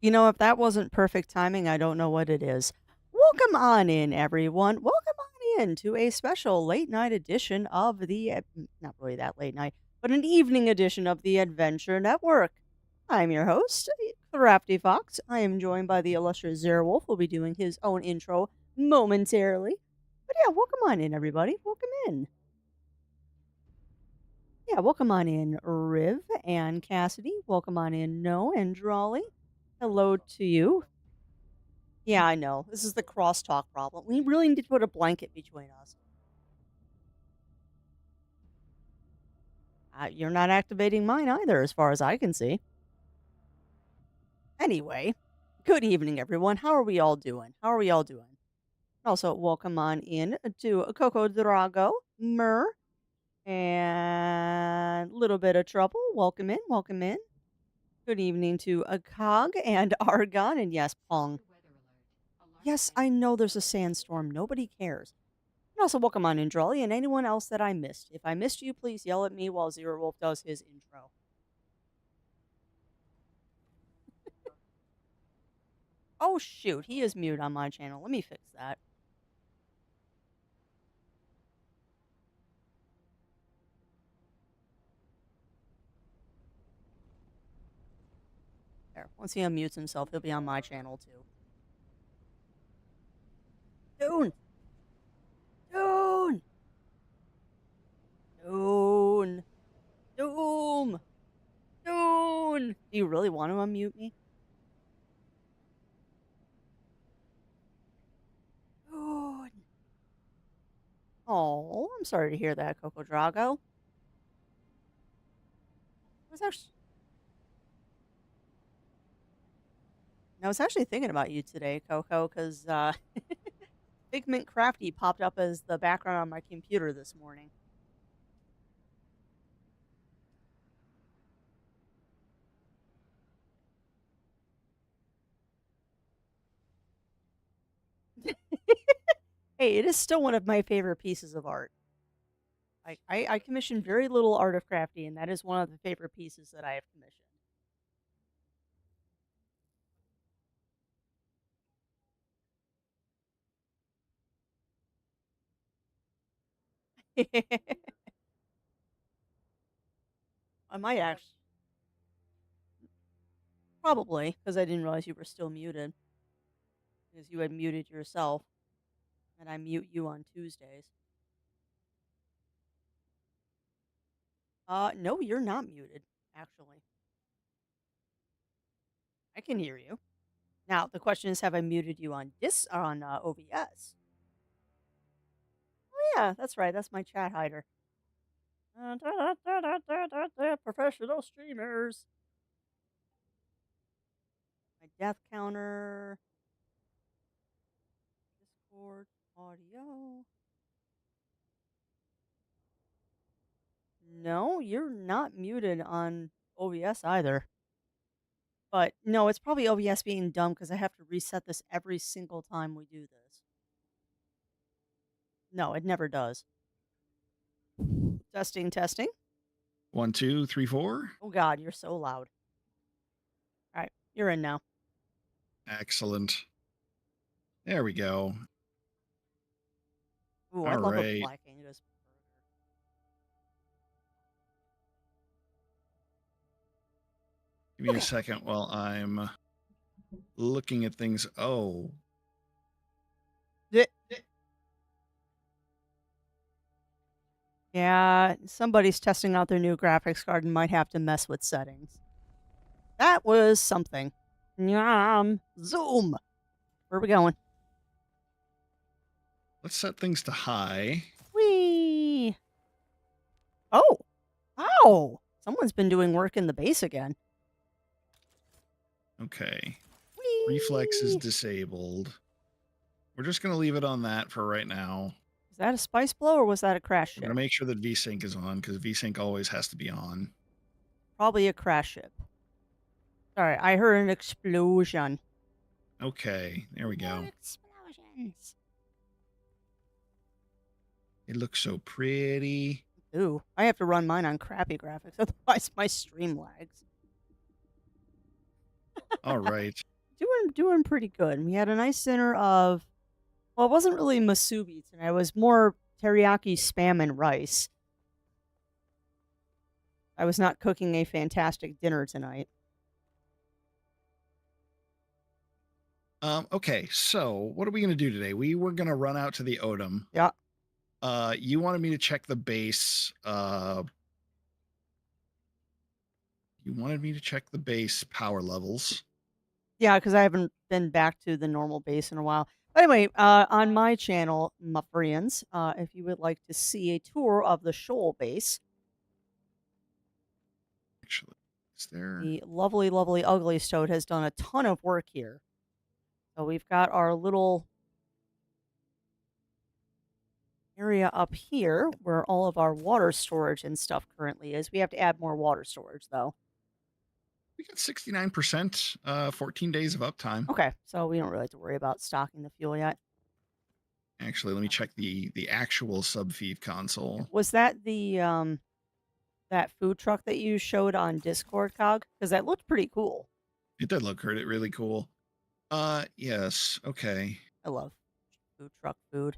You know, if that wasn't perfect timing, I don't know what it is. Welcome on in, everyone. Welcome on in to a special late night edition of not really that late night, but an evening edition of the Adventure Network. I'm your host, Crafty Fox. I am joined by the illustrious Zerwolf, who'll be doing his own intro momentarily. But yeah, welcome on in, everybody. Welcome in. Yeah, welcome on in, Riv and Cassidy. Welcome on in, No and Drawley. Hello to you. Yeah, I know. This is the crosstalk problem. We really need to put a blanket between us. You're not activating mine either, as far as I can see. Anyway, good evening, everyone. How are we all doing? How are we all doing? Also, welcome on in to Coco Drago, Mur, and Little Bit of Trouble. Welcome in, welcome in. Good evening to Cog and Argon, and yes, Pong. Yes, I know there's a sandstorm. Nobody cares. And also, welcome on in, Drawley, and anyone else that I missed. If I missed you, please yell at me while Zero Wolf does his intro. Oh, shoot. He is mute on my channel. Let me fix that. There. Once he unmutes himself, he'll be on my channel, too. Dune! Dune! Dune! Doom! Dune! Do you really want to unmute me? Dune! Oh, I'm sorry to hear that, Coco Drago. I was actually thinking about you today, Coco, because Figment Crafty popped up as the background on my computer this morning. Hey, it is still one of my favorite pieces of art. I commissioned very little art of Crafty, and that is one of the favorite pieces that I have commissioned. I might actually, probably, because I didn't realize you were still muted, because you had muted yourself, and I mute you on Tuesdays. No, you're not muted, actually. I can hear you. Now, the question is, have I muted you on OBS? Oh, yeah, that's right. That's my chat hider. Professional streamers. My death counter. Discord audio. No, you're not muted on OBS either. But no, it's probably OBS being dumb because I have to reset this every single time we do this. No, it never does. Testing, testing. 1, 2, 3, 4. Oh, God, you're so loud. All right, you're in now. Excellent. There we go. Ooh, I All love a right. Black Angus burger. Give me a second while I'm looking at things. Oh. Yeah, somebody's testing out their new graphics card and might have to mess with settings. That was something. Yum. Zoom. Where are we going? Let's set things to high. Whee! Oh! Ow! Someone's been doing work in the base again. Okay. Whee! Reflex is disabled. We're just going to leave it on that for right now. Is that a spice blow or was that a crash We're ship? going to make sure that VSync is on because VSync always has to be on. Probably a crash ship. Sorry, I heard an explosion. Okay, there we go. Explosions. It looks so pretty. Ooh, I have to run mine on crappy graphics, otherwise my stream lags. All right. Doing pretty good. We had a nice dinner of, well, it wasn't really masubi tonight. It was more teriyaki spam and rice. I was not cooking a fantastic dinner tonight. Okay, so what are we gonna do today? We were gonna run out to the Odom. Yeah. You wanted me to check the base. You wanted me to check the base power levels. Yeah, because I haven't been back to the normal base in a while. But anyway, on my channel, my friends, if you would like to see a tour of the Shoal base, Actually, is there? the lovely, lovely, ugly Stoat has done a ton of work here. So we've got our little area up here where all of our water storage and stuff currently is. We have to add more water storage though. We got 69%. 14 days of uptime. Okay, so we don't really have to worry about stocking the fuel yet. Actually, let me check the actual subfeed Yeah. console. Was that the that food truck that you showed on Discord, Cog? Because that looked pretty cool. It did look really cool. Yes. Okay. I love food truck food.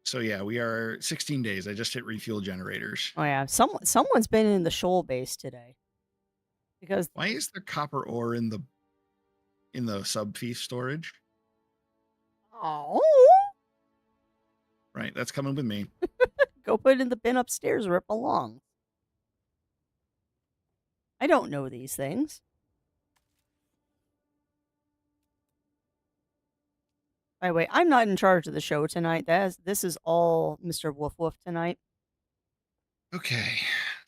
So yeah, we are 16 days. I just hit refuel generators. Oh yeah, someone's been in the Shoal base today because Why is there copper ore in the subfeed storage? oh, Right, that's coming with me. go put it in the bin upstairs where it belongs. I don't know these things. By the way, I'm not in charge of the show tonight. This is all Mr. Woof Woof tonight. Okay,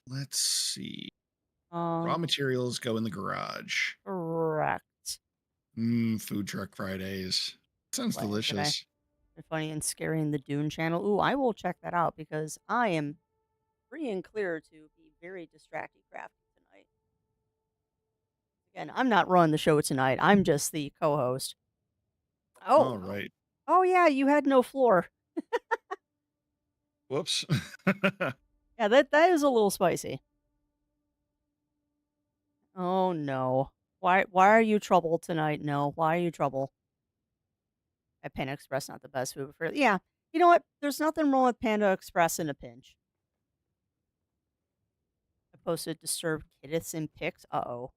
let's see. Raw Um, materials go in the garage. correct. Food truck Fridays. Sounds What did I? delicious. Funny and scary in the Dune channel. Ooh, I will check that out because I am free and clear to be very distracty crafty tonight. Again, I'm not running the show tonight. I'm just the co-host. All Oh, right. oh yeah, you had no floor. Whoops. Yeah, that is a little spicy. Oh no. Why are you trouble tonight? No, why are you trouble? At Panda Express, not the best food for yeah. You know what? There's nothing wrong with Panda Express in a pinch. I posted disturbed kittens and pics. Uh-oh.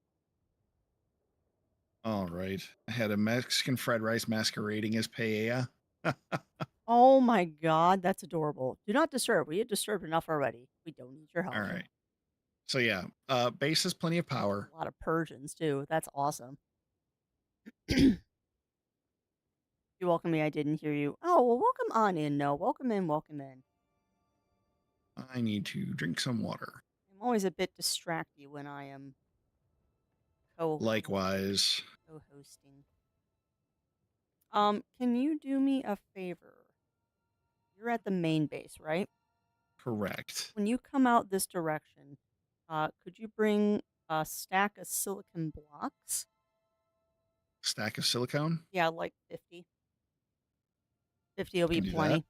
All right. I had a Mexican fried rice masquerading as paella. Oh my god, that's adorable. Do not disturb. We had disturbed enough already. We don't need your All help. right. So yeah, base has plenty of power. A lot of Persians too. That's awesome. You welcome me. I didn't hear you. Oh well, welcome on in. No, welcome in. Welcome in. I need to drink some water. I'm always a bit distracted when I am co Likewise. co-hosting. Can you do me a favor? You're at the main base, right? Correct. When you come out this direction, could you bring a stack of silicon blocks? Stack of silicone. Yeah, like 50. 50 will be Can do that. plenty.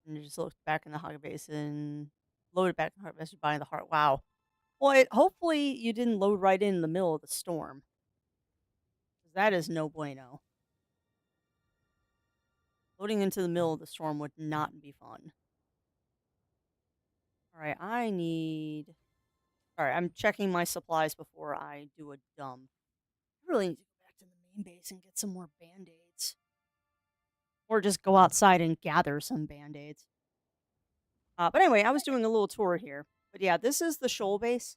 And you just look back in the hog basin, load it back in the hog basin, buying the heart. Wow. Well, hopefully you didn't load right in the middle of the storm. 'Cause that is no bueno. Loading into the middle of the storm would not be fun. All right, all right, I'm checking my supplies before I do a dump. I really need to go back to the main base and get some more band-aids. Or just go outside and gather some band-aids. But anyway, I was doing a little tour here. But yeah, this is the Shoal base.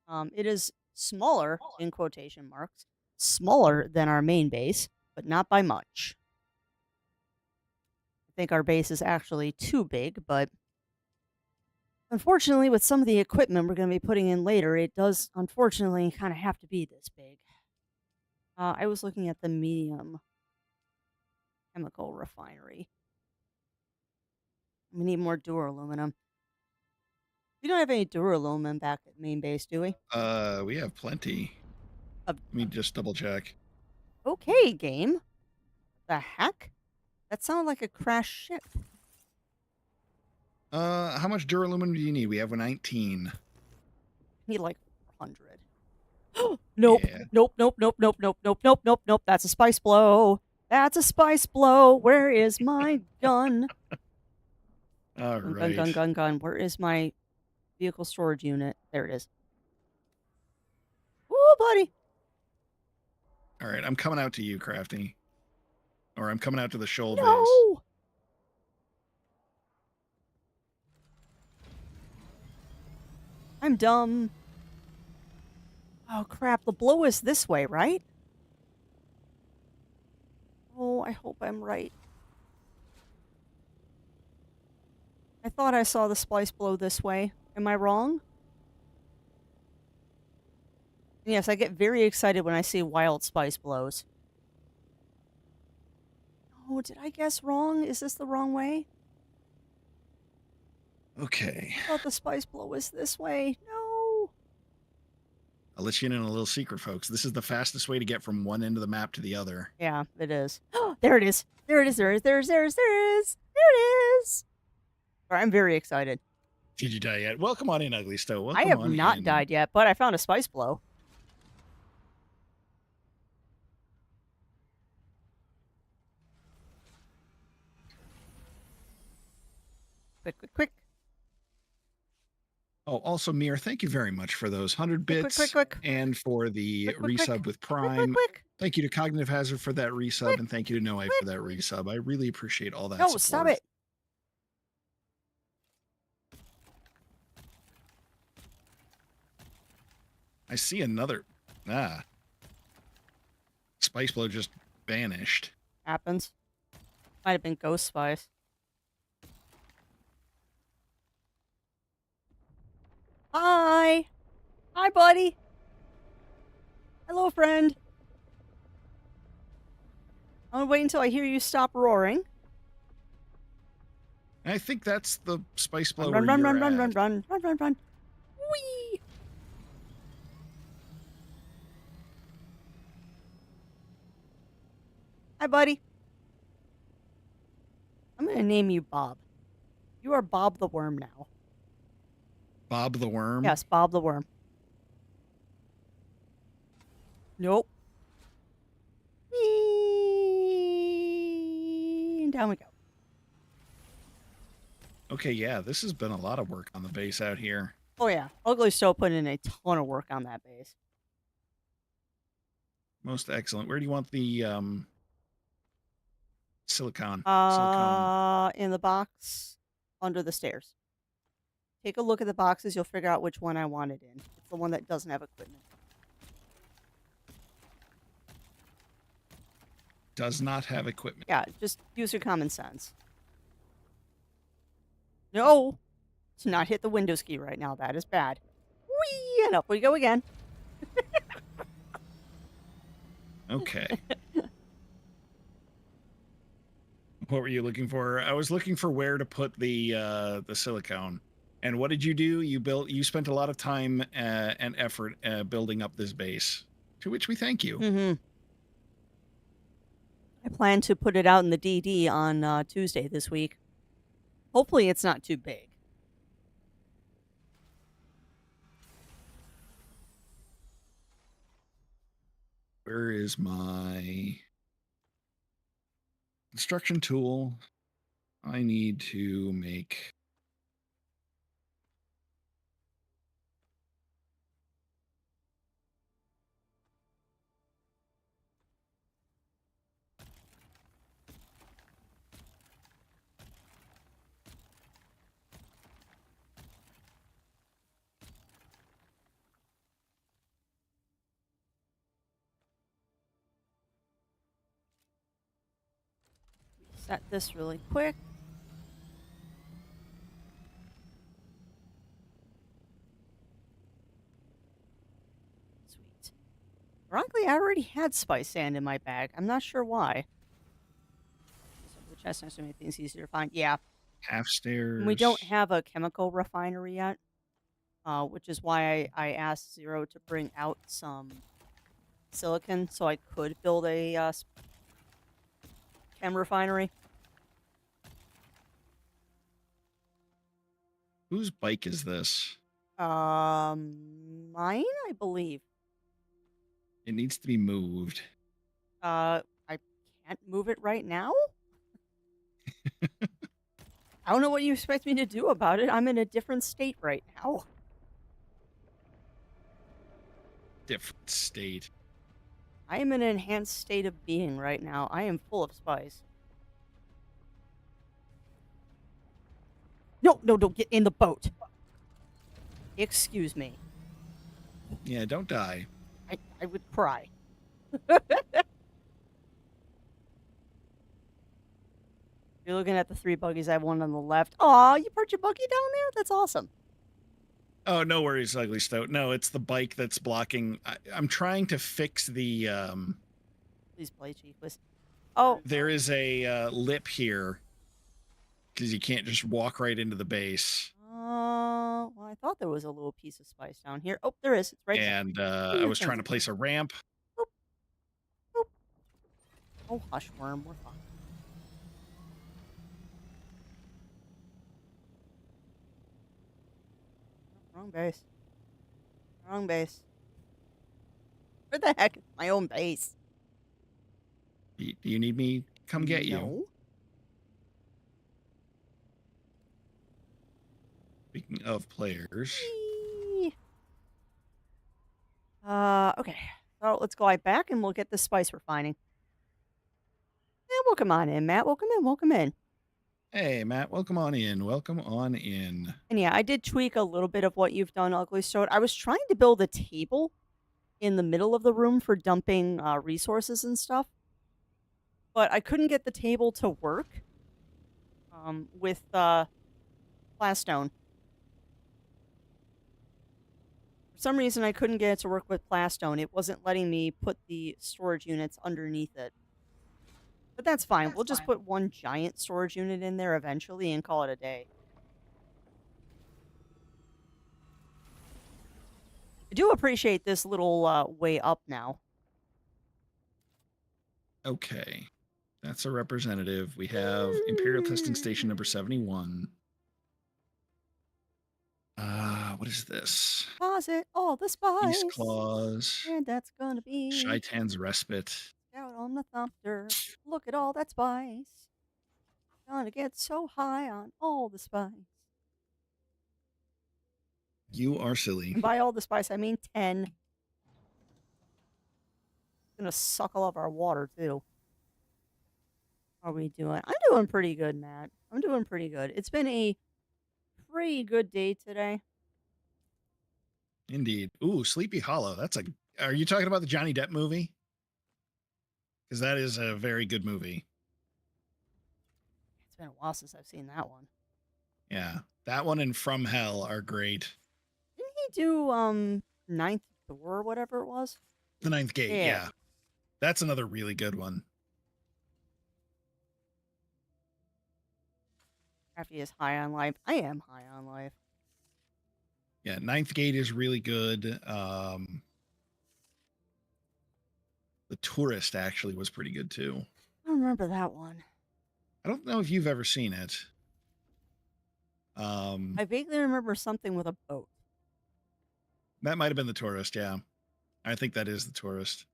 It is smaller, in quotation marks, smaller than our main base, but not by much. I think our base is actually too big, but unfortunately, with some of the equipment we're going to be putting in later, it does unfortunately kind of have to be this big. I was looking at the medium chemical refinery. We need more duraluminum. We don't have any duralumin back at main base, do we? We have plenty. Of, Let me just double check. okay, game. The heck? That sounded like a crashed ship. How much duralumin do you need? We have 19. I need like 400. Nope. Yeah. Nope. Nope. Nope. Nope. Nope. Nope. Nope. Nope. Nope. That's a spice blow. That's a spice blow. Where is my gun? All Gun, gun, right. gun, gun, gun. Where is my vehicle storage unit? There it is. Ooh, buddy. All right. I'm coming out to you, Crafty. Or I'm coming out to the shoal base. No. I'm dumb. Oh, crap. The blow is this way, right? Oh, I hope I'm right. I thought I saw the splice blow this way. Am I wrong? Yes, I get very excited when I see wild spice blows. Oh, did I guess wrong? Is this the wrong way? Okay. I thought the spice blow was this way. No. I'll let you in on a little secret, folks. This is the fastest way to get from one end of the map to the other. Yeah, it is. There it is. There it is. There it is. There it is. There it is. There it is. There it is. All right, I'm very excited. Did you die yet? Welcome on in, Ugly Stowe. I Welcome have on not in. died yet, but I found a spice blow. Quick, quick, quick. Oh, also, Mir, thank you very much for those 100 bits. Quick, quick, quick. And for the Quick, quick, resub quick. with Quick, Prime. quick, quick. Thank you to Cognitive Hazard for that resub. Quick, And thank you to No Eye quick. for that resub. I really appreciate all that No, support. stop it. I see another. Spice Blow just vanished. Happens. Might have been ghost spice. Hi. Hi, buddy. Hello, friend. I'm gonna wait until I hear you stop roaring. I think that's the Spice Blow Run, where run, you're run, run, at. run, run, run, run, run. Whee! Hi, buddy. I'm gonna name you Bob. You are Bob the Worm now. Bob the Worm? Yes, Bob the Worm. Nope. Whee! And down we go. Okay, yeah, this has been a lot of work on the base out here. Oh, yeah. Ugly Stowe put in a ton of work on that base. Most excellent. Where do you want the silicon? In the box under the stairs. Take a look at the boxes. You'll figure out which one I want it in. It's the one that doesn't have equipment. Does not have equipment. Yeah, just use your common sense. No! To not hit the Windows key right now. That is bad. Whee! And up we go again. Okay. What were you looking for? I was looking for where to put the silicone. And what did you do? You spent a lot of time and effort building up this base, to which we thank you. Mm-hmm. I plan to put it out in the DD on Tuesday this week. Hopefully it's not too big. Where is my construction tool? I need to make... Set this really quick. Sweet. Ironically, I already had spice sand in my bag. I'm not sure why. The chest next to make things easier to find. Yeah. half stairs. And we don't have a chemical refiner yet, which is why I asked Zero to bring out some silicon so I could build a chem refinery. Whose bike is this? Mine, I believe. It needs to be moved. I can't move it right now? I don't know what you expect me to do about it. I'm in a different state right now. Different state. I am in an enhanced state of being right now. I am full of spice. No, no, don't get in the boat. Excuse me. Yeah, don't die. I would cry. You're looking at the 3 buggies. I have one on the left. Aw, you parked your buggy down there? That's awesome. Oh, no worries, Ugly Stoat. No, it's the bike that's blocking. I'm trying to fix the. Please play, Chiefless. Oh, There is a lip here because you can't just walk right into the base. well, I thought there was a little piece of spice down here. Oh, there is. It's right there. And Do I your was thing. trying to place a ramp. Boop, boop. Oh, hush, worm. We're fine. Wrong base. Wrong base. Where the heck is my own base? Do you need me? Come get you. No. Speaking of players, Whee! Okay. So let's go right back and we'll get the spice refining. And welcome on in, Matt. Welcome in. Welcome in. hey Matt, welcome on in. Welcome on in. And yeah, I did tweak a little bit of what you've done, Ugly Stoat. I was trying to build a table in the middle of the room for dumping resources and stuff, but I couldn't get the table to work with Plastone. For some reason, I couldn't get it to work with Plastone. It wasn't letting me put the storage units underneath it. But that's fine. We'll just put one giant storage unit in there eventually and call it a day. I do appreciate this little way up now. Okay, that's a representative. We have Imperial Testing Station number 71. What is this? Deposit all the spice. East Claws. And that's gonna be Shaitan's Respite. out on the thumpter. Look at all that spice. Gonna get so high on all the spice. You are silly. And by all the spice, I mean 10. Gonna suck all of our water, too. How are we doing? I'm doing pretty good, Matt. I'm doing pretty good. It's been a pretty good day today. Indeed. Ooh, Sleepy Hollow. That's a. Are you talking about the Johnny Depp movie? Because that is a very good movie. It's been a while since I've seen that one. Yeah, that one and From Hell are great. Didn't he do Ninth Door or whatever it was? The Ninth Gate. Yeah. Yeah. That's another really good one. Crafty is high on life. I am high on life. Yeah, Ninth Gate is really good. The Tourist actually was pretty good too. I don't remember that one. I don't know if you've ever seen it. I vaguely remember something with a boat. That might have been The Tourist, yeah. I think that is The Tourist.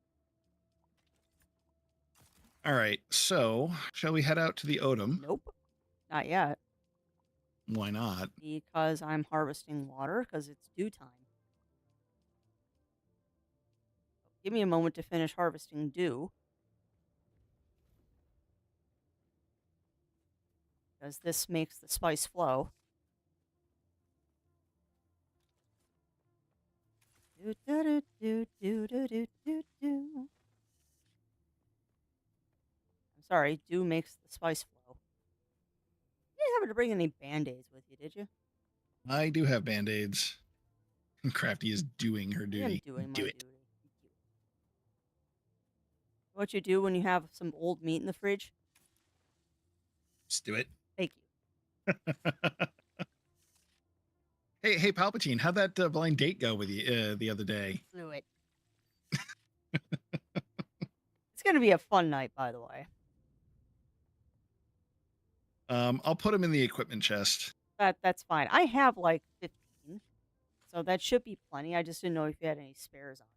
All right, so shall we head out to the Odom? Nope. Not yet. Why not? Because I'm harvesting water because it's dew time. Give me a moment to finish harvesting dew. Because this makes the spice flow. Do, do, do, do, do, do, do, do, do. I'm sorry, dew makes the spice flow. You didn't happen to bring any band-aids with you, did you? I do have band-aids. Crafty is doing her I am duty. doing my Do it. duty. What you do when you have some old meat in the fridge? Just do it. Thank you. Hey, Palpatine, how'd that blind date go with you the other day? Blew it. It's going to be a fun night, by the way. I'll put him in the equipment chest. That's fine. I have like 15, so that should be plenty. I just didn't know if you had any spares on.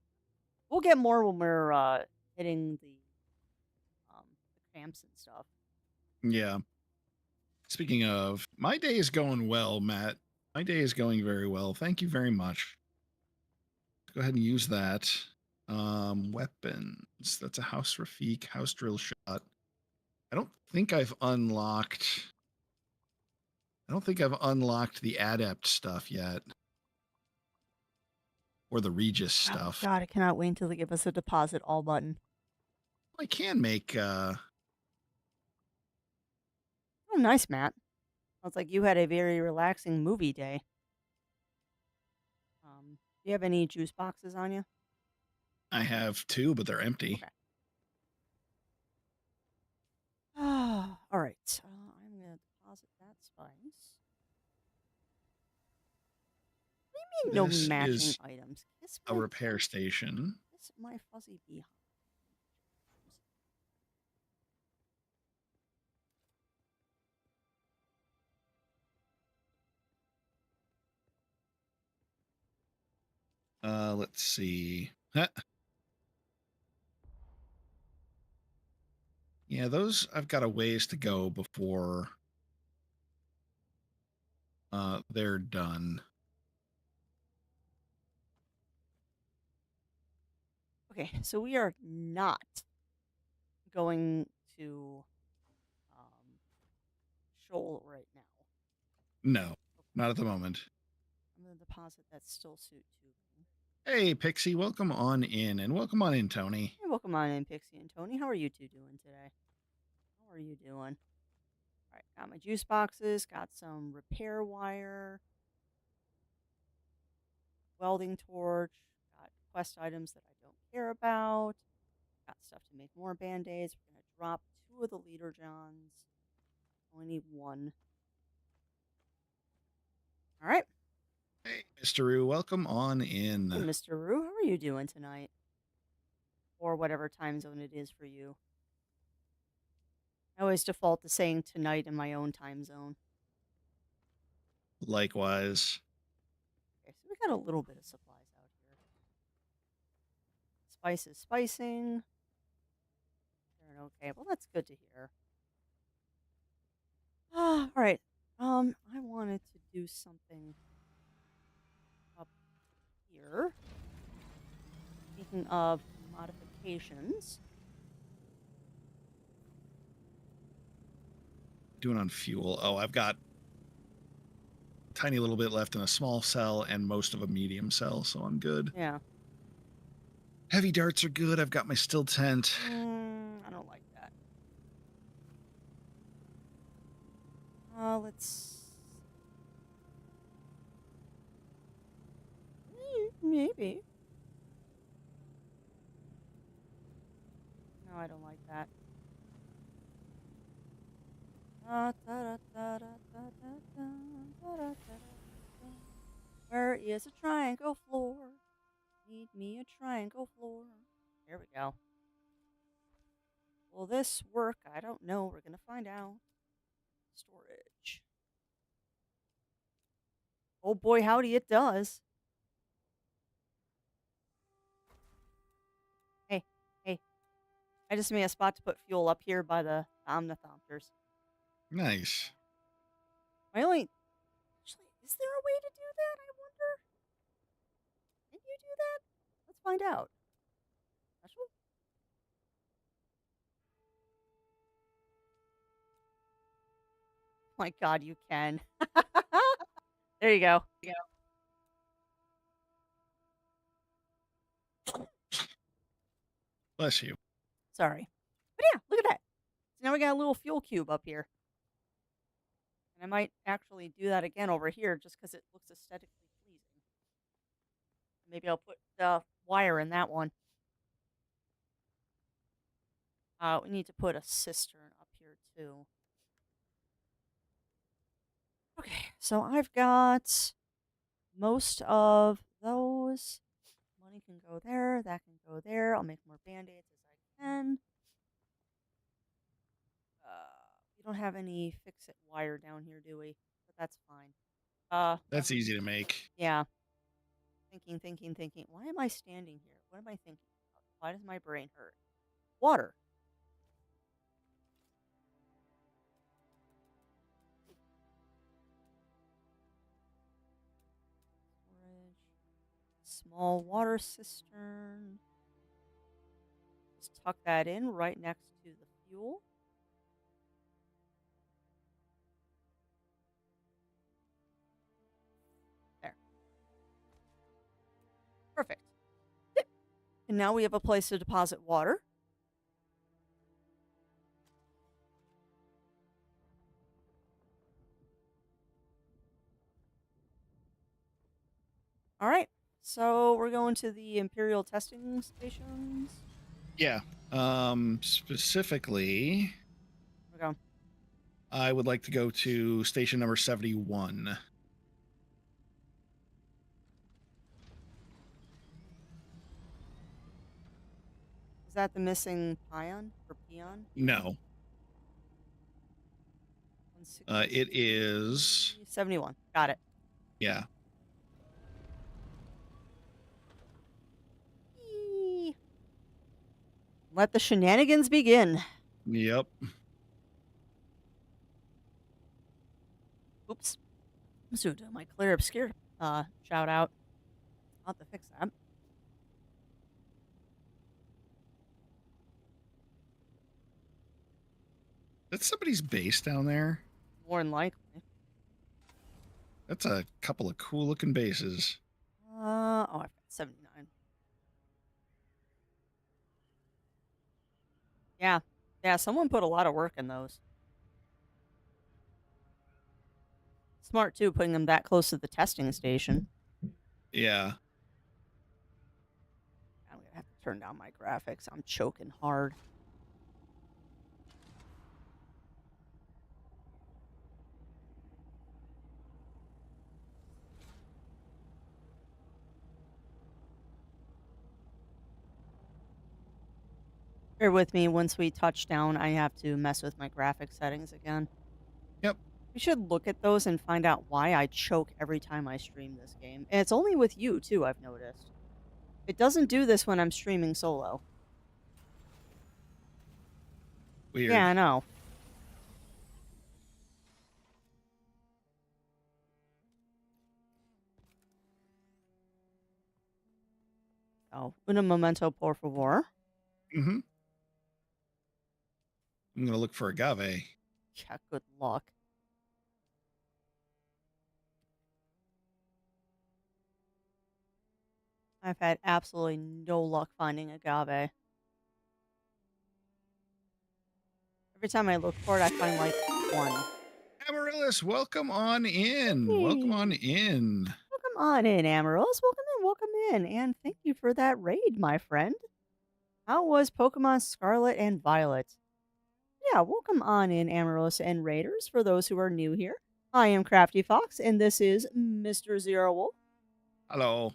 We'll get more when we're hitting the camps and stuff. Yeah. Speaking of, my day is going well, Matt. My day is going very well. Thank you very much. Go ahead and use that. Weapons. That's a House Rafik, House Drill Shot. I don't think I've unlocked. I don't think I've unlocked the Adept stuff yet, or the Regis Oh stuff. God, I cannot wait until they give us a deposit all button. I can make. Oh, nice, Matt. Sounds like you had a very relaxing movie day. Do you have any juice boxes on you? I have two, but they're empty. Okay. All right. I'm gonna deposit that spice. What do you mean no This matching is items? Kiss a my repair station. kiss my fuzzy behind. Let's see. Yeah, those I've got a ways to go before they're done. Okay, so we are not going to um, Shoal right now. No, Okay, not at the moment. I'm gonna deposit that still suit tubing. Hey, Pixie, welcome on in, and welcome on in, Tony. Hey, welcome on in, Pixie and Tony. How are you two doing today? How are you doing? All right, got my juice boxes, got some repair wire, welding torch, got quest items that I don't care about, got stuff to make more band-aids. We're gonna drop 2 of the leader johns. Only need 1. All right. Hey, Mr. Roo, welcome on Hey, in. Mr. Roo, how are you doing tonight? Or whatever time zone it is for you. I always default to saying tonight in my own time zone. Likewise. Okay, so we got a little bit of supplies out here. Spice is spicing. Okay, well that's good to hear. All right. I wanted to do something up here. Speaking of modifications. Doing on fuel. Oh, I've got a tiny little bit left in a small cell and most of a medium cell, so I'm good. Yeah. Heavy darts are good. I've got my still tent. I don't like that. Let's. Maybe. No, I don't like that. Where is a triangle floor? Need me a triangle floor. There we go. Will this work? I don't know. We're going to find out. Storage. Oh boy, howdy, it does. Hey, hey. I just made a spot to put fuel up here by the omnithopters. Nice. My only. Actually, is there a way to do that? I wonder. Can you do that? Let's find out. Special? My God, you can. There you go. Bless you. Sorry. But yeah, look at that. So now we got a little fuel cube up here. And I might actually do that again over here just because it looks aesthetically pleasing. Maybe I'll put the wire in that one. We need to put a cistern up here too. Okay, so I've got most of those. Money can go there, that can go there. I'll make more band-aids as I can. We don't have any fix-it wire down here, do we? But that's fine. That's easy to make. Yeah. Thinking. Why am I standing here? What am I thinking? Why does my brain hurt? Water. Storage. Small water cistern. Just tuck that in right next to the fuel. There. Perfect. And now we have a place to deposit water. All right. So we're going to the Imperial testing stations. Yeah. Specifically, We're going. I would like to go to station number 71. Is that the missing pion or peon? No. 160, It is. 71. Got it. Yeah. Eee. Let the shenanigans begin. Yep. Oops. So to my clear obscure shout out. I'll have to fix that. That's somebody's base down there. More than likely. That's a couple of cool looking bases. Oh, I've got 79. Yeah. Yeah, someone put a lot of work in those. Smart too, putting them that close to the testing station. Yeah. I'm gonna have to turn down my graphics. I'm choking hard. Bear with me. Once we touch down, I have to mess with my graphic settings again. Yep. We should look at those and find out why I choke every time I stream this game. And it's only with you, too, I've noticed. It doesn't do this when I'm streaming solo. Weird. Yeah, I know. Oh, una momento, por favor. Mm-hmm. I'm going to look for agave. Yeah, good luck. I've had absolutely no luck finding agave. Every time I look for it, I find like one. Amaryllis, welcome on in. Welcome on Hey. in. Welcome on in, Amaryllis. Welcome in, welcome in. And thank you for that raid, my friend. How was Pokemon Scarlet and Violet? Yeah, welcome on in, Amaryllis and Raiders, for those who are new here. I am Crafty Fox, and this is Mr. Zero Wolf. Hello.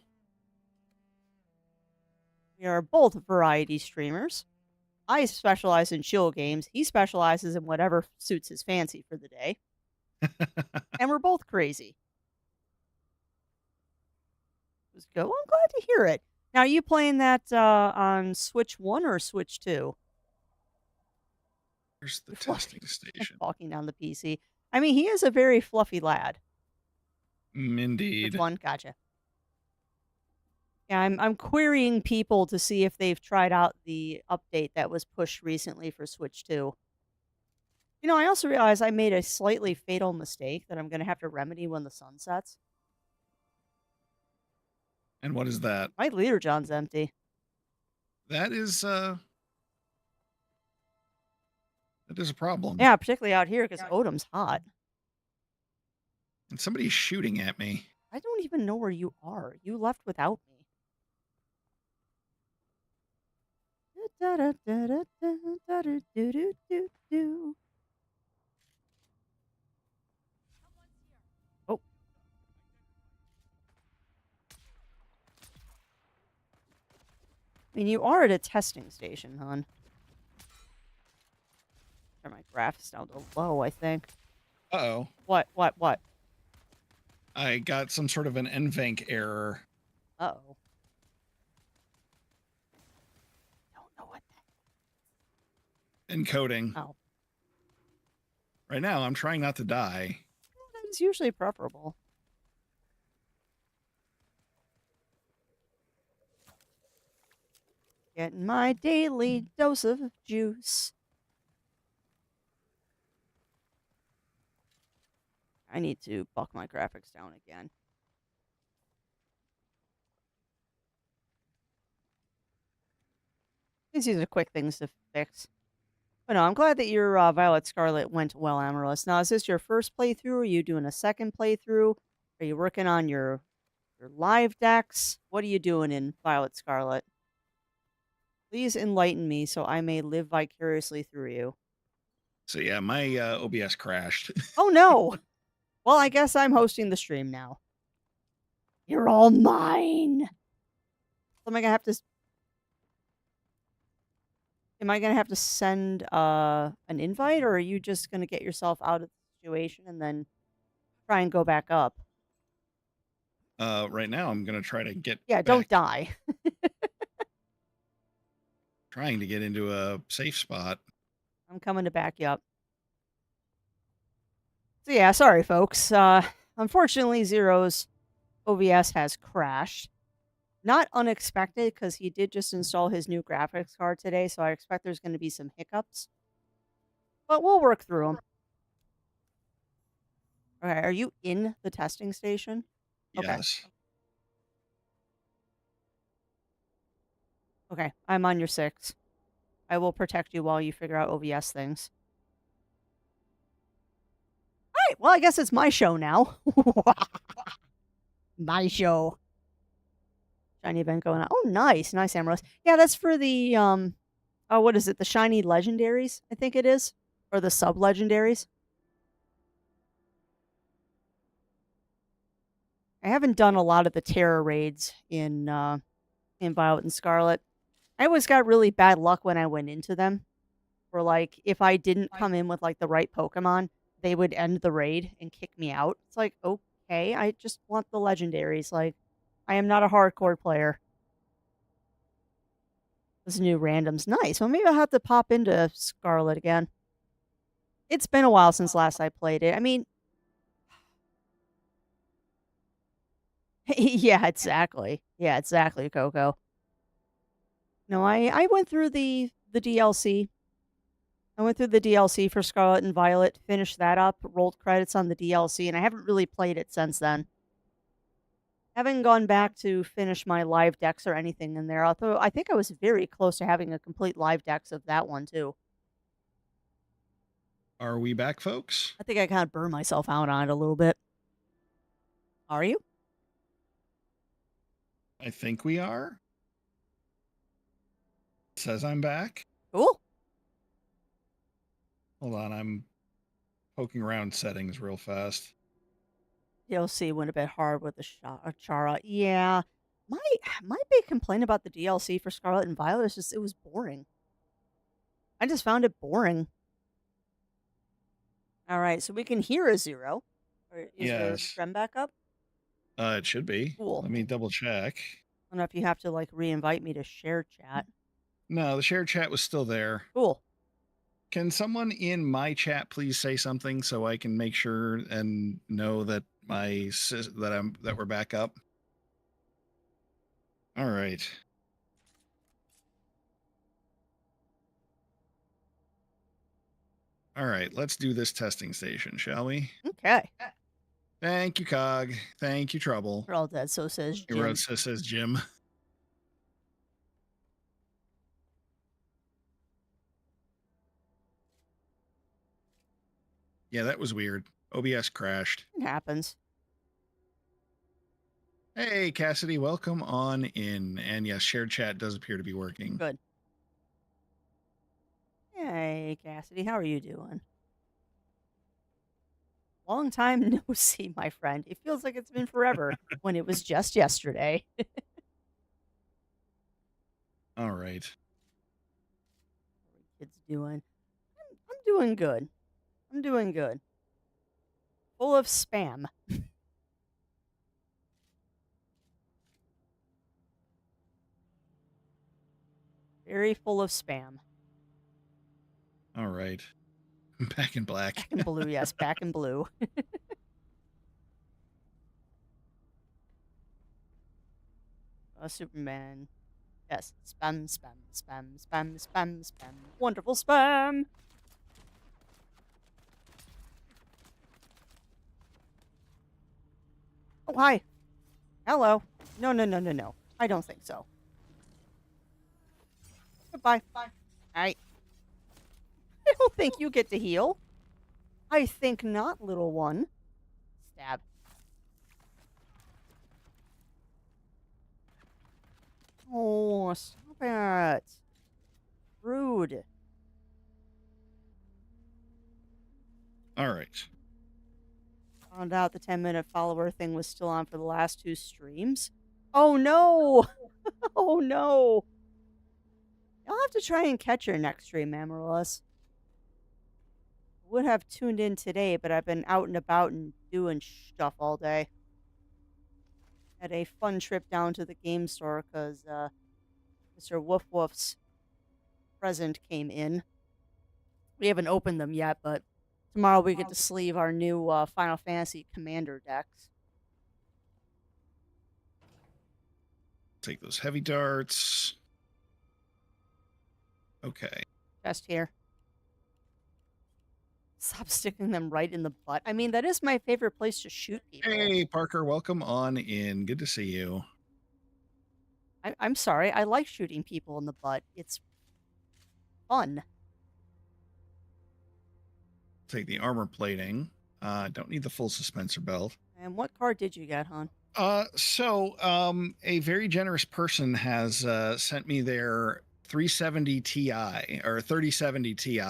We are both variety streamers. I specialize in chill games. He specializes in whatever suits his fancy for the day. And we're both crazy. Let's go. I'm glad to hear it. Now, are you playing that on Switch 1 or Switch 2? Here's the testing station. Walking down the PC. I mean, he is a very fluffy lad. Indeed. Which one? Gotcha. Yeah, I'm querying people to see if they've tried out the update that was pushed recently for Switch 2. You know, I also realized I made a slightly fatal mistake that I'm going to have to remedy when the sun sets. And what is that? My leader John's empty. That is a problem. Yeah, particularly out here because Odom's hot. And somebody's shooting at me. I don't even know where you are. You left without me. Oh. I mean, you are at a testing station, hon. Turn my graphics down to low, I think. Uh-oh. What? I got some sort of an NVENC error. Uh-oh. Encoding. Oh, Right now, I'm trying not to die. that is usually preferable. Getting my daily dose of juice. I need to buck my graphics down again. These are quick things to fix. But no, I'm glad that your Violet Scarlet went well, Amaryllis. Now, is this your first playthrough? Are you doing a second playthrough? Are you working on your live decks? What are you doing in Violet Scarlet? Please enlighten me so I may live vicariously through you. So yeah, my OBS crashed. Oh no! Well, I guess I'm hosting the stream now. You're all mine. Am I gonna have to? Am I gonna have to send an invite, or are you just gonna get yourself out of the situation and then try and go back up? Right now, I'm gonna try to get Yeah, don't back, die. trying to get into a safe spot. I'm coming to back you up. So yeah, sorry folks. Unfortunately, Zero's OBS has crashed. Not unexpected because he did just install his new graphics card today, so I expect there's going to be some hiccups. But we'll work through them. Okay, are you in the testing station? Okay. Yes. Okay, I'm on your 6. I will protect you while you figure out OBS things. All right, well, I guess it's my show now. My show. Shiny event going on. Oh, nice. Nice, Amaros. Yeah, that's for the, oh, what is it? The shiny legendaries, I think it is. Or the sub-legendaries. I haven't done a lot of the Terra raids in Violet and Scarlet. I always got really bad luck when I went into them. Where, like, if I didn't come in with, like, the right Pokemon, they would end the raid and kick me out. It's like, okay, I just want the legendaries. Like, I am not a hardcore player. This new random's nice. Well, maybe I'll have to pop into Scarlet again. It's been a while since last I played it. I mean, yeah, exactly. Yeah, exactly, Coco. No, I went through the DLC. I went through the DLC for Scarlet and Violet, finished that up, rolled credits on the DLC, and I haven't really played it since then. Haven't gone back to finish my live decks or anything in there, although I think I was very close to having a complete live decks of that one too. Are we back, folks? I think I kind of burned myself out on it a little bit. Are you? I think we are. It says I'm back. Cool. Hold on, I'm poking around settings real fast. DLC went a bit hard with the Chara. Yeah. My my big complaint about the DLC for Scarlet and Violet is just it was boring. I just found it boring. All right, so we can hear a 0. Or is the Yes. trem back up? It should be. Cool. Let me double check. I don't know if you have to like re-invite me to share chat. No, the shared chat was still there. Cool. Can someone in my chat please say something so I can make sure and know that that we're back up? All right. All right, let's do this testing station, shall we? Okay. Thank you, Cog. Thank you, Trouble. We're all dead, so says Jim. Hero says Jim. Yeah, that was weird. OBS crashed. It happens. Hey, Cassidy, welcome on in. And yes, shared chat does appear to be working. Good. Hey, Cassidy, how are you doing? Long time no see, my friend. It feels like it's been forever when it was just yesterday. All right. How are kids doing? I'm doing good. I'm doing good. Full of spam. Very full of spam. All right. Back in black. Back in blue, yes, back in blue. Superman. Yes, spam, spam, spam, spam, spam, spam. Wonderful spam. Oh, hi. Hello. No, no, no, no, no. I don't think so. Goodbye. Bye. All right. I don't think you get to heal. I think not, little one. Stab. Oh, stop it. Rude. All right. Found out the 10-minute follower thing was still on for the last 2 streams. Oh, no. Oh, no. You'll have to try and catch your next stream, Amaryllis. Would have tuned in today, but I've been out and about and doing stuff all day. Had a fun trip down to the game store because Mr. Woof Woof's present came in. We haven't opened them yet, but tomorrow we get to sleeve our new Final Fantasy Commander decks. Take those heavy darts. Okay. Chest here. Stop sticking them right in the butt. I mean, that is my favorite place to shoot people. Hey, Parker, welcome on in. Good to see you. I'm sorry. I like shooting people in the butt. It's fun. Take the armor plating. Don't need the full suspensor belt. And what card did you get, hon? A very generous person has sent me their 370 Ti or 3070 Ti,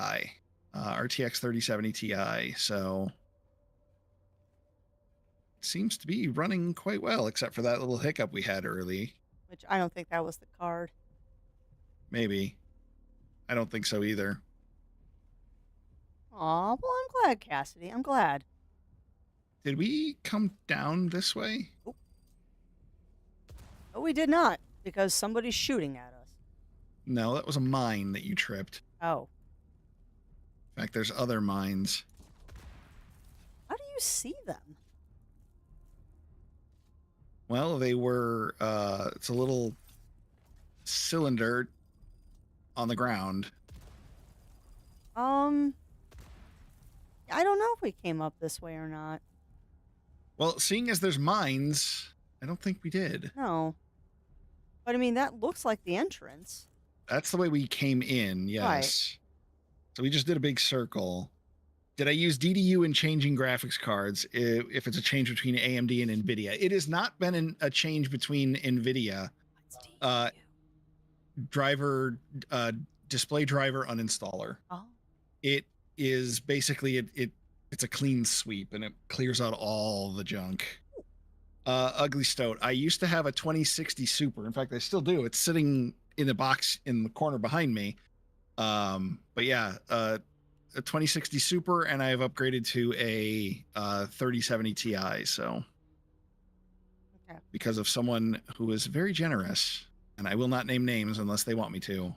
RTX 3070 Ti. So it seems to be running quite well, except for that little hiccup we had early. Which I don't think that was the card. Maybe. I don't think so either. Aw, well, I'm glad, Cassidy. I'm glad. Did we come down this way? Oh. No, we did not, because somebody's shooting at us. No, that was a mine that you tripped. Oh. In fact, there's other mines. How do you see them? Well, they were, it's a little cylinder on the ground. I don't know if we came up this way or not. Well, seeing as there's mines, I don't think we did. No. But I mean, that looks like the entrance. That's the way we came in, yes. Right. So we just did a big circle. Did I use DDU in changing graphics cards if it's a change between AMD and NVIDIA? It has not been a change between NVIDIA. Driver, display driver uninstaller. Oh. It is basically, it's a clean sweep and it clears out all the junk. Ugly Stoat. I used to have a 2060 Super. In fact, I still do. It's sitting in a box in the corner behind me. But yeah, a 2060 Super, and I have upgraded to a 3070 Ti. So, okay. Because of someone who is very generous, and I will not name names unless they want me to.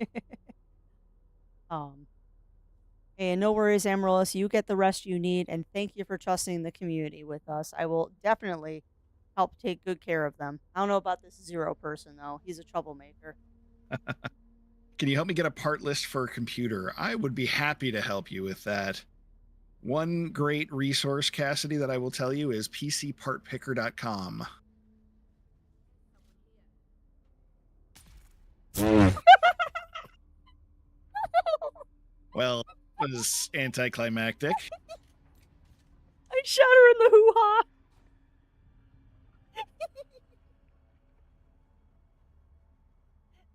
And no worries, Amaryllis. You get the rest you need, and thank you for trusting the community with us. I will definitely help take good care of them. I don't know about this Zero person, though. He's a troublemaker. Can you help me get a part list for a computer? I would be happy to help you with that. One great resource, Cassidy, that I will tell you is pcpartpicker.com. Well, it was anticlimactic. I shot her in the hoo-ha.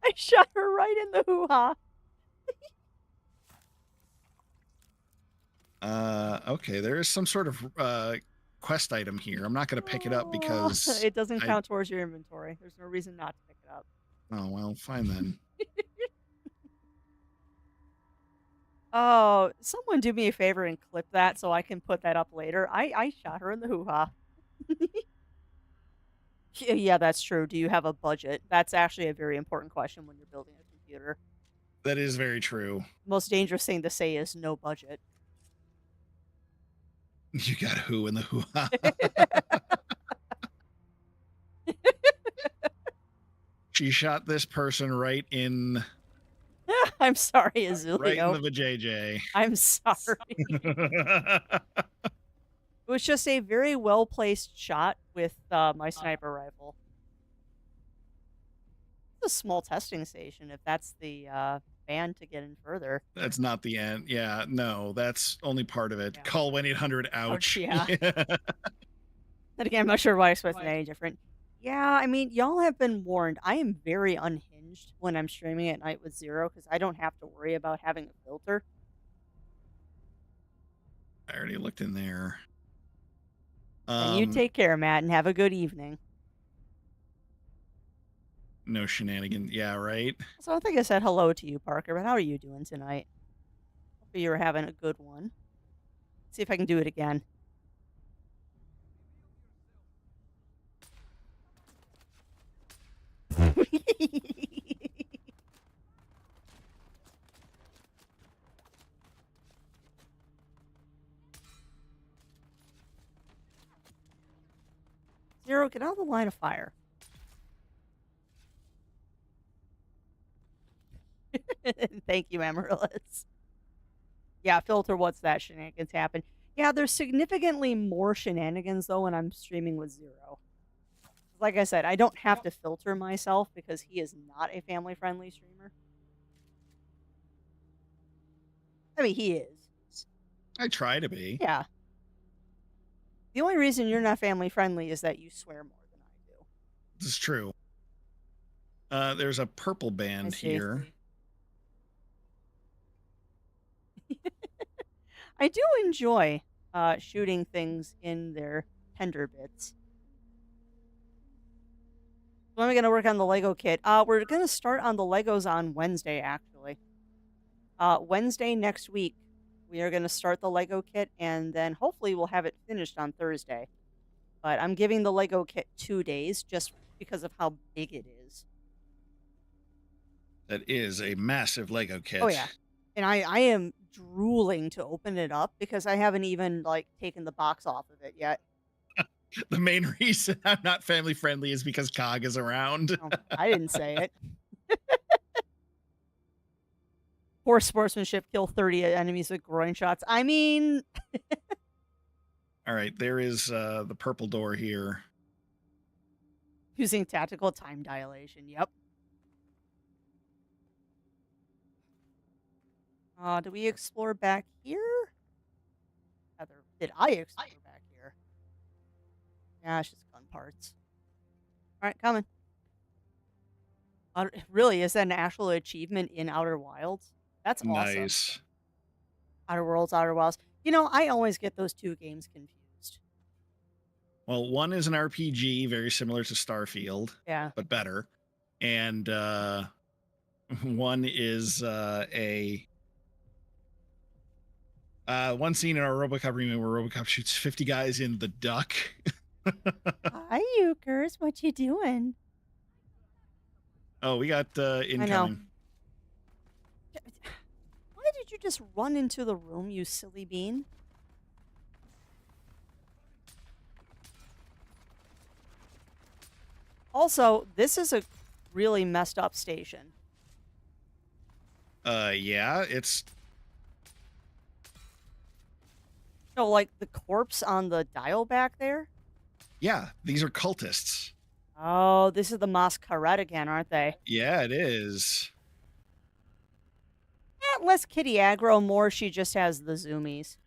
I shot her right in the hoo-ha. Okay, there is some sort of quest item here. I'm not going to pick it up because it doesn't count towards your inventory. There's no reason not to pick it up. Oh, well, fine then. Oh, someone do me a favor and clip that so I can put that up later. I shot her in the hoo-ha. Yeah, that's true. Do you have a budget? That's actually a very important question when you're building a computer. That is very true. Most dangerous thing to say is no budget. You got who in the hoo-ha. She shot this person I'm sorry, right in Azulio. the vajayjay. I'm sorry. It was just a very well placed shot with my sniper rifle. It's a small testing station if that's the ban to get in further. That's not the end. Yeah, no, that's only part of it. Yeah. Call 1-800 Ouch, ouch. yeah. Then again, I'm not sure why I expected any different. Yeah, I mean, y'all have been warned. I am very unhinged when I'm streaming at night with Zero because I don't have to worry about having a filter. I already looked in there. And you take care, Matt, and have a good evening. No shenanigans. Yeah, right. So I don't think I said hello to you, Parker, but how are you doing tonight? Hope you're having a good one. See if I can do it again. Zero, get out of the line of fire. Thank you, Amaryllis. Yeah, filter what's that shenanigans happen. Yeah, there's significantly more shenanigans though when I'm streaming with Zero. Like I said, I don't have to filter myself because he is not a family friendly streamer. I mean, he is. I try to be. Yeah. The only reason you're not family friendly is that you swear more than I do. This is true. There's a purple band here. I do enjoy shooting things in their tender bits. When are we going to work on the Lego kit? We're going to start on the Legos on Wednesday, actually. Wednesday next week, we are going to start the Lego kit, and then hopefully we'll have it finished on Thursday. But I'm giving the Lego kit 2 days just because of how big it is. That is a massive Lego kit. Oh, yeah. And I am drooling to open it up because I haven't even, like, taken the box off of it yet. The main reason I'm not family friendly is because Cog is around. Oh, I didn't say it. Poor sportsmanship, kill 30 enemies with groin shots. I mean... All right, there is the purple door here. Using tactical time dilation, yep. Did we explore back here? Rather, did I explore back here? Yeah, it's just gun parts. All right, coming. Really, is that an actual achievement in Outer Wilds? That's awesome. Nice. Outer Worlds, Outer Wilds. You know, I always get those two games confused. Well, one is an RPG, very similar to Starfield. Yeah. But better. And one is one scene in our RoboCop remake where RoboCop shoots 50 guys in the duck. Hi, Euchers. What you doing? Oh, we got incoming. Why did you just run into the room, you silly bean? Also, this is a really messed up station. Yeah, it's... No, like the corpse on the dial back there? Yeah, these are cultists. Oh, this is the masquerade again, aren't they? Yeah, it is. Less kitty aggro, more she just has the zoomies.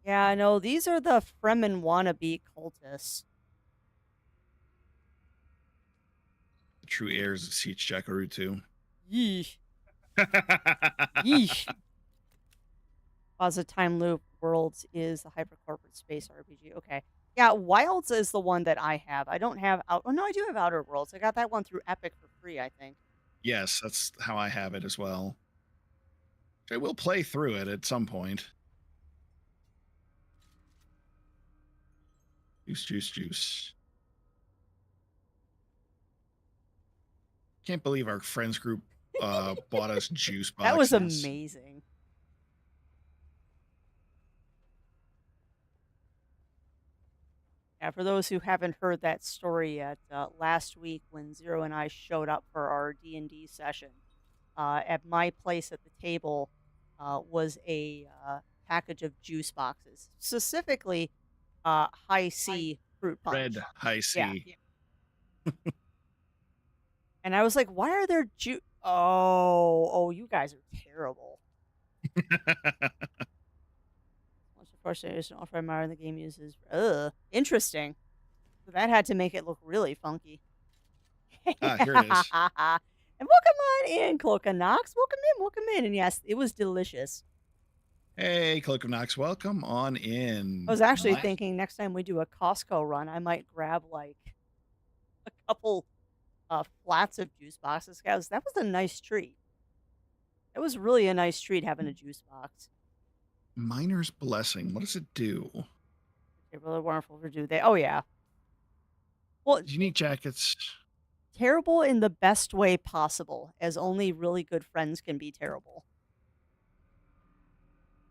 Yeah, no, these are the Fremen wannabe cultists. The true heirs of Siege Jackaroo 2. Yeesh. Yeesh. Plaza Time Loop Worlds is the hyper-corporate space RPG. Okay. Yeah, Wilds is the one that I have. I don't have... Oh, no, I do have Outer Worlds. I got that one through Epic for free, I think. Yes, that's how I have it as well. I will play through it at some point. Juice, juice, juice. Can't believe our friends group bought us juice That was boxes. amazing. Yeah, for those who haven't heard that story yet, last week when Zero and I showed up for our D&D session, at my place at the table was a package of juice boxes, specifically high C fruit Red punch. high Yeah, C. and I was like, "Why are there juice? Oh, you guys are terrible." Once the first generation ultra admire the game uses. Interesting. So that had to make it look really funky. Ah, here it is. And welcome on in, Cloak and Knox. Welcome in, welcome in. And yes, it was delicious. Hey, Cloak of Knox, welcome on I in. was actually My, thinking next time we do a Costco run, I might grab like a couple flats of juice boxes. Guys, that was a nice treat. It was really a nice treat having a juice box. Miner's Blessing. What does it do? They're really wonderful for do they. Oh yeah. Well, Unique jackets. terrible in the best way possible, as only really good friends can be terrible.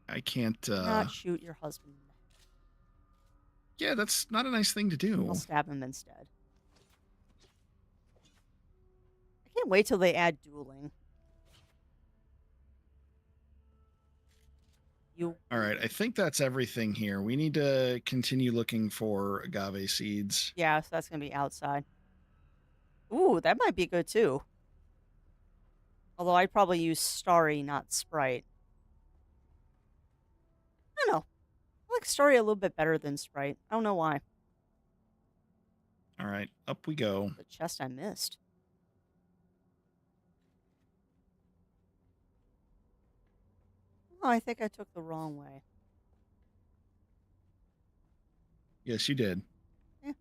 I can't. Do not shoot your husband in the head. Yeah, that's not a nice thing to I'll do. stab him instead. I can't wait till they add dueling. You All right, I think that's everything here. We need to continue looking for agave seeds. Yeah, so that's gonna be outside. Ooh, that might be good too. Although I'd probably use Starry, not Sprite. I don't know. I like Starry a little bit better than Sprite. I don't know why. All right, up we go. The chest I missed. Oh, I think I took the wrong way. Yes, you did. Yeah.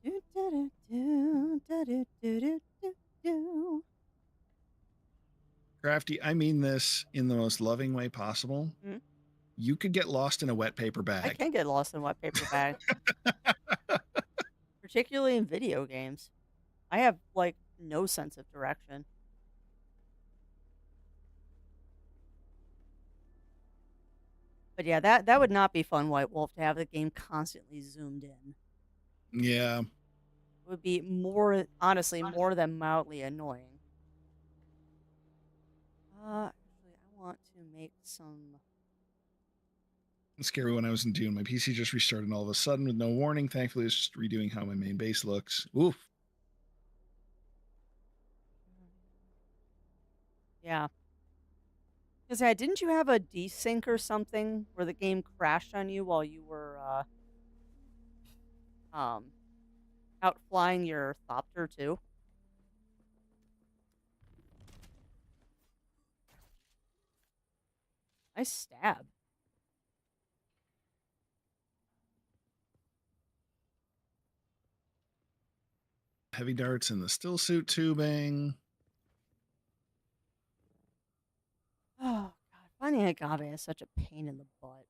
Do, do, do, do, do, do, do, do, do. Crafty, I mean this in the most loving way possible. Mm, You could get lost in a wet paper I bag. can get lost in wet paper bag, particularly in video games. I have like no sense of direction. But yeah, that would not be fun, White Wolf, to have the game constantly zoomed in. Yeah. It would be more, honestly, more than mildly annoying. Actually, I want to make some. It's scary when I was in Dune. My PC just restarted all of a sudden with no warning. Thankfully, it's just redoing how my main base looks. Oof. Yeah. Because didn't you have a desync or something where the game crashed on you while you were um out flying your thopter too? Nice stab. Heavy darts in the still suit tubing. Oh god, finding agave is such a pain in the butt.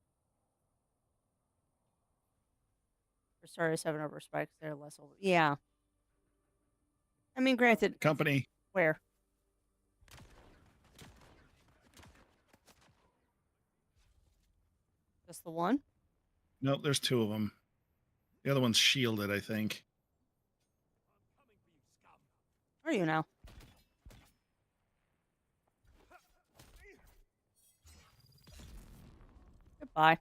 For starters, 7 over spikes, they're less over. Yeah. I mean, granted, Company. where? Just the one? Nope, there's two of them. The other one's shielded, I think. Where are you now? Goodbye.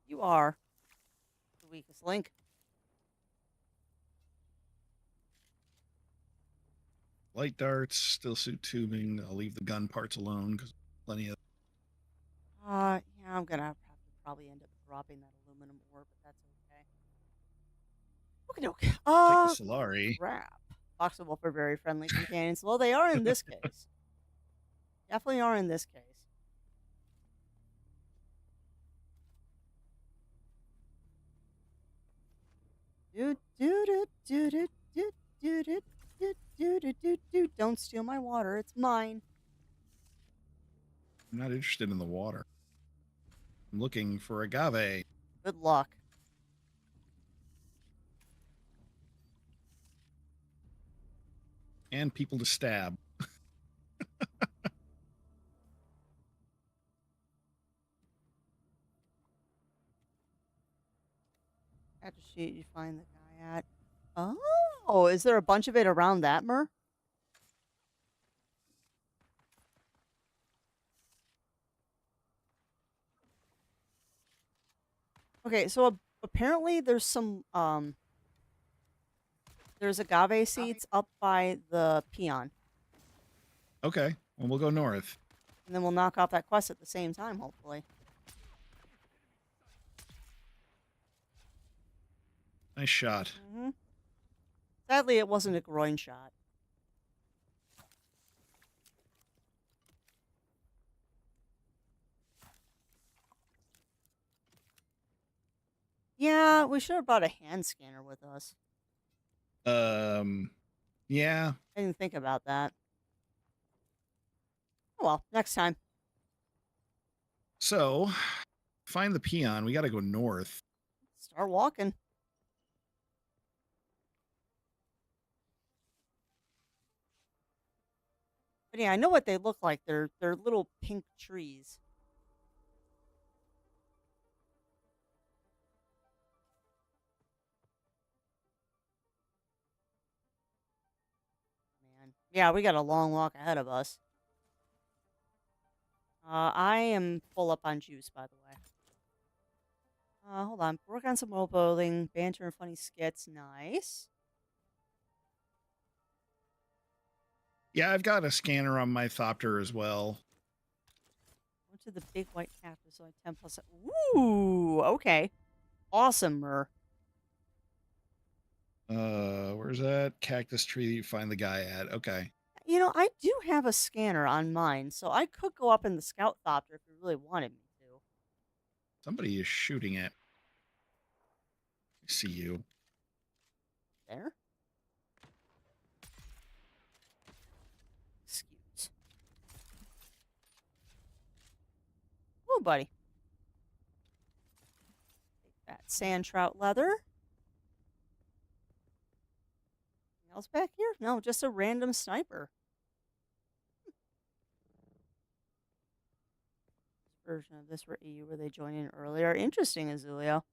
You are the weakest link. Light darts, still suit tubing. I'll leave the gun parts alone because plenty of. Yeah, I'm gonna have to probably end up dropping that aluminum ore, but that's okay. Okay, doke. Take the Solari. Crap. Fox and Wolf are very friendly companions. Well, they are in this case. Definitely are in this case. Do do do do do do do do do do do do do. Don't steal my water. It's mine. I'm not interested in the water. I'm looking for agave. Good luck. and people to stab. After sheet you find the guy at. Oh, is there a bunch of it around that, Mer? Okay, so apparently there's agave seeds up by the peon, Okay, well, we'll go north. and then we'll knock off that quest at the same time, hopefully. Nice shot. Hmm. Sadly, it wasn't a groin shot. Yeah, we should have brought a hand scanner with us. Yeah. I didn't think about that. Oh well, next time. So, find the peon. We got to go north. Start walking. But yeah, I know what they look like. They're little pink trees. Man. Yeah, we got a long walk ahead of us. I am full up on juice, by the way. Hold on. Work on some world building, banter, and funny skits. Nice. Yeah, I've got a scanner on my Thopter as well. Went to the big white cactus, so I 10 plus. Ooh, okay. Awesome, Mer. Where's that cactus tree that you find the guy at? Okay. You know, I do have a scanner on mine, so I could go up in the scout thopter if you really wanted me to. Somebody is shooting at. I see you. There. Excuse. Oh, buddy. Take that sand trout leather. Anything else back here? No, just a random sniper. Version of this were EU where they joined in earlier. Interesting, Azulio.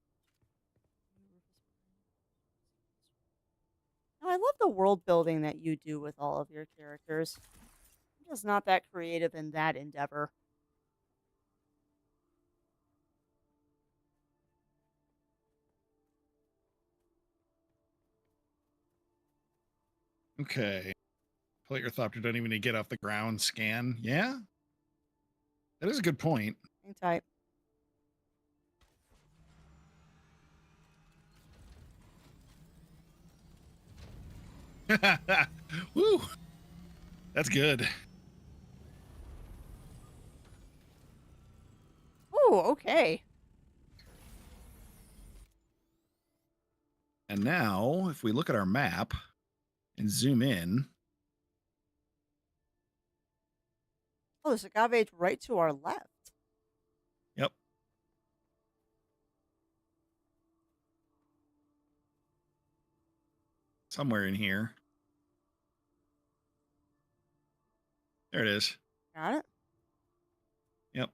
Now, I love the world building that you do with all of your characters. I'm just not that creative in that endeavor. Okay. Pull your Thopter don't even need to get off the ground. Scan. Yeah. That is a good point. Hang tight. Woo. That's good. Ooh, okay. And now, if we look at our map and zoom in, Oh, there's agave right to our left. yep, somewhere in here. There it is. Got it? Yep.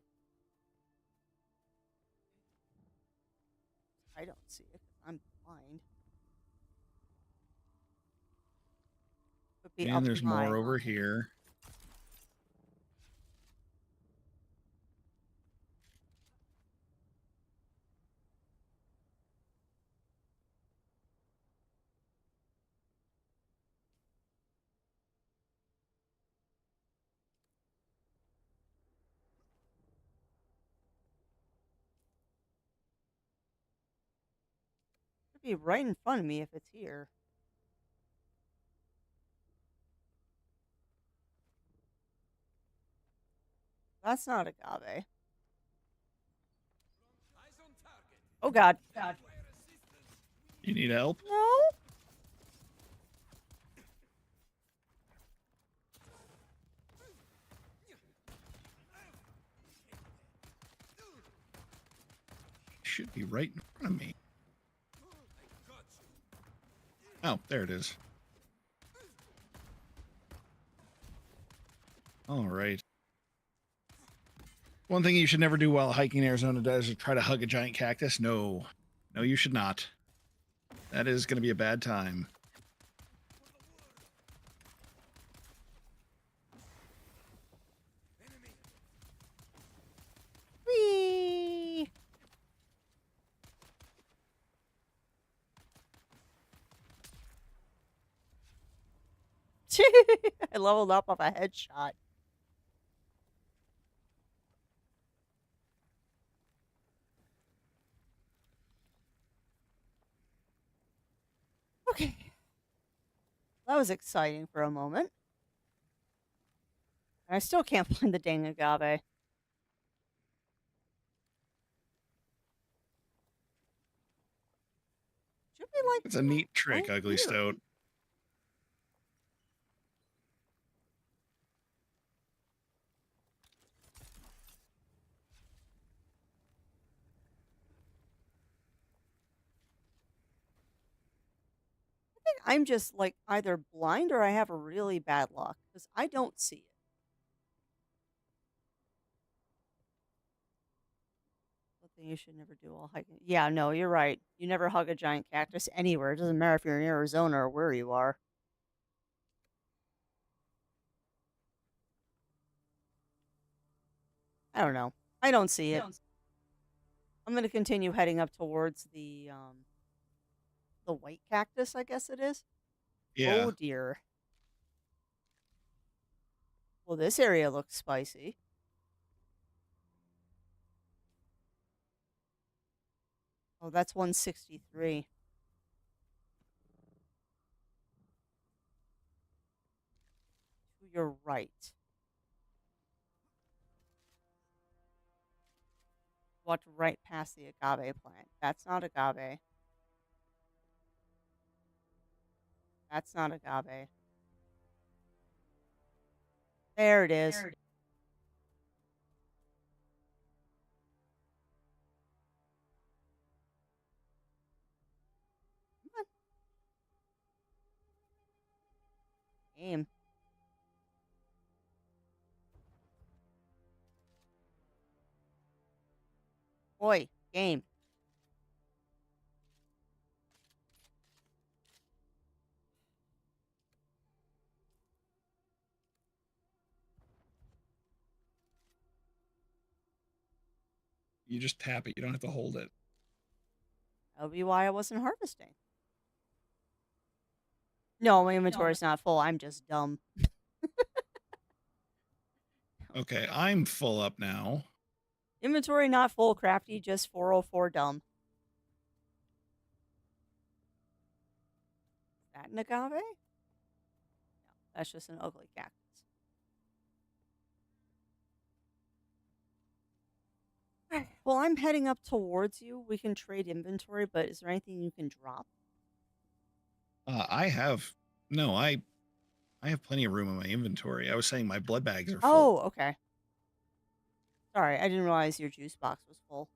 I don't see it 'cause I'm blind. Could be up And there's my more over eye. here. Could be right in front of me if it's here. That's not agave. Oh God. God. You need help? No. Should be right in front of me. Oh, there it is. All right. One thing you should never do while hiking Arizona desert is try to hug a giant cactus. No. No, you should not. That is going to be a bad time. Whee! I leveled up off a headshot. Okay. That was exciting for a moment. I still can't find the dang agave. Should be like It's a neat trick, right Ugly here. Stout. I think I'm just like either blind or I have a really bad luck because I don't see it. One thing you should never do while hiking. Yeah, no, you're right. You never hug a giant cactus anywhere. It doesn't matter if you're in Arizona or where you are. I don't know. I don't see it. I'm going to continue heading up towards the white cactus, I guess it is. Yeah. Oh dear. Well, this area looks spicy. Oh, that's 163. To your right. Walked right past the agave plant. That's not agave. That's not agave. There it is. Come on. Game. Boy, game. You just tap it. You don't have to hold it. That'll be why I wasn't harvesting. No, my inventory's not full. I'm just dumb. Okay, I'm full up now. Inventory not full, crafty, just 404 dumb. Is that an agave? No, that's just an ugly cactus. Alright, well, I'm heading up towards you. We can trade inventory, but is there anything you can drop? I have no. I have plenty of room in my inventory. I was saying my blood bags are full. Oh, okay. Sorry, I didn't realize your juice box was full.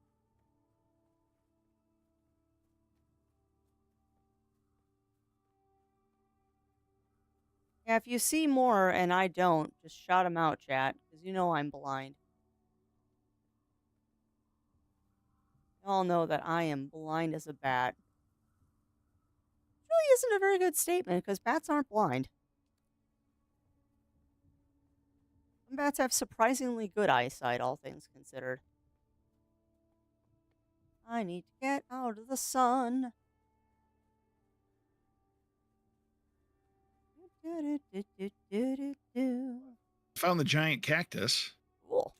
Yeah, if you see more and I don't, just shout them out, chat, because you know I'm blind. Y'all know that I am blind as a bat. Which really isn't a very good statement, because bats aren't blind. Some bats have surprisingly good eyesight, all things considered. I need to get out of the sun. Found the giant cactus. Cool.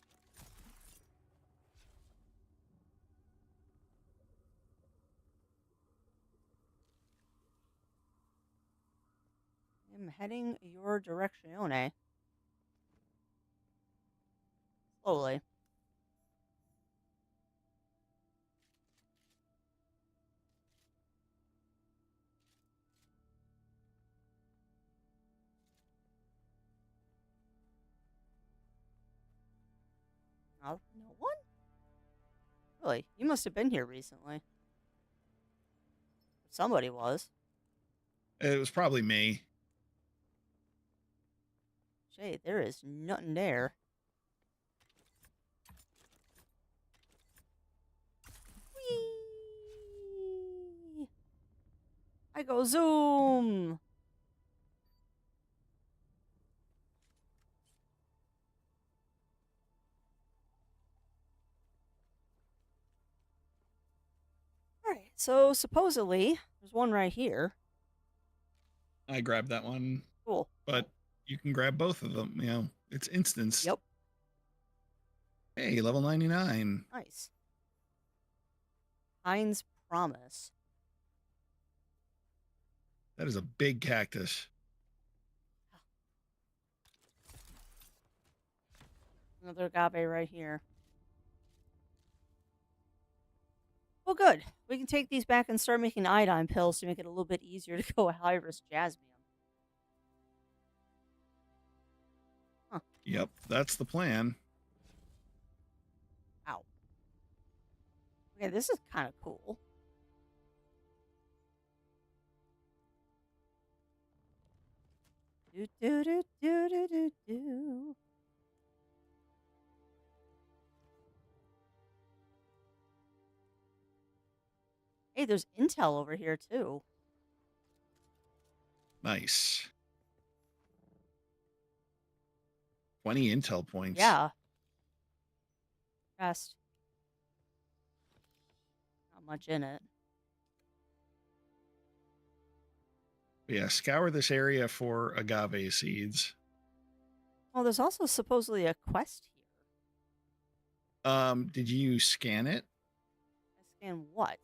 I'm heading your direction. Slowly. Oh, no one? Really? You must have been here recently. Somebody was. It was probably me. Shay, there is nothing there. Whee! I go zoom. All right, so supposedly there's one right here. I grabbed that one, Cool. but you can grab both of them. You know, it's instanced. Yep. Hey, level 99. Nice. Heinz Promise. That is a big cactus. Another agave right here. Well, good. We can take these back and start making iodine pills to make it a little bit easier to go high risk jasmium. Huh. Yep, that's the plan. Ow. Okay, this is kind of cool. Do do do do do do do. Hey, there's intel over here too. Nice. 20 intel points. Yeah. Fast. Not much in it. Yeah, scour this area for agave seeds. Well, there's also supposedly a quest here. Did you scan it? I scan what?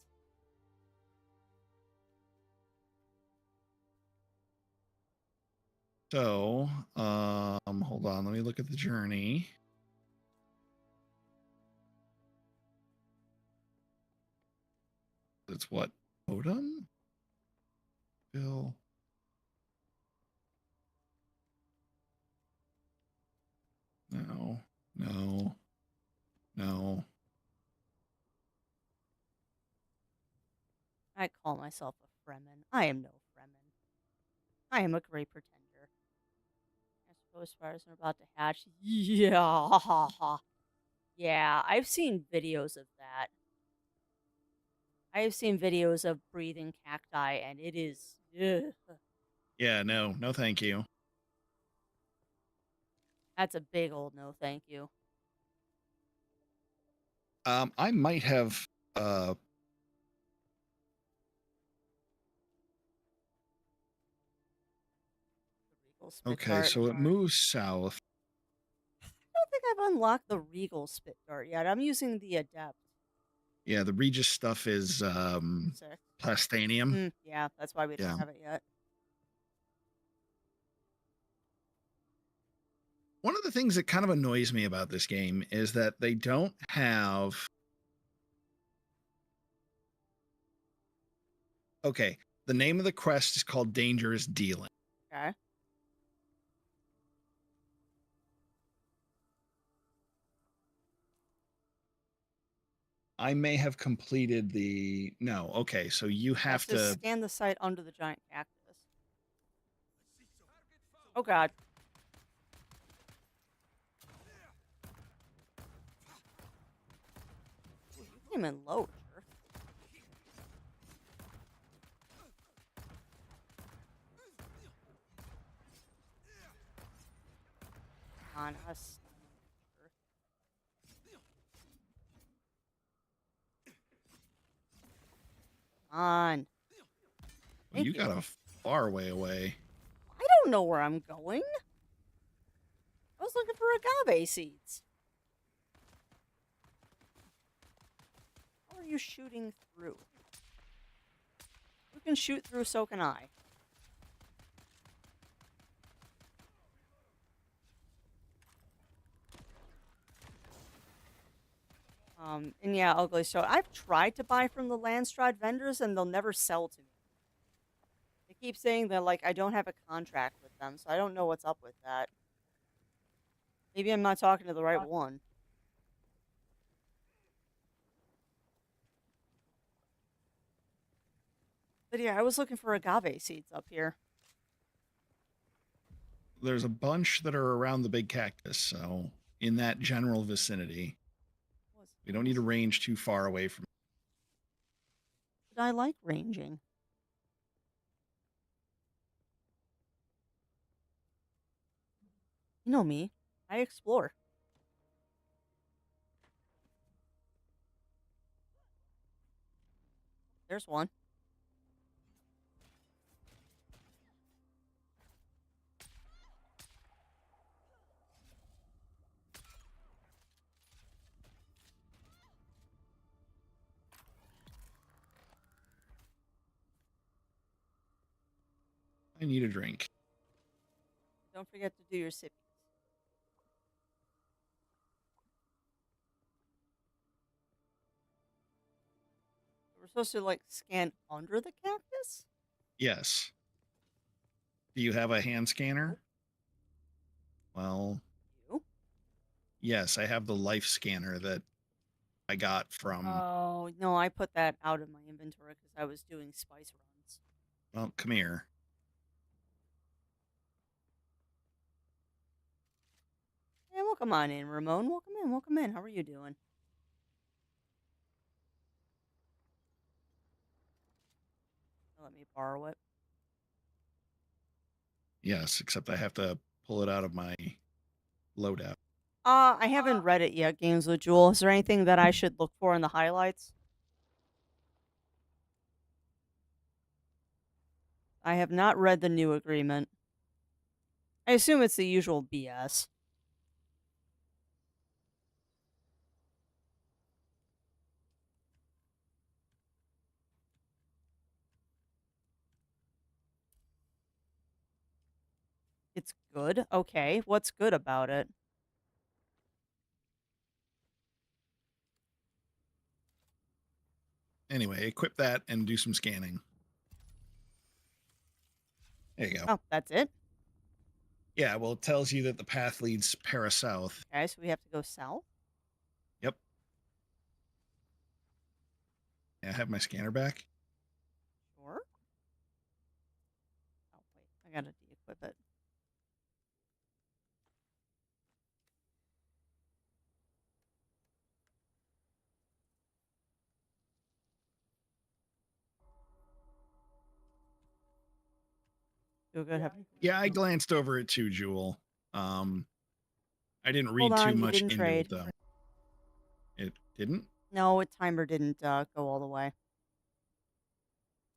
So, hold on, let me look at the journey. It's what? Totem? Bill. No, no, no. I call myself a Fremen. I am no Fremen. I am a great pretender. I suppose spiders are about to hatch. Yeah. Yeah, I've seen videos of that. I have seen videos of breathing cacti, and it is. Ugh. Yeah, no, no, thank you. That's a big old no, thank you. I might have The Regal Spit okay, Dart. so it moves south. I don't think I've unlocked the Regal Spit Dart yet. I'm using the Adept. Yeah, the Regis stuff is 6. plastanium. Yeah, that's why we don't Yeah. have it yet. One of the things that kind of annoys me about this game is that they don't have. Okay, the name of the quest is called Dangerous Dealing. Okay. I may have completed the. No, okay, so you have That's to to. scan the site under the giant cactus. Oh god. Ooh, you came in low, sure. On us. Sure. On. Well, you Thank you. got a far way away. I don't know where I'm going. I was looking for agave seeds. How are you shooting through? You can shoot through, so can I. And yeah, ugly. So I've tried to buy from the Landstride vendors, and they'll never sell to me. They keep saying that like I don't have a contract with them, so I don't know what's up with that. Maybe I'm not talking to the right one. But yeah, I was looking for agave seeds up here. there's a bunch that are around the big cactus, so in that general vicinity. Was We don't need to range too far away from. But I like ranging. You know me. I explore. There's one. I need a drink. Don't forget to do your sippies. We're supposed to like scan under the cactus? Yes. Do you have a hand scanner? Well, You? yes, I have the life scanner that I got from. Oh, no, I put that out of my inventory because I was doing spice runs. Well, come here. Yeah, welcome on in, Ramon. Welcome in, welcome in. How are you doing? Let me borrow it. Yes, except I have to pull it out of my loadout. I haven't read it yet, Games with Jewel. Is there anything that I should look for in the highlights? I have not read the new agreement. I assume it's the usual BS. It's good? Okay. What's good about it? Anyway, equip that and do some scanning. There you go. Oh, that's it? Yeah, well, it tells you that the path leads para south. Okay, so we have to go south? Yep. Yeah, I have my scanner back. Sure. Oh, wait. I gotta de-equip it. Feel good having. Yeah, I glanced over it too, Jewel. I didn't Hold read too on, you much didn't into trade. it though. It didn't? No, it timer didn't go all the way. It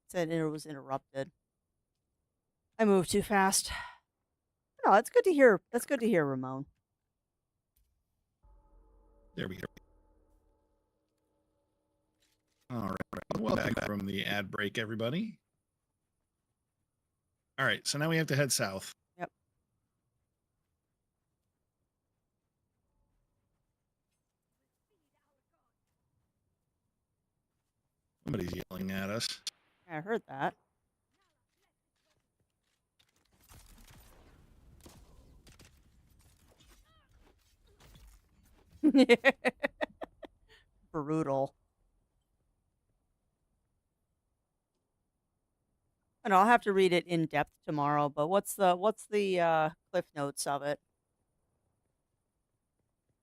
said it was interrupted. I moved too fast. No, that's good to hear. That's good to hear, Ramon. There we go. All right. Well, back from the ad break, everybody. All right, so now we have to head south. Yep. Somebody's yelling at us. I heard that. Brutal. And I'll have to read it in depth tomorrow. But what's the cliff notes of it?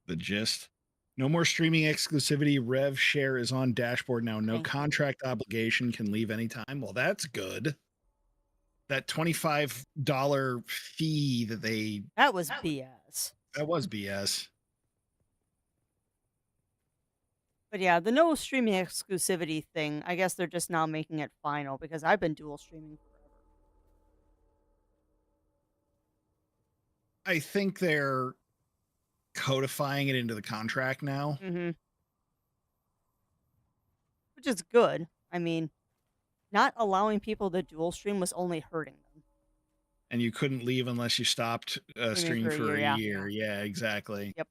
The gist. No more streaming exclusivity. Rev share is on dashboard now. No Thank you. contract obligation. Can leave anytime. Well, that's good. That $25 fee that they That was BS. that was BS. But yeah, the no streaming exclusivity thing, I guess they're just now making it final because I've been dual streaming forever. I think they're codifying it into the contract now. Mm-hmm. Which is good. I mean, not allowing people to dual stream was only hurting them. And you couldn't leave unless you stopped streaming for a year. Yeah, exactly. Yep.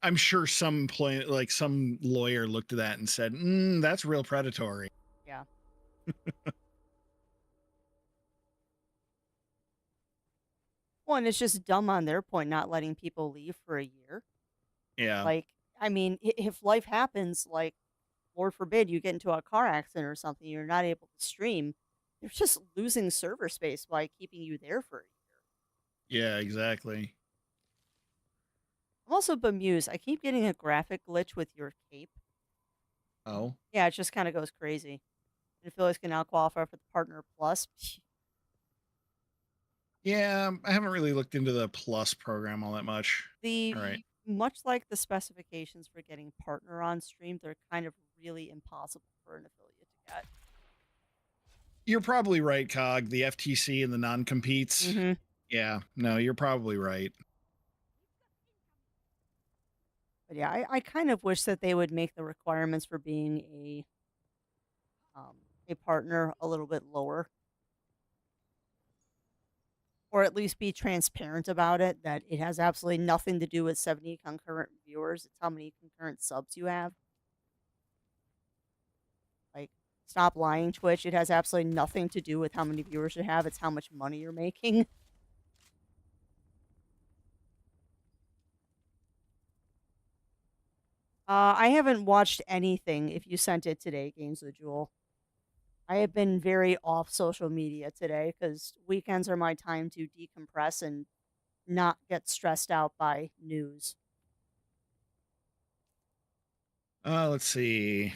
I'm sure some some lawyer looked at that and said, that's real predatory. Yeah. Well, and it's just dumb on their point not letting people leave for a year. Yeah. Like, I mean, if life happens, like, Lord forbid you get into a car accident or something, you're not able to stream, you're just losing server space by keeping you there for a year. Yeah, exactly. I'm also bemused. I keep getting a graphic glitch with your cape. Oh. Yeah, it just kind of goes crazy. And affiliates can now qualify for the Partner Plus. Yeah, I haven't really looked into the Plus program all that much. The All right. much like the specifications for getting Partner on stream, they're kind of really impossible for an affiliate to get. You're probably right, Cog. The FTC and the non-competes. Mm-hmm. Yeah, no, you're probably right. But yeah, I kind of wish that they would make the requirements for being a partner a little bit lower, or at least be transparent about it. That it has absolutely nothing to do with 70 concurrent viewers. It's how many concurrent subs you have. Like, stop lying, Twitch. It has absolutely nothing to do with how many viewers you have. It's how much money you're making. I haven't watched anything. If you sent it today, Games with Jewel. I have been very off social media today because weekends are my time to decompress and not get stressed out by news. Let's see.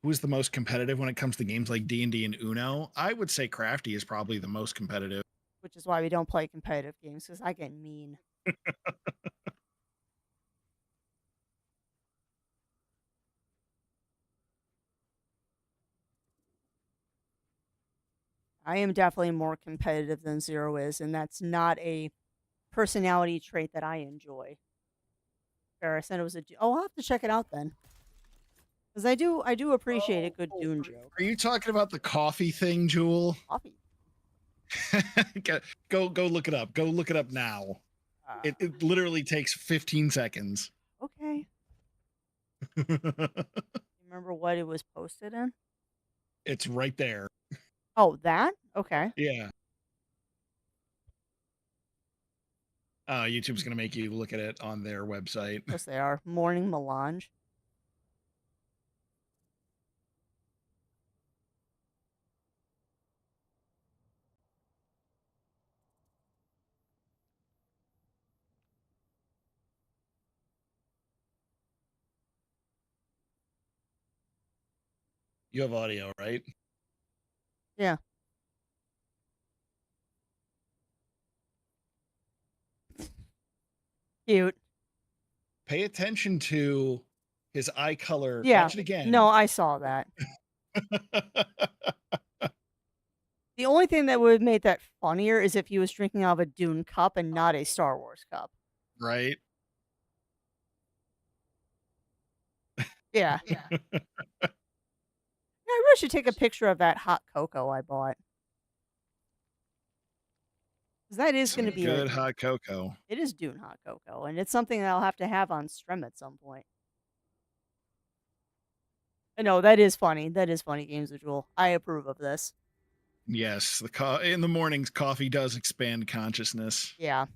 Who's the most competitive when it comes to games like D&D and Uno? I would say Crafty is probably the most competitive. Which is why we don't play competitive games because I get mean. I am definitely more competitive than Zero is, and that's not a personality trait that I enjoy. Fair, said it was a. Oh, I'll have to check it out then, because I do appreciate a good Oh, Dune joke. are you talking about the coffee thing, Jewel? Coffee. Go look it up. Go look it up now. It literally takes 15 seconds. Okay. Remember what it was posted in? It's right there. Oh, that? Okay. Yeah. YouTube's gonna make you look at it on their website. Of course they are. Morning melange. You have audio, right? Yeah. Cute. Pay attention to his eye color. Yeah. Watch it again. No, I saw that. The only thing that would have made that funnier is if he was drinking out of a Dune cup and not a Star Wars cup. Right? Yeah. Yeah. I really should take a picture of that hot cocoa I bought. Because that is going Some to be good hot cocoa. it is Dune hot cocoa, and it's something that I'll have to have on stream at some point. No, that is funny. That is funny, Games Visual. I approve of this. Yes, in the mornings, coffee does expand consciousness. Yeah.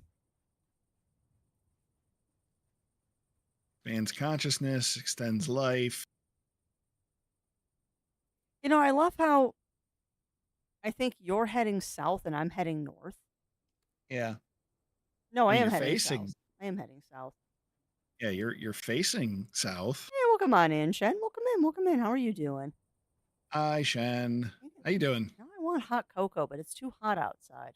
Expands consciousness, extends life. I love how I think you're heading south and I'm heading north. Yeah. No, I And am you're heading south. facing. I am heading south. Yeah, you're facing south. Hey, welcome on in, Shen. Welcome in. Welcome in. How are you doing? Hi, Shen. How you doing? Now I want hot cocoa, but it's too hot outside.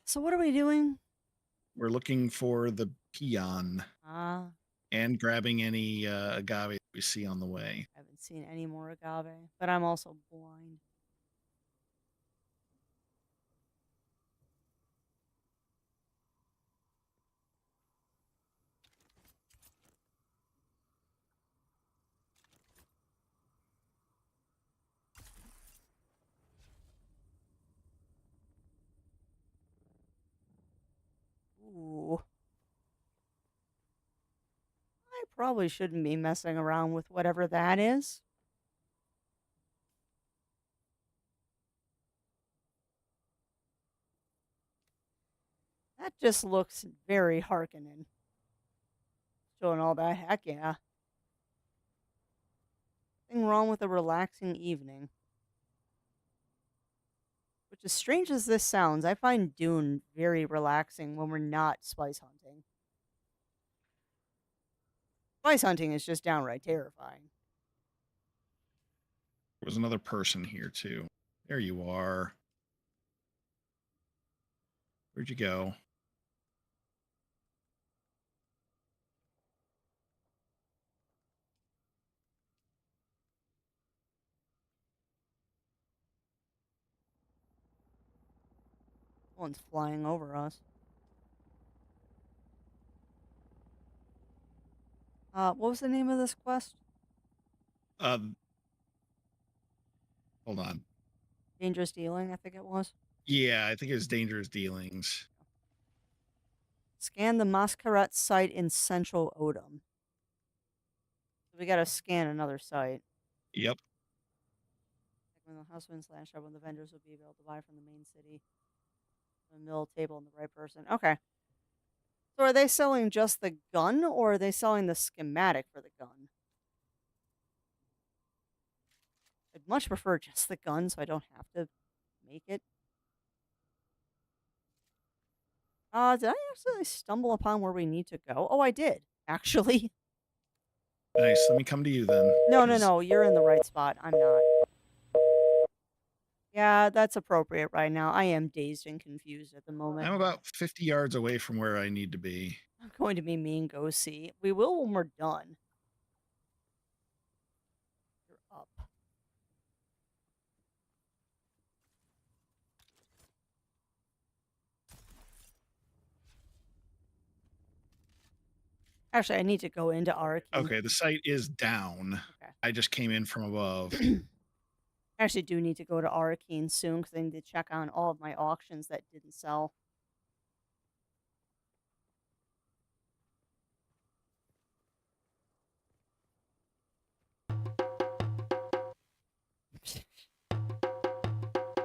So what are we doing? We're looking for the peon Ah, and grabbing any agave we see on the way. I haven't seen any more agave, but I'm also blind. Ooh. I probably shouldn't be messing around with whatever that is. That just looks very Harkonnen. Showing all that. Heck yeah. Nothing wrong with a relaxing evening. Which, as strange as this sounds, I find Dune very relaxing when we're not spice hunting. Spice hunting is just downright terrifying. There was another person here too. There you are. Where'd you go? One's flying over us. What was the name of this quest? Uh, hold on. Dangerous Dealing, I think it was. Yeah, I think it's Dangerous Dealings. Scan the Masquerade site in Central Odom. So we gotta scan another site. Yep. Like when the husband's last shop when the vendors will be able to buy from the main city. The mill table and the right person. Okay. So are they selling just the gun or are they selling the schematic for the gun? I'd much prefer just the gun so I don't have to make it. Did I actually stumble upon where we need to go? Oh, I did, actually. Nice. Let me come to you then. No. You're in the right spot. I'm not. Yeah, that's appropriate right now. I am dazed and confused at the moment. I'm about 50 yards away from where I need to be. I'm going to be mean, go see. We will when we're done. You're up. Actually, I need to go into Arakeen. Okay, the site is down. Okay. I just came in from above. I actually do need to go to Arakeen soon because I need to check on all of my auctions that didn't sell.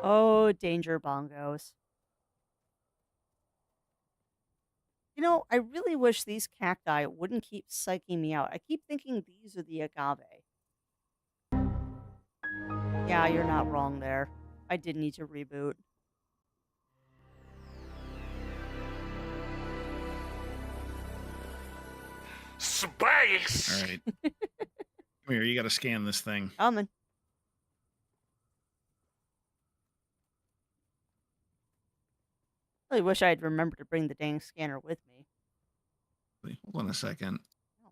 Oh, danger bongos. You know, I really wish these cacti wouldn't keep psyching me out. I keep thinking these are the agave. Yeah, you're not wrong there. I did need to reboot. Space! All right. Come here, you got to scan this thing. Coming. Really wish I'd remembered to bring the dang scanner with me. Wait, hold on a second. No.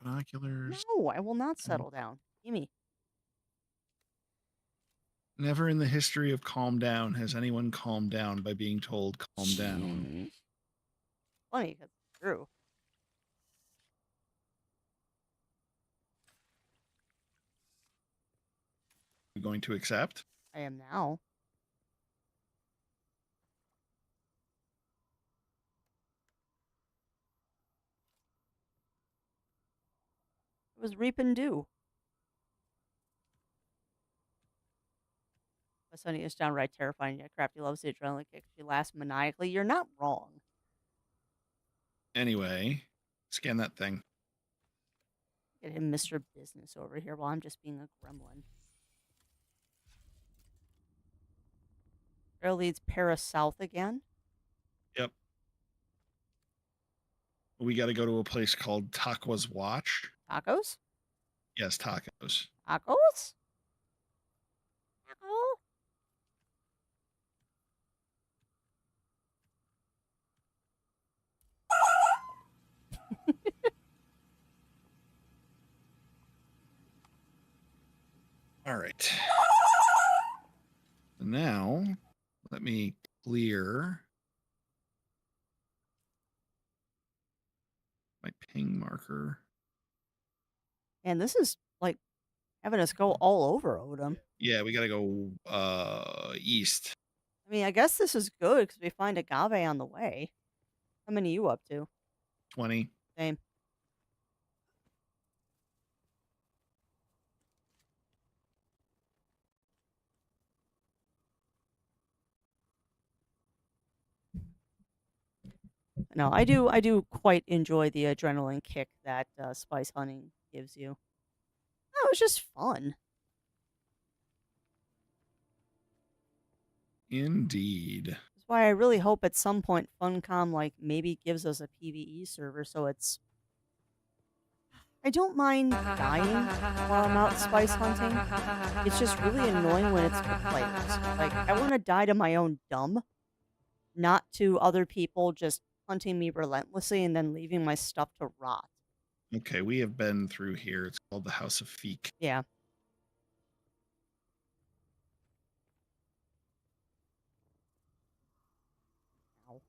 Binoculars. No, I will not settle down. Gimme. Never in the history of calm down has anyone calmed down by being told calm down. Funny, because it's true. You going to accept? I am now. It was reap and do. But Sunny is downright terrifying, yet Crafty loves the adrenaline kick. She laughs maniacally. You're not wrong. Anyway, scan that thing. Get him Mr. Business over here while I'm just being a gremlin. Trail leads Paris south again. Yep. We got to go to a place called Takwa's Watch. Tacos? Yes, tacos. Tacos? Taco? All right. Now, let me clear my ping marker. And this is like having us go all over Odom. Yeah, we got to go east. I mean, I guess this is good because we find agave on the way. How many you up to? 20. Same. No, I do quite enjoy the adrenaline kick that spice hunting gives you. it was just fun. Indeed. That's why I really hope at some point Funcom like maybe gives us a PvE server so it's I don't mind dying while I'm out spice hunting. It's just really annoying when it's to players. Like I want to die to my own dumb, not to other people just hunting me relentlessly and then leaving my stuff to rot. Okay, we have been through here. It's called the House of Feek. Yeah. Ow.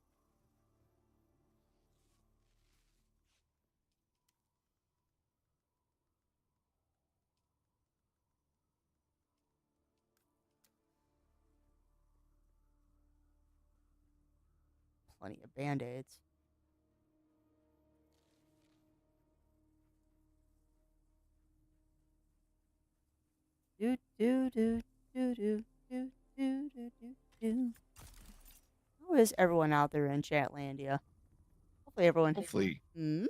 Plenty of band-aids. Do do do do do do do do do do. How is everyone out there in Chatlandia? Hopefully everyone. Hopefully, Hmm.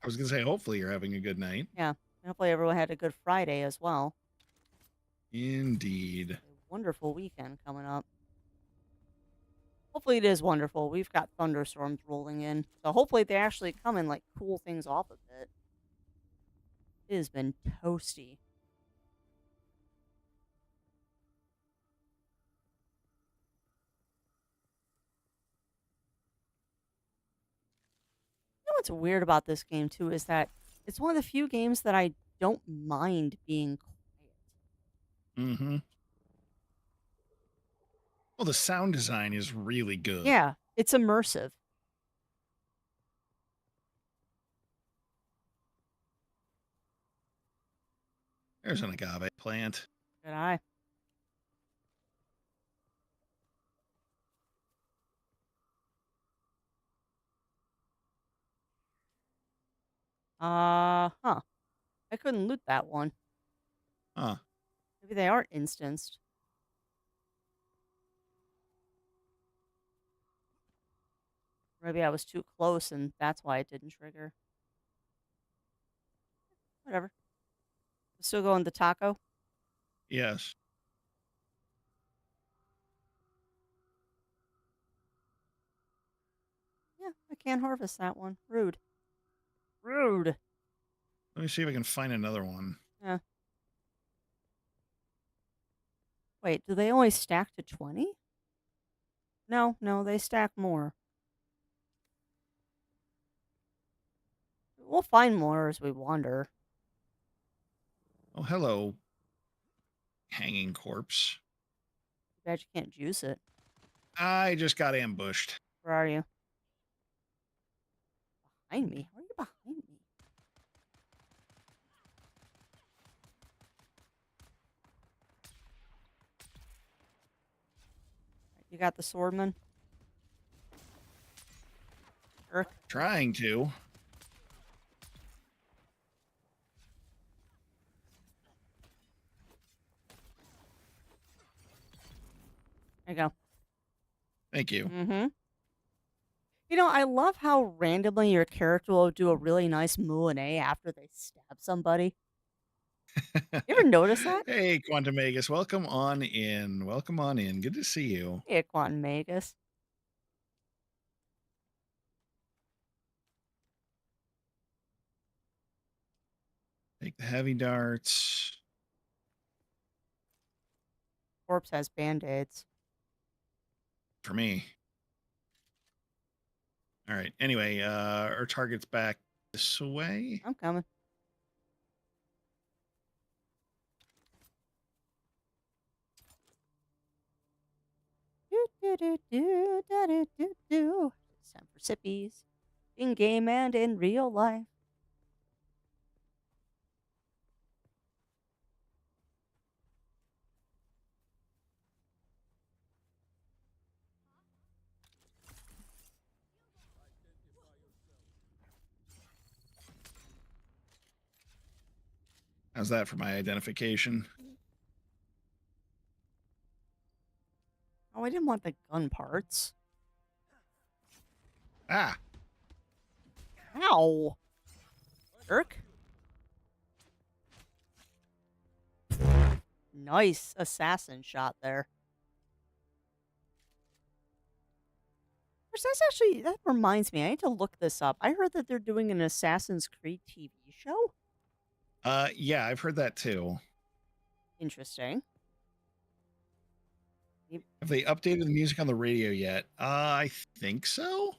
I was going to say, hopefully you're having a good night. Yeah. And hopefully everyone had a good Friday as well. Indeed. A wonderful weekend coming up. Hopefully it is wonderful. We've got thunderstorms rolling in, so hopefully they actually come and like cool things off a bit. It has been toasty. You know what's weird about this game too is that it's one of the few games that I don't mind being quiet. Mm-hmm. Well, the sound design is really good. Yeah, it's immersive. There's an agave plant. Good eye. Huh. I couldn't loot that one. Huh. Maybe they aren't instanced. Maybe I was too close and that's why it didn't trigger. Whatever. Still going the taco? Yes. Yeah, I can't harvest that one. Rude. Rude. Let me see if I can find another one. Yeah. Wait, do they only stack to 20? No, they stack more. We'll find more as we wander. Oh, hello. Hanging corpse. Bet you can't juice it. I just got ambushed. Where are you? Behind me? Where are you behind me? You got the swordman? Irk. Trying to. There you go. Thank you. Mm-hmm. You know, I love how randomly your character will do a really nice Muane after they stab somebody. You ever notice that? Hey, Quantum Magus, welcome on in. Welcome on in. Good to see you. Hey, Quantum Magus. Take the heavy darts. Corpse has band-aids. For me. All right. Anyway, our target's back this way. I'm coming. Do, do, do, do, da, do, do, do. It's time for sippies. In game and in real life. How's that for my identification? Oh, I didn't want the gun parts. Ah, Ow. Irk? Nice assassin shot there. Which that reminds me, I need to look this up. I heard that they're doing an Assassin's Creed TV show. Yeah, I've heard that too. Interesting. Have they updated the music on the radio yet? I think so.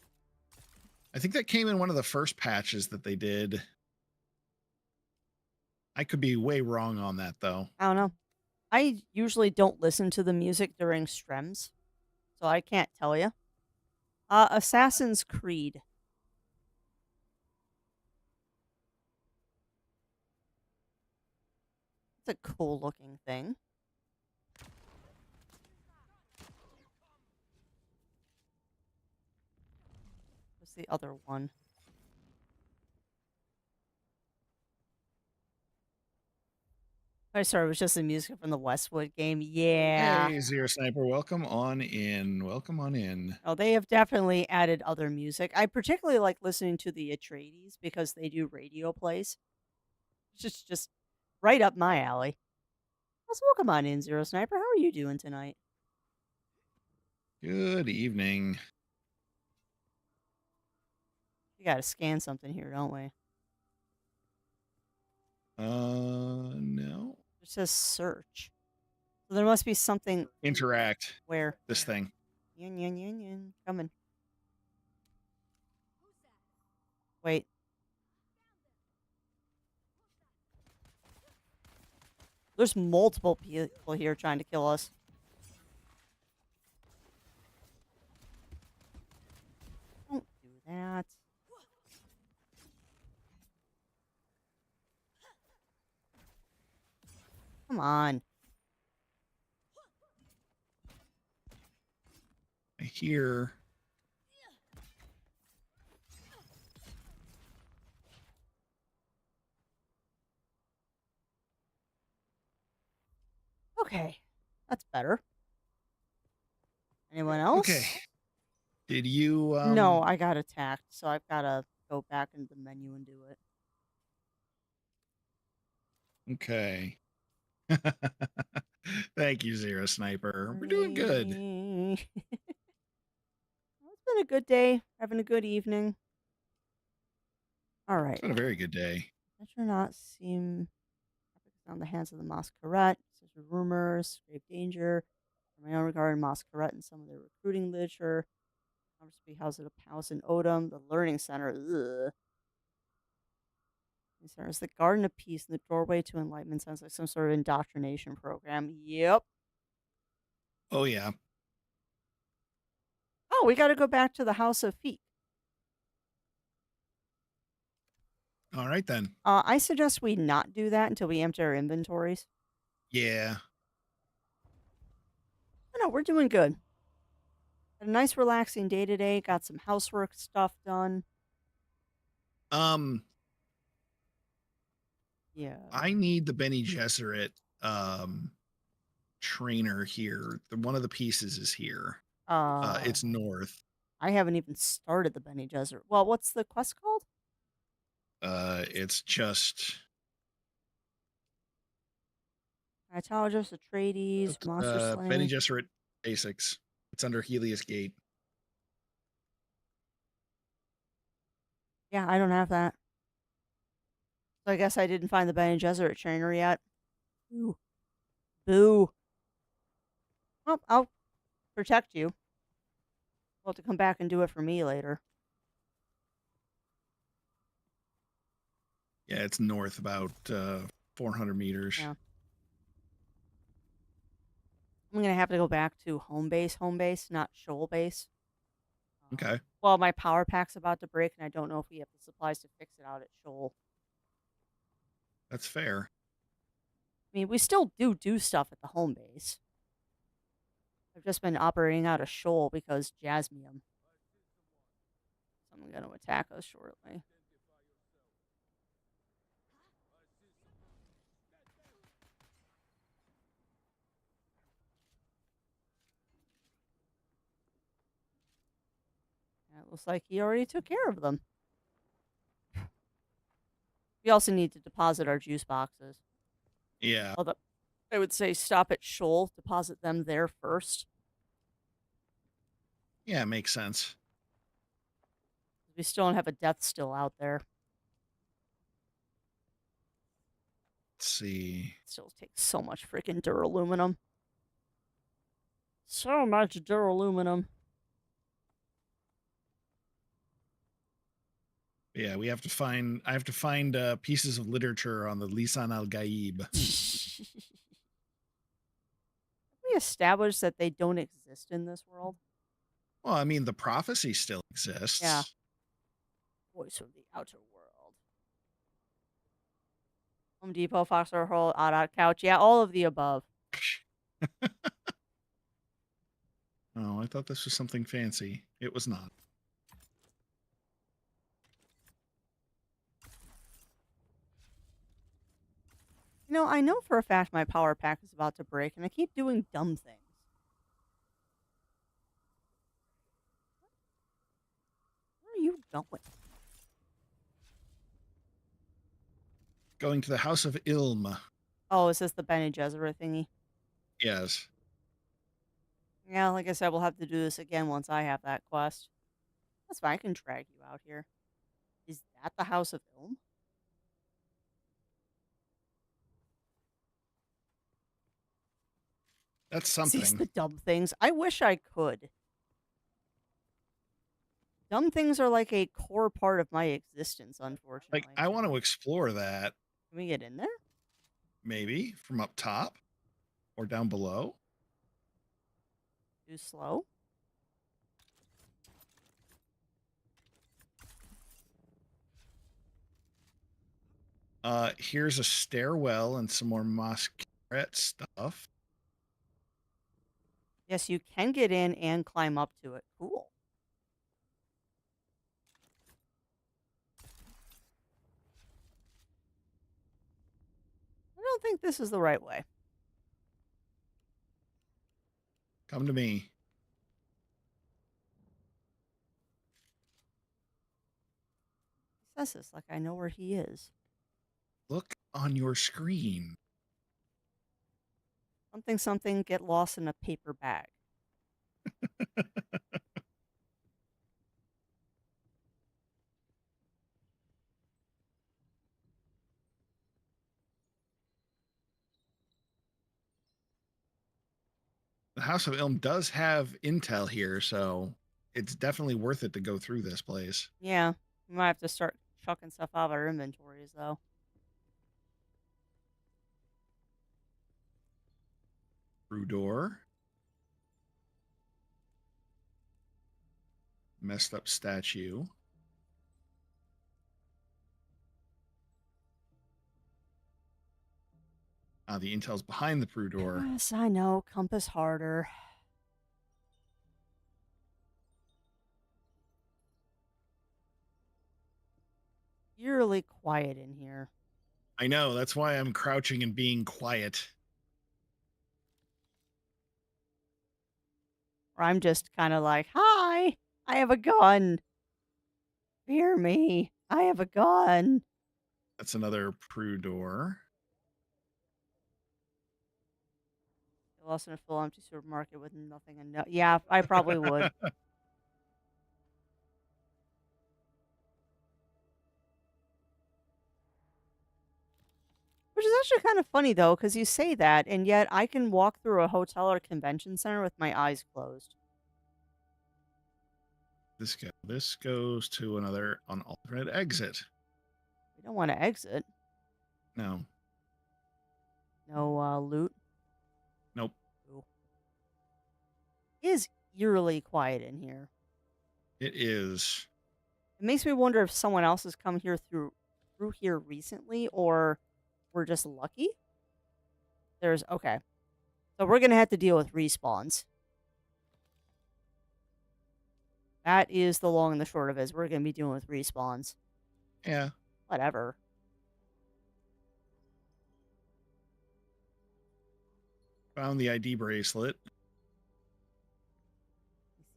I think that came in one of the first patches that they did. I could be way wrong on that though. I don't know. I usually don't listen to the music during streams, so I can't tell you. Assassin's Creed. It's a cool looking thing. What's the other one? Oh, sorry, it was just the music from the Westwood game. Yeah. Hey, Zero Sniper, welcome on in. Welcome on in. Oh, they have definitely added other music. I particularly like listening to the Atreides because they do radio plays. It's just right up my alley. Let's welcome on in, Zero Sniper. How are you doing tonight? Good evening. We gotta scan something here, don't we? No. It says search. So there must be something Interact. where This thing. yin yin yin yin coming. Wait. There's multiple people here trying to kill us. Don't do that. Come on. I hear. Okay. That's better. Anyone else? Okay. Did you No, I got attacked, so I've got to go back into the menu and do it. Okay. Thank you, Zero Sniper. We're doing good. Well, it's been a good day. Having a good evening. All right. It's been a very good day. That should not seem on the hands of the Masquerade. Such rumors, grave danger. My own regarding Masquerade and some of their recruiting literature. Obviously, House of the Palace in Odom, the Learning Center. Ugh. There's the Garden of Peace and the Doorway to Enlightenment. Sounds like some sort of indoctrination program. Yep. Oh yeah. Oh, we got to go back to the House of Feet. All right then. I suggest we not do that until we empty our inventories. Yeah. Oh, no, we're doing good. Had a nice, relaxing day today. Got some housework stuff done. Yeah. I need the Bene Gesserit trainer here. One of the pieces is here. It's north. I haven't even started the Bene Gesserit. Well, what's the quest called? It's just Mytologist, Atreides, Monster Slayer. Bene Gesserit Basics. It's under Helios Gate. Yeah, I don't have that. So I guess I didn't find the Bene Gesserit trainer yet. Boo. Boo. Well, I'll protect you. We'll have to come back and do it for me later. Yeah, it's north about 400 meters. Yeah. I'm going to have to go back to home base, not shoal base. Okay. Well, my power pack's about to break, and I don't know if we have the supplies to fix it out at shoal. That's fair. I mean, we still do stuff at the home base. I've just been operating out of shoal because Jasmium. Someone's going to attack us shortly. It looks like he already took care of them. We also need to deposit our juice boxes. Yeah. Although I would say stop at Shoal, deposit them there first. Yeah, makes sense. We still don't have a death still out there. Let's see. It still takes so much freaking duraluminum. So much duraluminum. Yeah, we have to find. I have to find pieces of literature on the Lisan al Gaib. We established that they don't exist in this world. Well, I mean, the prophecy still Yeah. exists. Voice from the outer world. Home Depot, Foxer Hole, Odd Couch. Yeah, all of the above. Oh, I thought this was something fancy. It was not. You know, I know for a fact my power pack is about to break, and I keep doing dumb things. Where are you going? Going to the House of Ilm. Oh, is this the Bene Gesserit thingy? Yes. Yeah, like I said, we'll have to do this again once I have that quest. That's fine, I can drag you out here. Is that the House of Ilm? That's These something. the dumb things. I wish I could. Dumb things are like a core part of my existence, unfortunately. Like, I want to explore that. Can we get in there? Maybe from up top or down below. Too slow? Here's a stairwell and some more Mosqueret stuff. Yes, you can get in and climb up to it. Cool. I don't think this is the right way. Come to me. He says this like I know where he is. Look on your screen. Something, something, get lost in a paper bag. The House of Ilm does have intel here, so it's definitely worth it to go through this place. Yeah, we might have to start chucking stuff out of our inventories, though. Through door. Messed up statue. The intel's behind the Prue door. Yes, I know. Compass harder. Eerily quiet in here. I know, that's why I'm crouching and being quiet. Or I'm just kind of like, hi, I have a gun. Fear me. I have a gun. That's another Prue door. Lost in a full empty supermarket with nothing and yeah, I probably would. Which is actually kind of funny though, because you say that, and yet I can walk through a hotel or convention center with my eyes closed. This goes to an alternate exit. We don't want to exit. No. No loot. Nope. Ooh. It is eerily quiet in here. It is. It makes me wonder if someone else has come here through here recently, or we're just lucky. Okay. So we're gonna have to deal with respawns. That is the long and the short of it. Is we're gonna be dealing with respawns. Yeah. Whatever. Found the ID bracelet.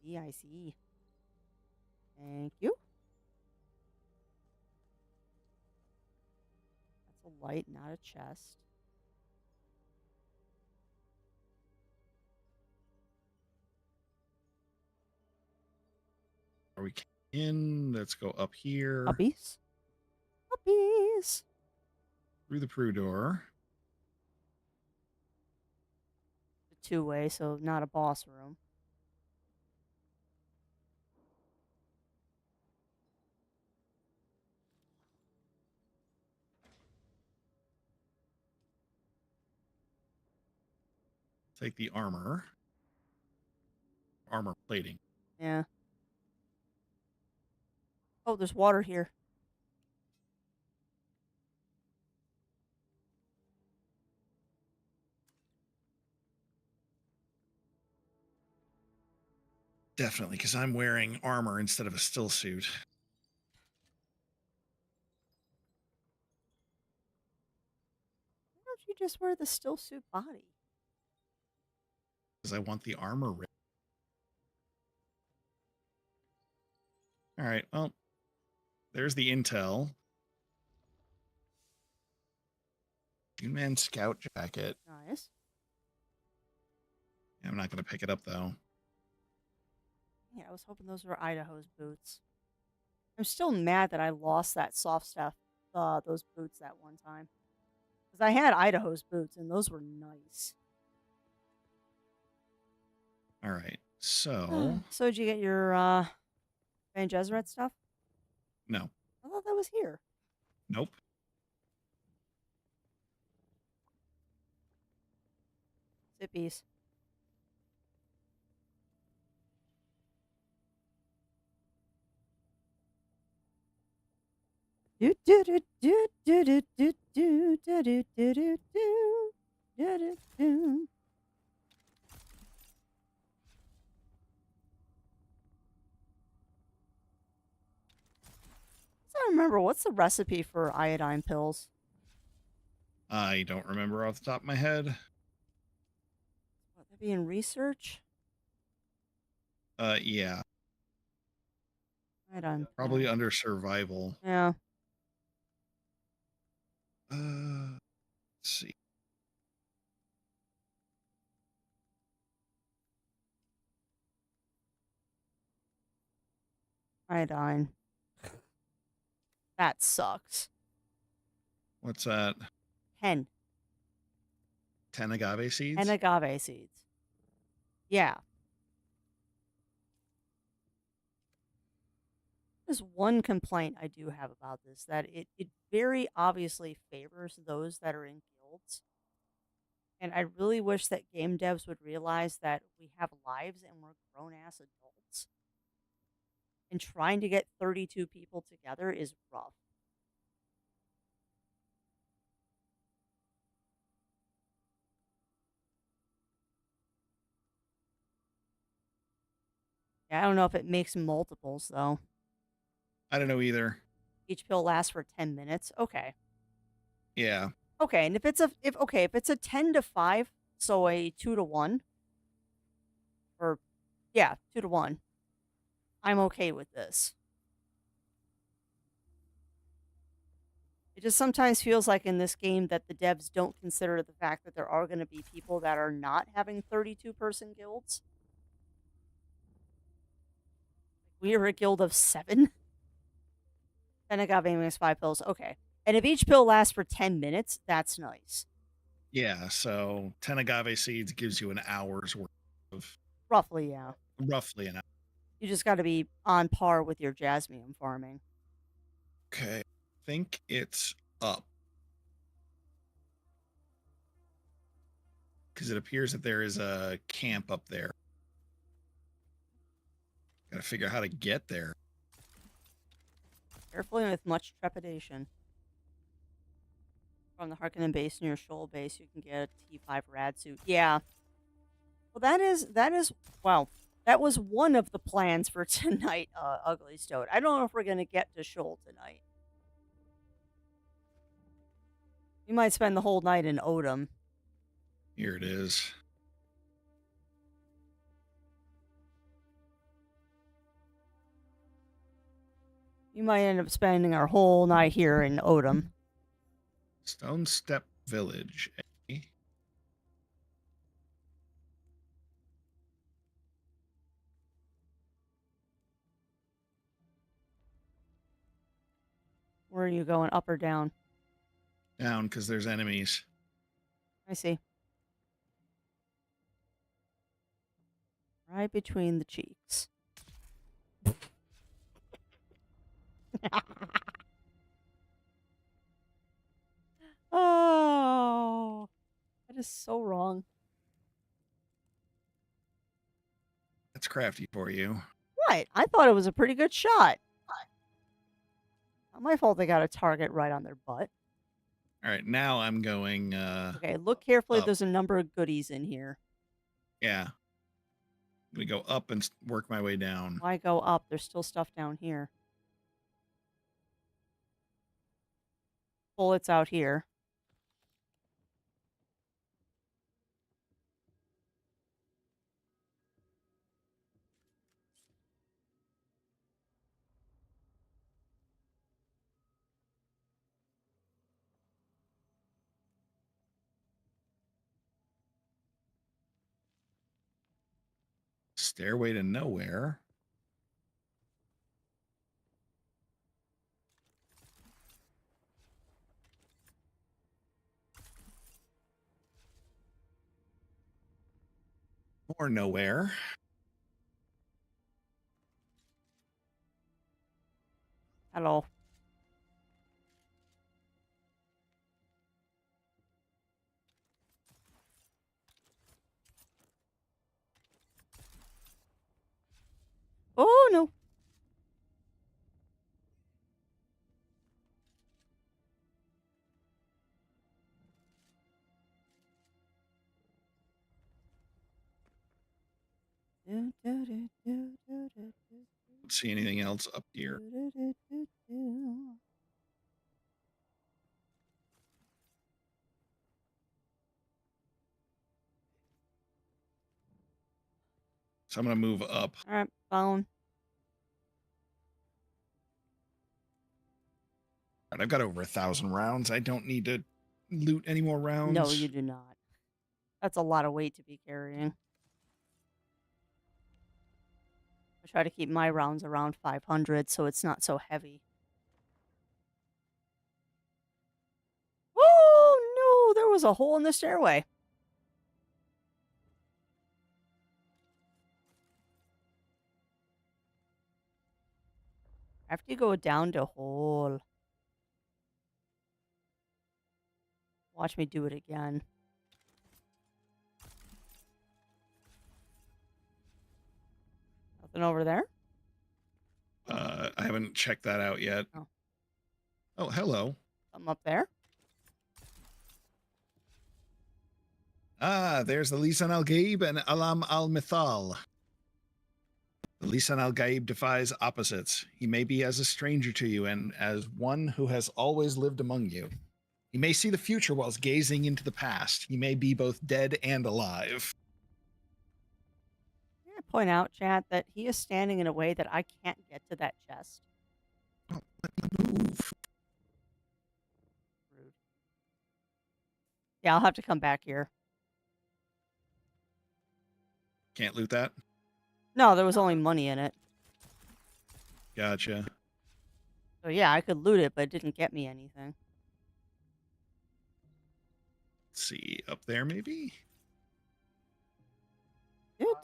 I see. Thank you. That's a light, not a chest. Are we in? Let's go up here Puppies. Puppies. through the Prue door. A two-way, so not a boss room. Take the armor. Armor plating. Yeah. Oh, there's water here. Definitely, because I'm wearing armor instead of a still suit. Why don't you just wear the still suit body? Because I want the armor. All right, well, there's the intel. Dune Man Scout jacket. Nice. I'm not going to pick it up, though. Yeah, I was hoping those were Idaho's boots. I'm still mad that I lost that soft stuff, those boots that one time. Because I had Idaho's boots, and those were nice. All right, so... So did you get your Van Gesserit stuff? No. I thought that was here. Nope. Zippies. Do do do do do do do do do do do do do do. I don't remember what's the recipe for iodine pills. I don't remember off the top of my head. Would that be in research? Yeah. Iodine. Probably under survival. Yeah. Let's see. Iodine. That sucks. What's that? 10. 10 agave seeds? 10 agave seeds. Yeah. There's one complaint I do have about this, that it very obviously favors those that are in guilds. And I really wish that game devs would realize that we have lives and we're grown-ass adults. And trying to get 32 people together is rough. Yeah, I don't know if it makes multiples, though. I don't know either. Each pill lasts for 10 minutes. Okay. Yeah. Okay, and if it's a 10 to 5, so a 2 to 1, or yeah, 2 to 1, I'm okay with this. It just sometimes feels like in this game that the devs don't consider the fact that there are going to be people that are not having 32-person guilds. We are a guild of 7. 10 agave makes 5 pills. Okay. And if each pill lasts for 10 minutes, that's nice. Yeah, so 10 agave seeds gives you an hour's worth of... Roughly, yeah. Roughly an hour. You just got to be on par with your jasmine farming. Okay. I think it's up. Because it appears that there is a camp up there. Gotta figure out how to get there. Carefully and with much trepidation. From the Harkonnen base near Shoal base, you can get a T5 rad suit. Yeah. Well, that is, wow. That was one of the plans for tonight, Ugly Stoat. I don't know if we're going to get to Shoal tonight. We might spend the whole night in Odom. Here it is. We might end up spending our whole night here in Odom. Stone Step Village. Where are you going, up or down? Down, because there's enemies. I see. Right between the cheeks. Oh, that is so wrong. That's crafty for you. Right. I thought it was a pretty good shot. Not my fault they got a target right on their butt. All right, now I'm going Okay, look carefully. up. There's a number of goodies in here. Yeah. I'm going to go up and work my way down. Why go up? There's still stuff down here. Bullets out here. Stairway to nowhere. Or nowhere. Hello. Oh, no. Don't see anything else up here. So I'm going to move up. All right, phone. I've got over 1,000 rounds. I don't need to loot any more rounds. No, you do not. That's a lot of weight to be carrying. I try to keep my rounds around 500 so it's not so heavy. Oh, no, there was a hole in the stairway. After you go down the hole. Watch me do it again. Nothing over there? I haven't checked that out yet. Oh. Oh, hello. Something up there? Ah, there's the Lisan al Gaib and Alam al Mithal. The Lisan al Gaib defies opposites. He may be as a stranger to you and as one who has always lived among you. He may see the future whilst gazing into the past. He may be both dead and alive. Can I point out, chat, that he is standing in a way that I can't get to that chest? Oh, let me move. Rude. Yeah, I'll have to come back here. Can't loot that? No, there was only money in it. Gotcha. So yeah, I could loot it, but it didn't get me anything. Let's see, up there maybe?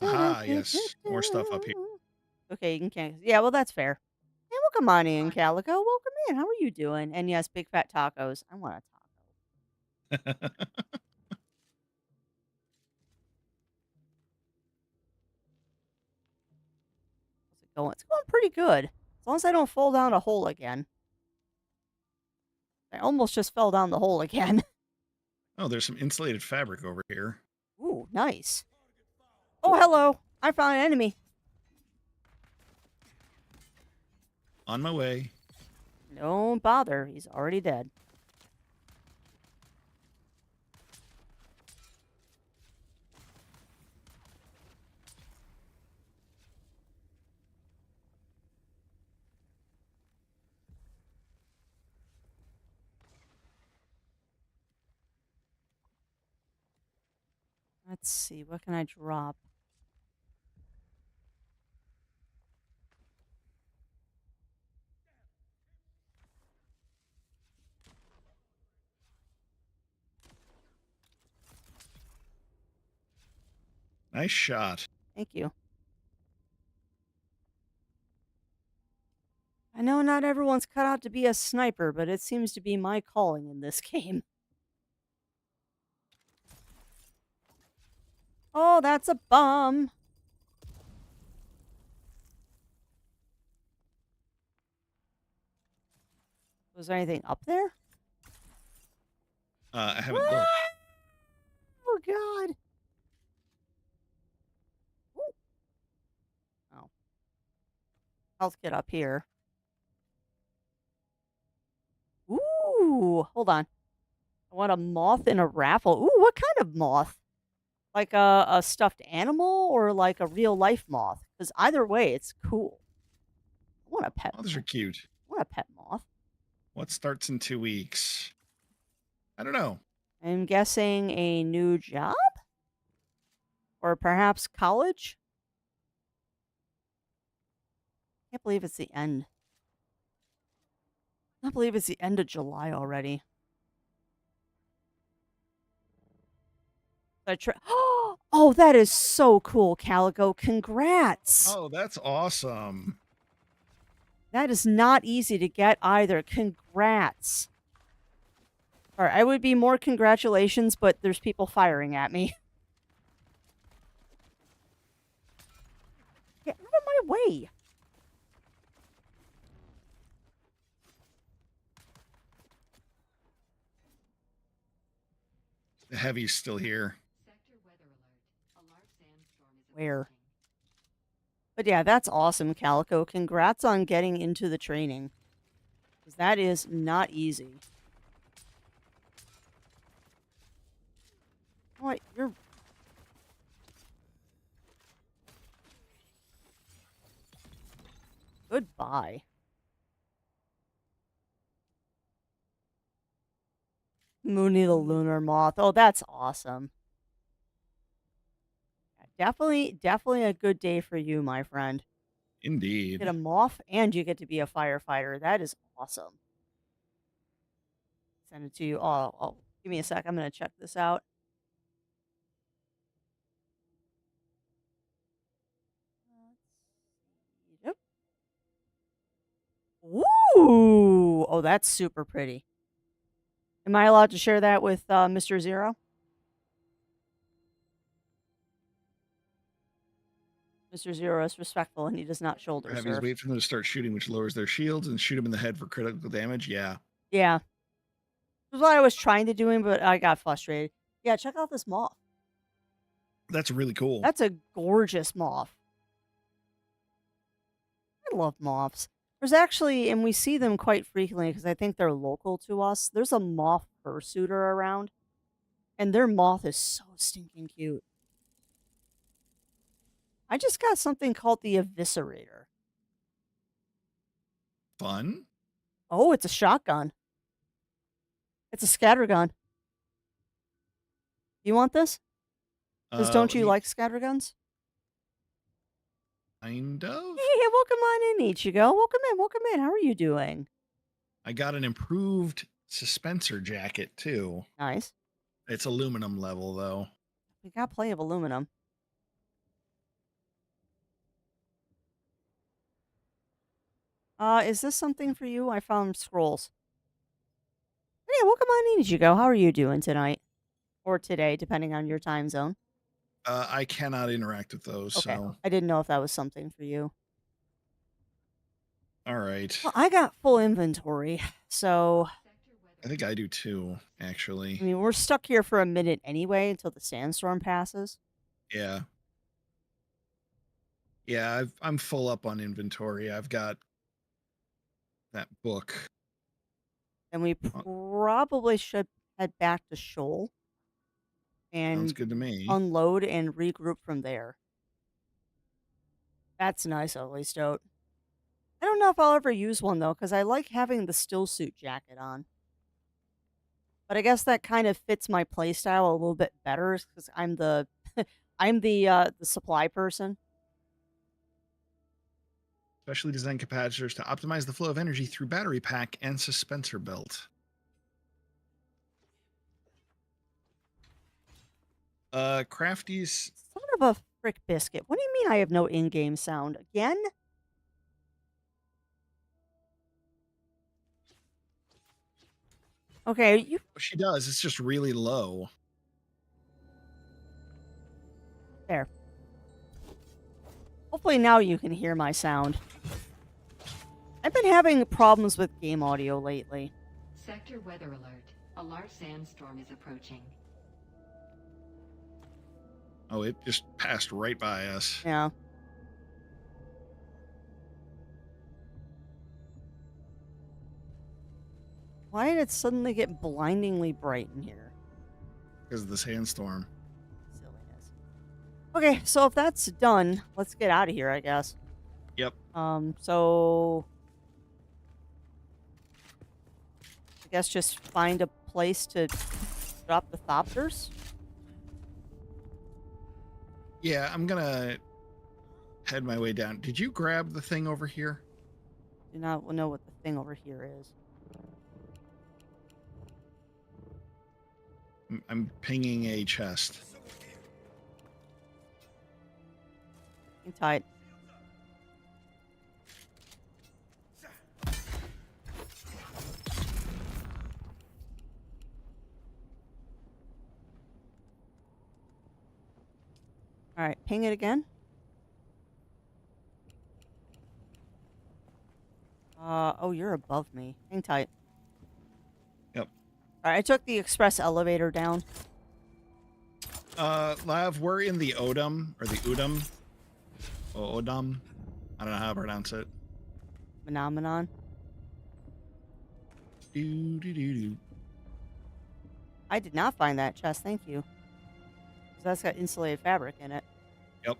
Ah, yes. More stuff up here. Okay, you can cancel. Yeah, well, that's fair. Hey, welcome on in, Calico. Welcome in. How are you doing? And yes, big fat tacos. I want a taco. How's it going? It's going pretty good. As long as I don't fall down a hole again. I almost just fell down the hole again. Oh, there's some insulated fabric over here. Ooh, nice. Oh, hello. I found an enemy. On my way. Don't bother. He's already dead. Let's see. What can I drop? Nice shot. Thank you. I know not everyone's cut out to be a sniper, but it seems to be my calling in this game. Oh, that's a bum. Was there anything up there? I haven't looked. Oh, God. Ooh. Oh. Health kit up here. Ooh, hold on. I want a moth in a raffle. Ooh, what kind of moth? Like a stuffed animal or like a real life moth? Because either way, it's cool. I want a pet Oh, those are moth. cute. I want a pet moth. What starts in 2 weeks? I don't know. I'm guessing a new job? Or perhaps college? Can't believe it's the end. Can't believe it's the end of July already. Oh, that is so cool, Calico. Congrats. Oh, that's awesome. That is not easy to get either. Congrats. All right, I would be more congratulations, but there's people firing at me. Get out of my way. The heavy's still here. Where? But yeah, that's awesome, Calico. Congrats on getting into the training. 'Cause that is not easy. What? You're... Goodbye. Mooney the Lunar Moth. Oh, that's awesome. Definitely a good day for you, my friend. Indeed. Get a moth and you get to be a firefighter. That is awesome. Send it to you. Oh, give me a sec. I'm going to check this out. Yep. Ooh. Oh, that's super pretty. Am I allowed to share that with Mr. Zero? Mr. Zero is respectful and he does not shoulder Heavy's surf. wait for them to start shooting, which lowers their shields, and shoot them in the head for critical damage. Yeah. Yeah. That's what I was trying to do, but I got frustrated. Yeah, check out this moth. That's really cool. That's a gorgeous moth. I love moths. There's actually, and we see them quite frequently because I think they're local to us. There's a moth fursuiter around, and their moth is so stinking cute. I just got something called the Eviscerator. Fun. Oh, it's a shotgun. It's a scattergun. You want this? Because don't you like scatterguns? Kind of. Hey, welcome on in, Ichigo. Welcome in, welcome in. How are you doing? I got an improved suspensor jacket too. Nice. It's aluminum level though. We got plenty of aluminum. Is this something for you? I found scrolls. Yeah, welcome on in, Ichigo. How are you doing tonight? Or today, depending on your time zone. I cannot interact with those, Okay. so I didn't know if that was something for you. all right. Well, I got full inventory, so I think I do too, actually. I mean, we're stuck here for a minute anyway until the sandstorm passes. Yeah. Yeah, I'm full up on inventory. I've got that book. And we probably should head back to Shoal Sounds and good to me. unload and regroup from there. That's nice, at least out. I don't know if I'll ever use one though, because I like having the still suit jacket on. But I guess that kind of fits my playstyle a little bit better because I'm the I'm the supply person. Specially designed capacitors to optimize the flow of energy through battery pack and suspensor belt. Crafty's Son of a frick biscuit. What do you mean I have no in-game sound? Again? Okay, you She does. It's just really low. there. Hopefully now you can hear my sound. I've been having problems with game audio lately. Sector weather alert. A large sandstorm is approaching. Oh, it just passed right by us. Yeah. Why did it suddenly get blindingly bright in here? Because of the sandstorm. Silliness. Okay, so if that's done, let's get out of here, I guess. Yep. So I guess just find a place to drop the thopters. Yeah, I'm gonna head my way down. Did you grab the thing over here? Do not know what the thing over here is. I'm pinging a chest. Hang tight. All right, ping it again. Oh, you're above me. Hang tight. Yep. All right, I took the express elevator down. Lav, we're in the Odom, or the Udom. Odom. I don't know how to pronounce it. Phenomenon. Do. I did not find that chest, thank you. 'Cause that's got insulated fabric in it. Yep.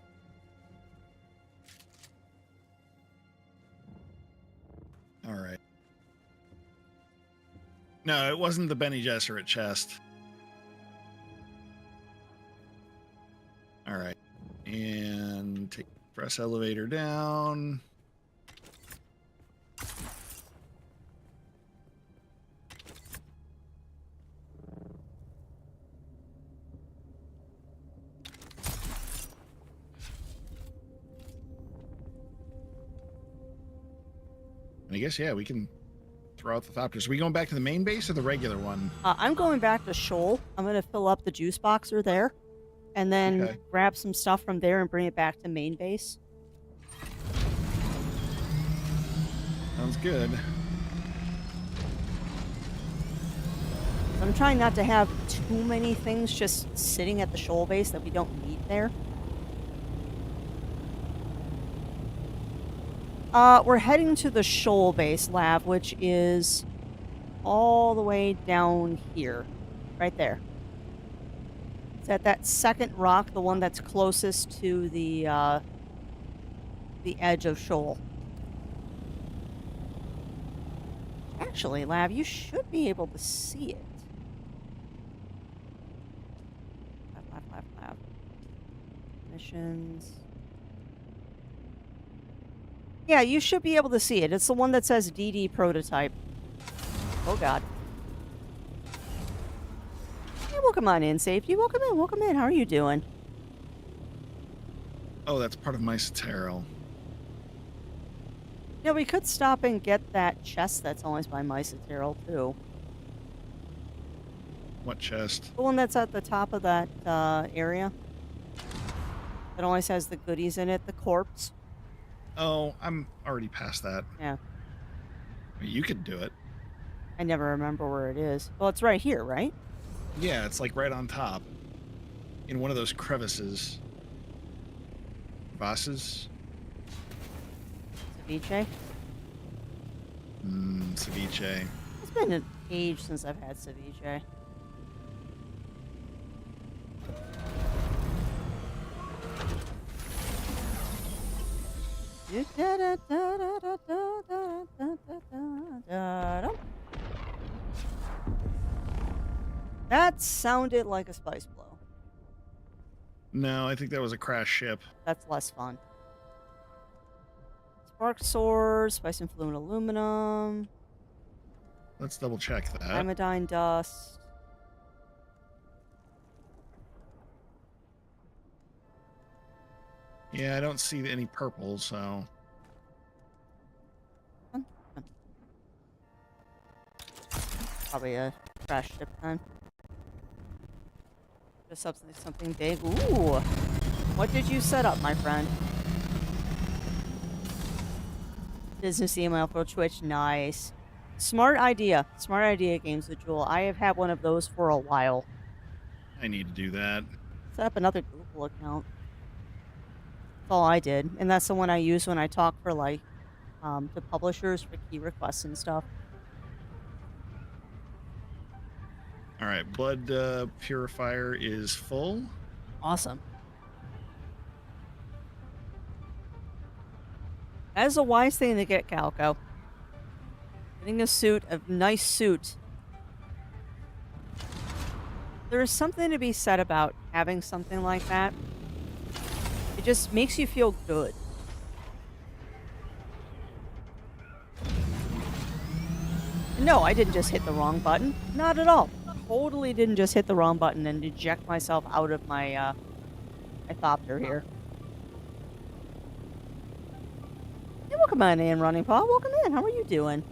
All right. No, it wasn't the Benny Gesserit chest. All right. And take the press elevator down. And I guess, yeah, we can throw out the thopters. Are we going back to the main base or the regular one? I'm going back to Shoal. I'm going to fill up the juice boxer there. And then Okay. grab some stuff from there and bring it back to main base. Sounds good. I'm trying not to have too many things just sitting at the Shoal base that we don't need there. We're heading to the Shoal base lab, which is all the way down here. Right there. It's at that second rock, the one that's closest to the edge of Shoal. Actually, Lav, you should be able to see it. Lav. Missions. Yeah, you should be able to see it. It's the one that says DD prototype. Oh, God. Hey, welcome on in, Safety. Welcome in, welcome in. How are you doing? Oh, that's part of my Sateril. Yeah, we could stop and get that chest that's always by Mysoteril, too. What chest? The one that's at the top of that area. That always has the goodies in it, the corpse. Oh, I'm already past that. Yeah. You could do it. I never remember where it is. Well, it's right here, right? Yeah, it's like right on top. In one of those crevices. Vases? Ceviche? Ceviche. It's been an age since I've had ceviche. That sounded like a spice blow. No, I think that was a crash ship. That's less fun. Spark swords, spice and fluid aluminum, Let's double check that. iodine dust. Yeah, I don't see any purple, so Probably a trash ship then. Just something big. Ooh. What did you set up, my friend? Business email for Twitch. Nice. Smart idea. Smart idea, Games with Jewel. I have had one of those for a while. I need to do that. Set up another Google account. That's all I did. And that's the one I use when I talk for, like, to publishers for key requests and stuff. All right, blood purifier is full. Awesome. That is a wise thing to get, Calico. Getting a nice suit. There is something to be said about having something like that. It just makes you feel good. No, I didn't just hit the wrong button. Not at all. Totally didn't just hit the wrong button and eject myself out of my, my thopter here. Hey, welcome on in, Running Paw. Welcome in. How are you doing?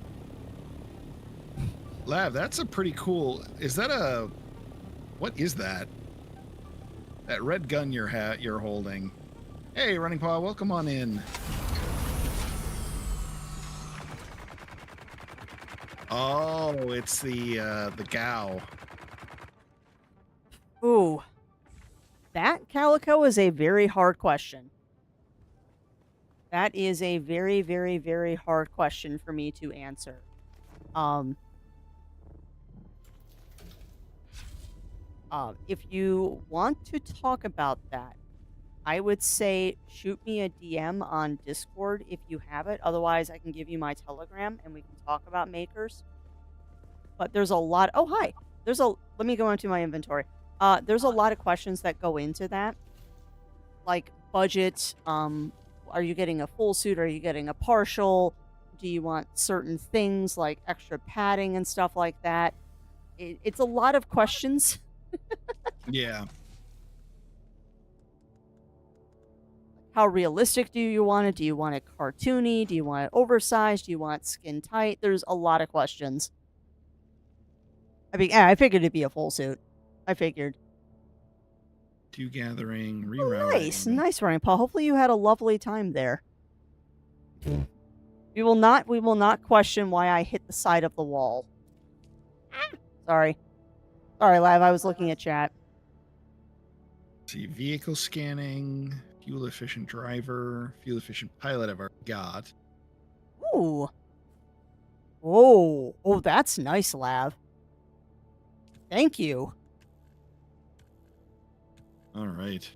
Lav, that's a pretty cool. Is that a? What is that? That red gun you're holding. Hey, Running Paw, welcome on in. Oh, it's the Gao. Ooh. That, Calico, is a very hard question. That is a very, very, very hard question for me to answer. If you want to talk about that, I would say shoot me a DM on Discord if you have it. Otherwise, I can give you my Telegram and we can talk about makers. But there's a lot. Oh, hi. Let me go into my inventory. There's a lot of questions that go into that, like budget. Are you getting a full suit? Are you getting a partial? Do you want certain things like extra padding and stuff like that? It's a lot of questions. Yeah. How realistic do you want it? Do you want it cartoony? Do you want it oversized? Do you want it skin tight? There's a lot of questions. I mean, yeah, I figured it'd be a full suit. I figured. Dew gathering, Oh, rerouting. nice, Running Paul. Hopefully you had a lovely time there. We will not question why I hit the side of the wall. Sorry, Lav. I was looking at chat. See, vehicle scanning, fuel efficient driver, fuel efficient pilot. I've already got. Ooh. Oh, that's nice, Lav. Thank you. All right.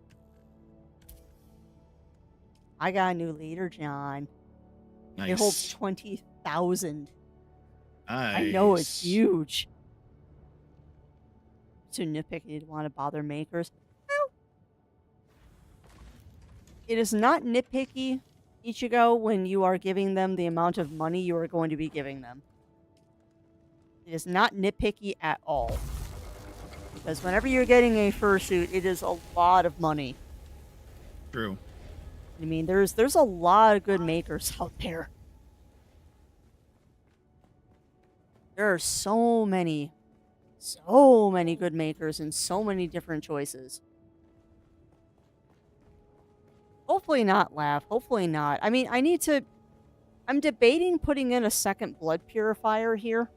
I got a new leader, John. Nice. It holds 20,000. Nice. I know it's huge. Too nitpicky to want to bother makers. Well, it is not nitpicky, Ichigo, when you are giving them the amount of money you are going to be giving them. It is not nitpicky at all. Because whenever you're getting a fursuit, it is a lot of money. True. I mean, there's a lot of good makers out there. There are so many good makers and so many different choices. Hopefully not, Laugh. Hopefully not. I mean, I'm debating putting in a second blood purifier here.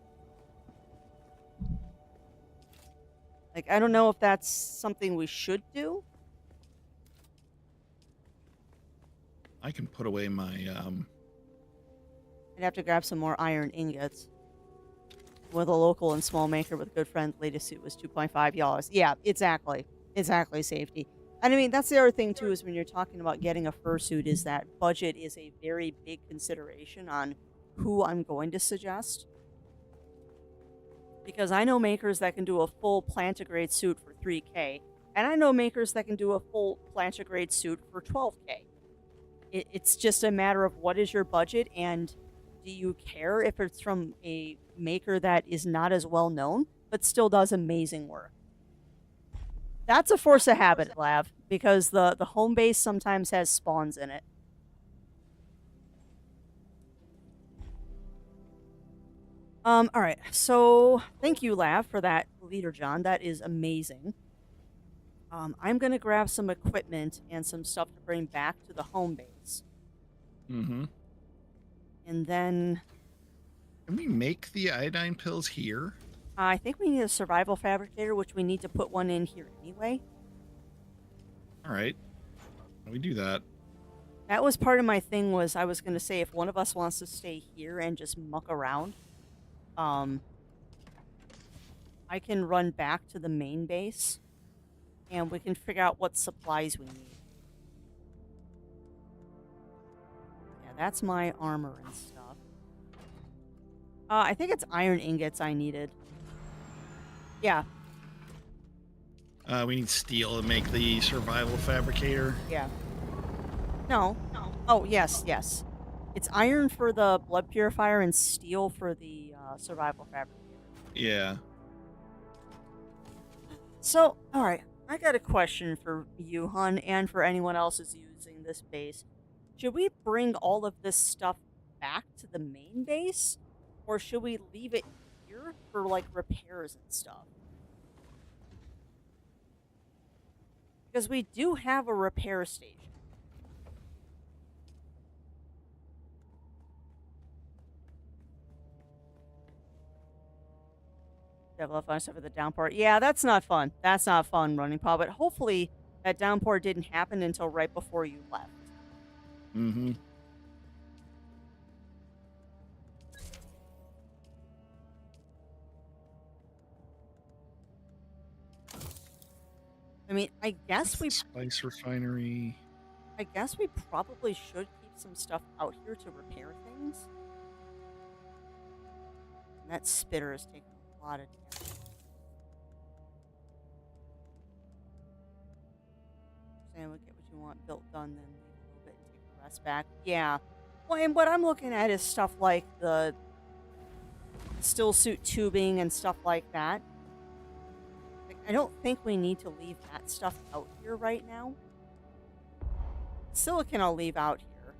Like, I don't know if that's something we should do. I can put away my I'd have to grab some more iron ingots. With a local and small maker with good friends, latest suit was $2.5. Yeah, exactly. Exactly, safety. And I mean, that's the other thing, too, is when you're talking about getting a fursuit, is that budget is a very big consideration on who I'm going to suggest. Because I know makers that can do a full plantigrade suit for $3K, and I know makers that can do a full plantigrade suit for $12K. It's just a matter of what is your budget, and do you care if it's from a maker that is not as well known, but still does amazing work? That's a force of habit, Lav. because the home base sometimes has spawns in it. All right. So thank you, Lav, for that leader, John. That is amazing. I'm gonna grab some equipment and some stuff to bring back to the home base, Mm-hmm. and then Can we make the iodine pills here? I think we need a survival fabricator, which we need to put one in here anyway. All right. We do that. That was part of my thing. Was I was gonna say if one of us wants to stay here and just muck around, um, I can run back to the main base, and we can figure out what supplies we need. Yeah, that's my armor and stuff. I think it's iron ingots I needed. Yeah, We need steel to make the survival fabricator. yeah. No. Oh, yes, yes. It's iron for the blood purifier and steel for the survival fabricator. Yeah. So, all right, I got a question for you, hun, and for anyone else who's using this base. Should we bring all of this stuff back to the main base, or should we leave it here for like repairs and stuff? Because we do have a repair station. Develop fun stuff for the downpour. Yeah, that's not fun. That's not fun, Running Paw. But hopefully that downpour didn't happen until right before you left. Mm-hmm. I mean, I guess we Spice refinery. probably should keep some stuff out here to repair things. And that spitter is taking a lot of damage. Saying we'll get what you want built done, then leave a little bit and take the rest back. Yeah. Well, and what I'm looking at is stuff like the still suit tubing and stuff like that. Like, I don't think we need to leave that stuff out here right now. Silicon I'll leave out here.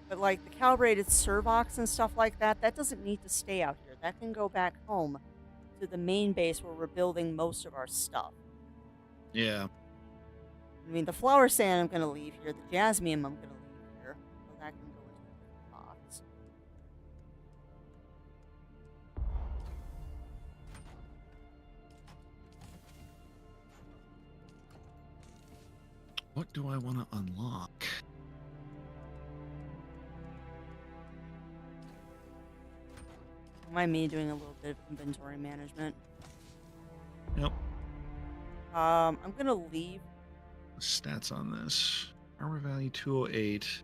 But like the calibrated servox and stuff like that, that doesn't need to stay out here. That can go back home to the main base where we're building most of our stuff. Yeah. I mean, the flower sand I'm going to leave here. The jasmium I'm going to leave here. So that can go into a different box. What do I want to unlock? Mind me doing a little bit of inventory management. Yep. I'm going to leave. Stats on this. Armor value 208.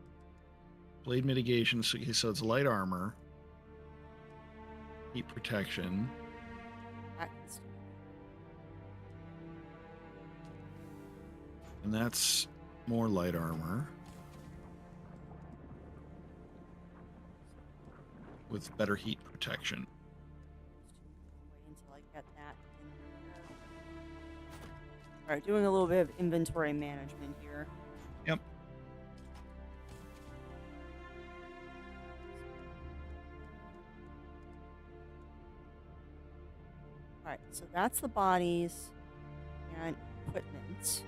Blade mitigation. So, okay, so it's light armor. Heat protection. That can stay. And that's more light armor. With better heat protection. Wait until I get that in here. Alright, doing a little bit of inventory management here. Yep. Alright, so that's the bodies and equipment.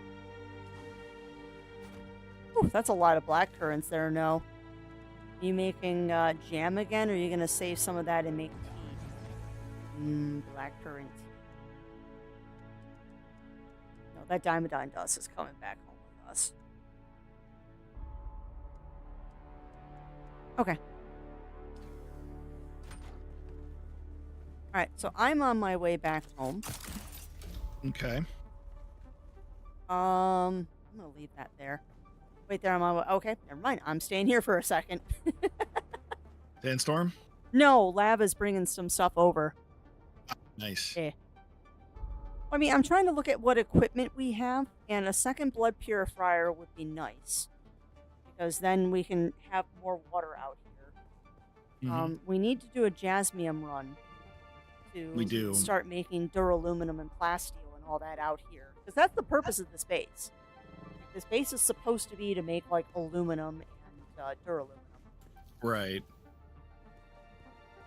Ooh, that's a lot of black currants there, no? You making jam again, or are you going to save some of that and make tea? Black currant. No, that diamondine dust is coming back home with us. Okay. Alright, so I'm on my way back home. Okay. I'm going to leave that there. Wait there, I'm on. Okay, never mind. I'm staying here for a second. Sandstorm? No, Lav is bringing some stuff over. Nice. I mean, I'm trying to look at what equipment we have, and a second blood purifier would be nice. Because then we can have more water out here. Mhm. We need to do a jasmium run to We do. start making duraluminum and plasteel and all that out here. Because that's the purpose of this base. This base is supposed to be to make, like, aluminum and duraluminum. Right.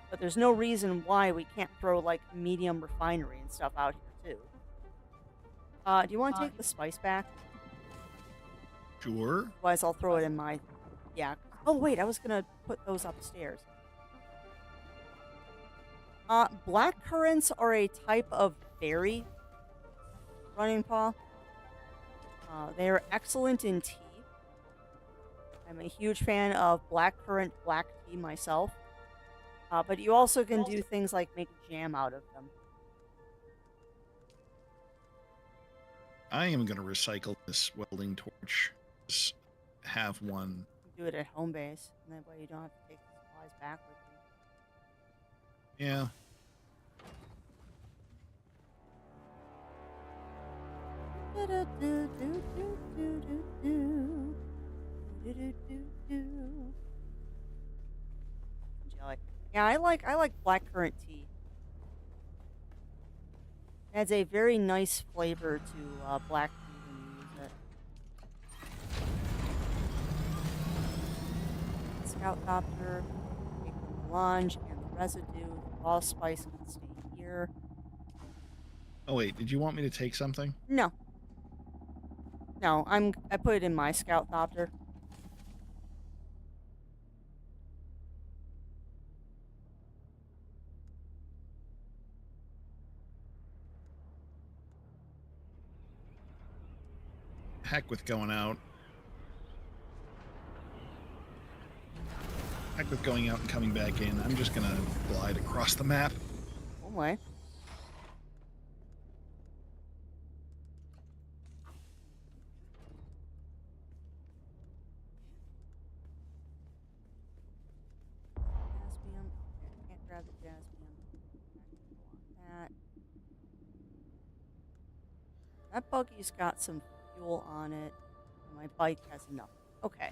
But there's no reason why we can't throw, like, medium refinery and stuff out here, too. Do you want to take the spice back? Sure. Otherwise, I'll throw it in my... Yeah. Oh, wait, I was going to put those upstairs. Black currants are a type of berry, Running Paw. They are excellent in tea. I'm a huge fan of blackcurrant black tea myself. But you also can do things like make jam out of them. I am going to recycle this welding torch. Just have one. You do it at home base, and that way you don't have to take the supplies back with you. Yeah. Jelly. Yeah, I like blackcurrant tea. It adds a very nice flavor to black tea when you use it. Scout Copter, take the melange and the residue. The raw spice can stay here. Oh, wait. Did you want me to take something? No. No, I put it in my Scout Copter. Heck with going out. Heck with going out and coming back in. I'm just going to glide across the map. Oh my. Jasmium. Okay, can't grab the jasmium. That. That buggy's got some fuel on it. My bike has enough. Okay.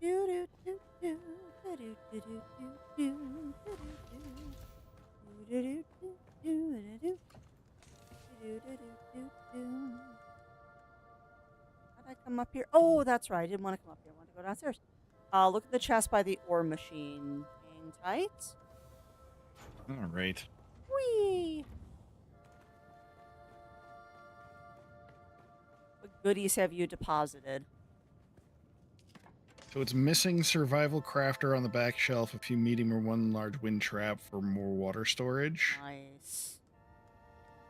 How'd I come up here? Oh, that's right. I didn't want to come up here. I wanted to go downstairs. Look at the chest by the ore machine. Hang tight. All right. Whee! What goodies have you deposited? So it's missing survival crafter on the back shelf, a few medium or one large wind trap for more water storage. Nice.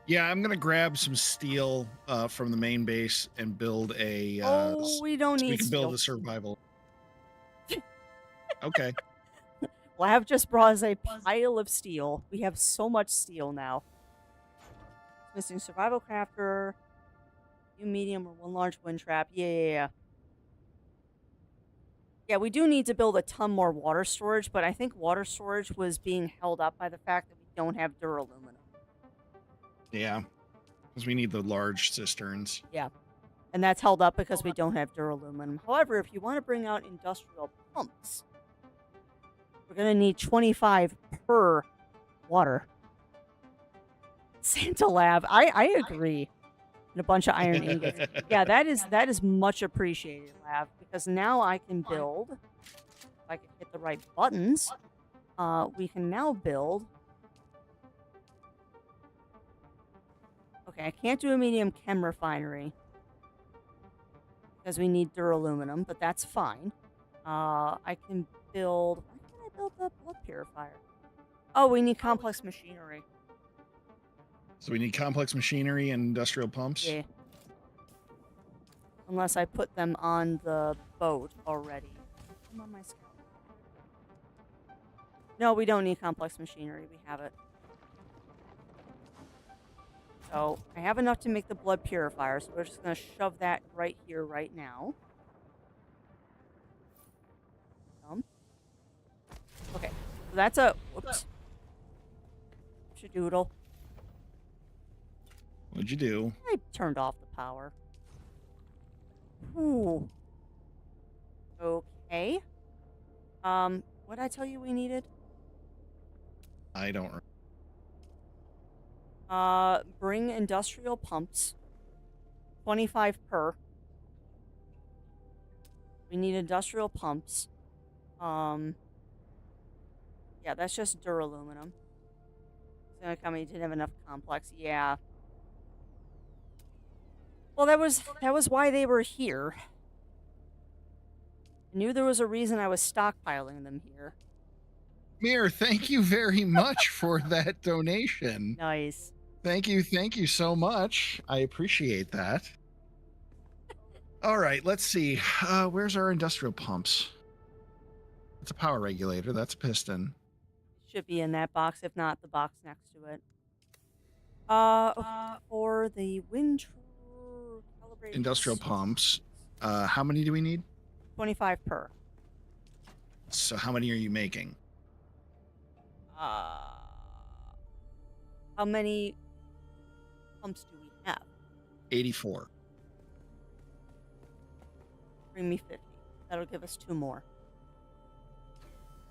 Yeah, I'm going to grab some steel from the main base and build a... We don't so need we can build steel. a survival. Okay. Lav just brought us a pile of steel. We have so much steel now. Missing survival crafter, few medium or one large wind trap. Yeah. Yeah, we do need to build a ton more water storage, but I think water storage was being held up by the fact that we don't have duraluminum. Yeah. Because we need the large cisterns. Yeah. And that's held up because we don't have duraluminum. However, if you want to bring out industrial pumps, we're going to need 25 per water. Santa Lab. I agree. And a bunch of iron ingots. Yeah, that is much appreciated, Lab, because now I can build, if I can hit the right buttons, we can now build. Okay, I can't do a medium chem refinery because we need duraluminum, but that's fine. I can build... Why can't I build the blood purifier? Oh, we need complex machinery. So we need complex machinery and industrial pumps? Yeah. Unless I put them on the boat already. I'm on my scout. No, we don't need complex machinery. We have it. So, I have enough to make the blood purifier, so we're just going to shove that right here, right now. Okay, so that's a... Whoops. Shadoodle. What'd you do? I turned off the power. Ooh. Okay. What did I tell you we needed? I don't... Bring industrial pumps. 25 per. We need industrial pumps. Yeah, that's just duraluminum. It's gonna come. You didn't have enough complex. Yeah. Well, that was why they were here. I knew there was a reason I was stockpiling them here. Mir, thank you very much for that donation. Nice. Thank you so much. I appreciate that. All right, let's see. Where's our industrial pumps? It's a power regulator. That's a piston. Should be in that box, if not the box next to it. Okay, for the wind calibrated Industrial pumps. How many do we need? 25 per. So how many are you making? How many pumps do we have? 84. Bring me 50. That'll give us 2 more.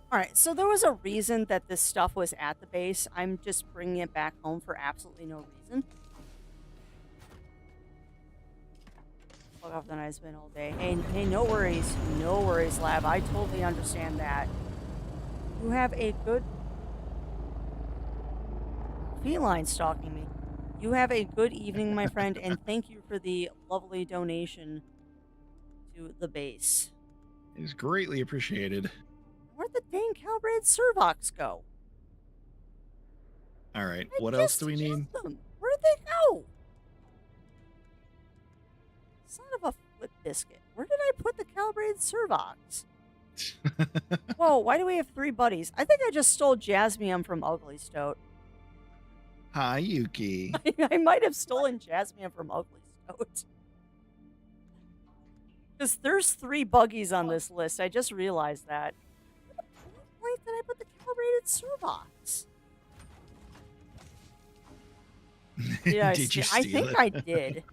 All right, so there was a reason that this stuff was at the base. I'm just bringing it back home for absolutely no reason. Fuck off the night it's been all day. Hey, no worries. No worries, Lab. I totally understand that. You have a good... Feline stalking me. You have a good evening, my friend, and thank you for the lovely donation to the base. It is greatly appreciated. Where'd the dang calibrated servox go? All right, I what else just do we need? used them. Where'd they go? Son of a flip biscuit. Where did I put the calibrated servox? Whoa, why do we have 3 buddies? I think I just stole Jasmium from Ugly Stoat. Hi, Yuki. I might have stolen Jasmium from Ugly Stoat. Because there's 3 buggies on this list. I just realized that. Where did I put the calibrated servox? Yeah, Did you I steal think it? I did.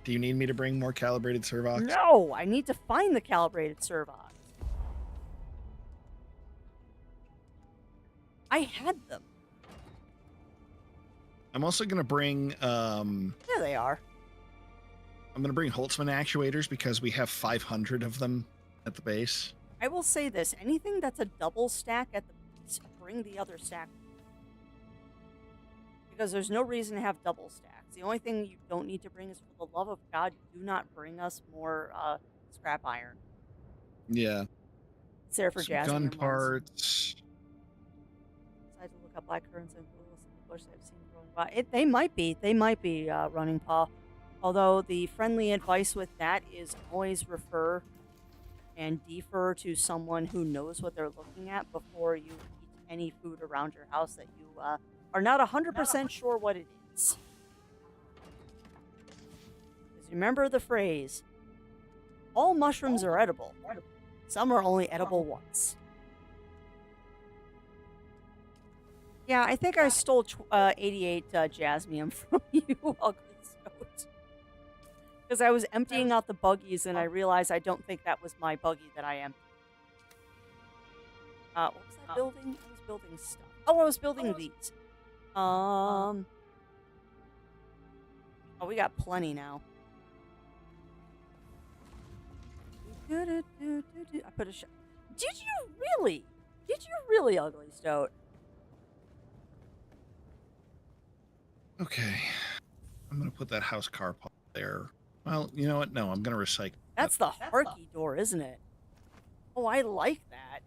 Do you need me to bring more calibrated servox? No, I need to find the calibrated servox. I had them. I'm also going to bring... There they are. I'm going to bring Holtzman actuators because we have 500 of them at the base. I will say this. Anything that's a double stack at the base, bring the other stack. Because there's no reason to have double stacks. The only thing you don't need to bring is, for the love of God, do not bring us more scrap iron. Yeah. It's there for Some Jasmine. gun parts. Decided to look up black currants and pools in the bush I've seen growing by. They might be running paw. Although the friendly advice with that is always refer and defer to someone who knows what they're looking at before you eat any food around your house that you are not 100% sure what it is. Because remember the phrase, all mushrooms are edible. Some are only edible once. Yeah, I think I stole 88 Jasmium from you, Ugly Stoat. Because I was emptying out the buggies and I realized I don't think that was my buggy that I emptied. What was I building? I was building stuff. Oh, I was building these. Oh, we got plenty now. I put a shot. Did you really? Did you really, Ugly Stoat? Okay. I'm going to put that house car pot there. Well, you know what? No, I'm going to recycle. That's the Harky door, isn't it? Oh, I like that.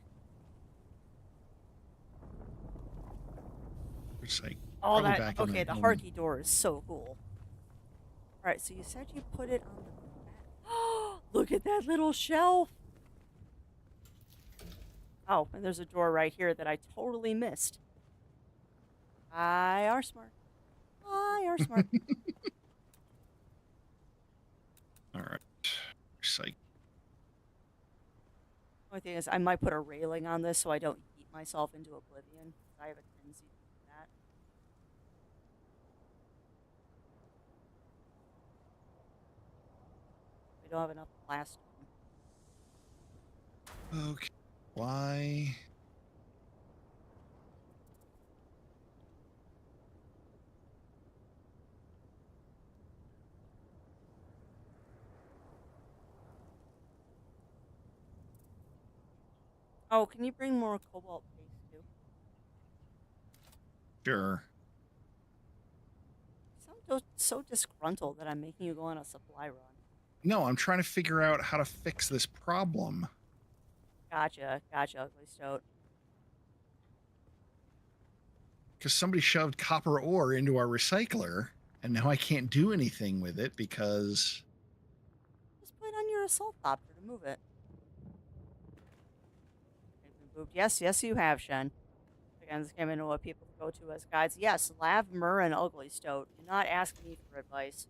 Recycle. Oh, Probably back in okay, the home. Harky door is so cool. Alright, so you said you put it on the... Look at that little shelf! Oh, and there's a door right here that I totally missed. I are smart. I are smart. All right. Recycle. Only thing is, I might put a railing on this so I don't eat myself into oblivion. I have a tendency to do that. We don't have enough plastic. Okay. Why? Oh, can you bring more cobalt paste too? Sure. You sound so disgruntled that I'm making you go on a supply run. No, I'm trying to figure out how to fix this problem. Gotcha, ugly stoat. Because somebody shoved copper ore into our recycler, and now I can't do anything with it because... Just put it on your assault copter to move it. They've been moved. Yes, you have, Shen. Again, this came into what people go to as guides. Yes, Lav, Mur, and Ugly Stoat. Do not ask me for advice.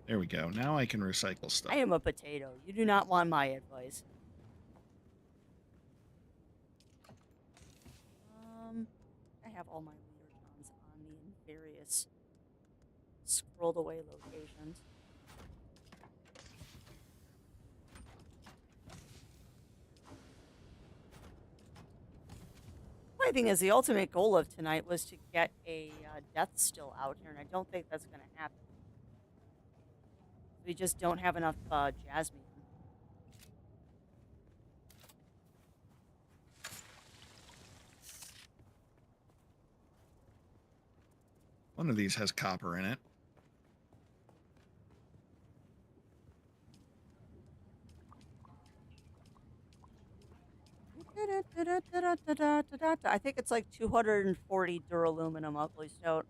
There we go. Now I can recycle stuff. I am a potato. You do not want my advice. I have all my leader tons on me in various scrolled away locations. I think is the ultimate goal of tonight was to get a death still out here, and I don't think that's going to happen. We just don't have enough jasmine. One of these has copper in it. I think it's like 240 duraluminum, Ugly Stoat.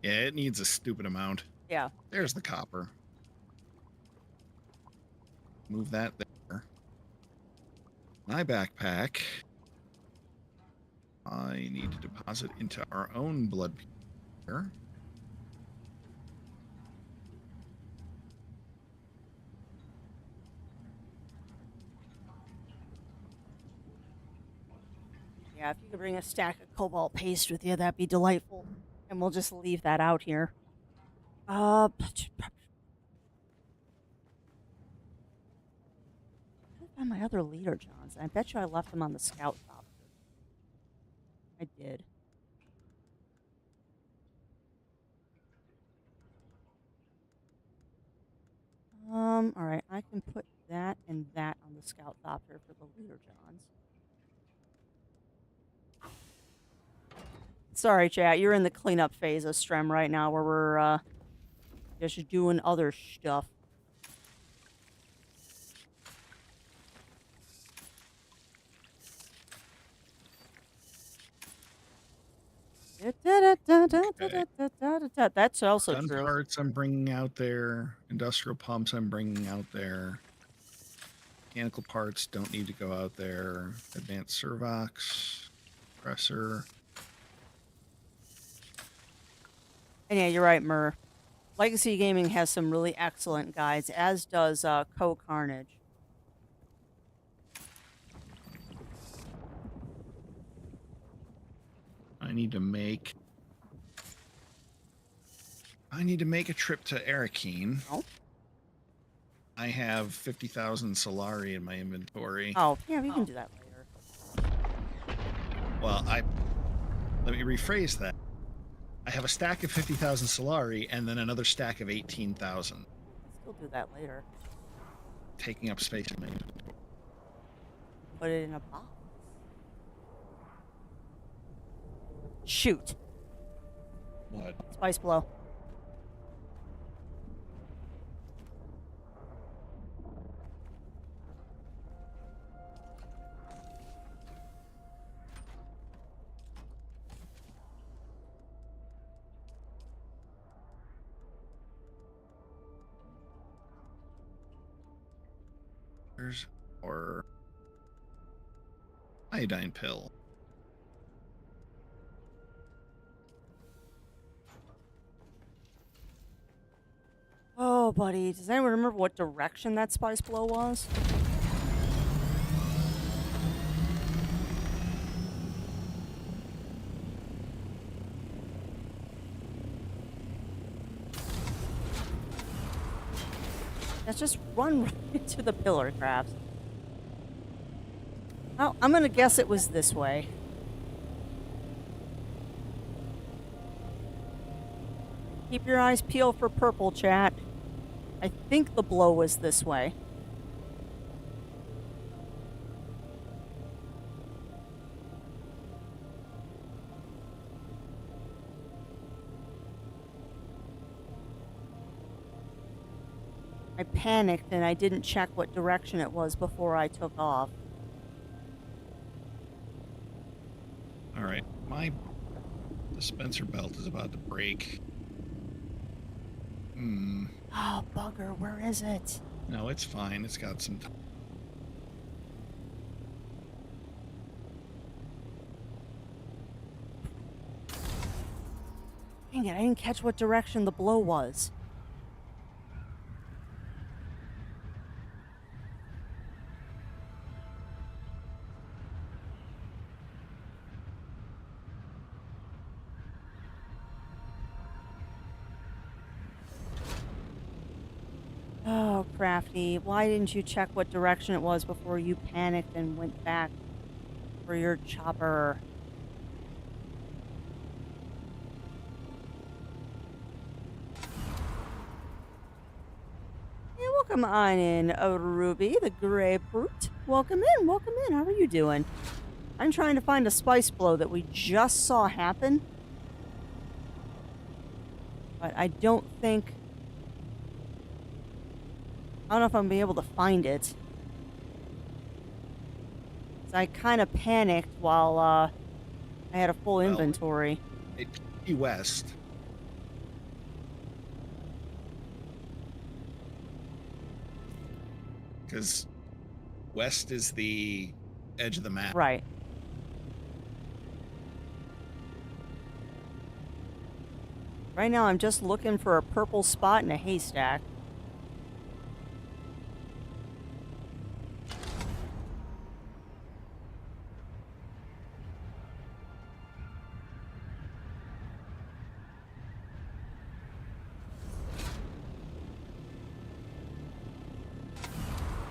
Yeah, it needs a stupid amount. Yeah. There's the copper. Move that there. My backpack. I need to deposit into our own blood here. Yeah, if you could bring a stack of cobalt paste with you, that'd be delightful. And we'll just leave that out here. Where did I find my other leader, Johns? I bet you I left them on the scout copter. I did. Alright, I can put that and that on the scout copter for the leader, Johns. Sorry, chat, you're in the cleanup phase of Strem right now where we're, just doing other stuff. That's also Gun true. parts I'm bringing out there. Industrial pumps I'm bringing out there. Mechanical parts don't need to go out there. Advanced servox. Compressor. And yeah, you're right, Mur. Legacy Gaming has some really excellent guides, as does Co-Carnage. I need to make a trip to Arakeen. Oh? I have 50,000 Solari in my inventory. Oh, yeah, we can do that later. Well, let me rephrase that. I have a stack of 50,000 Solari and then another stack of 18,000. Still do that later. Taking up space in my inventory. Put it in a box. Shoot. What? Spice blow. Or iodine pill. Oh, buddy. Does anyone remember what direction that spice blow was? Let's just run right into the pillar crabs. Oh, I'm gonna guess it was this way. Keep your eyes peeled for purple, chat. I think the blow was this way. I panicked and I didn't check what direction it was before I took off. All right, my dispenser belt is about to break. Oh, bugger, where is it? No, it's fine. It's got some time. Dang it, I didn't catch what direction the blow was. Oh, Crafty, why didn't you check what direction it was before you panicked and went back for your chopper? Yeah, welcome on in, Ruby, the grapefruit. Welcome in, welcome in. How are you doing? I'm trying to find a spice blow that we just saw happen. But I don't think... I don't know if I'm going to be able to find it. So I kind of panicked while I had a full inventory. It could be west. Because west is the edge of the map. Right. Right now I'm just looking for a purple spot in a haystack.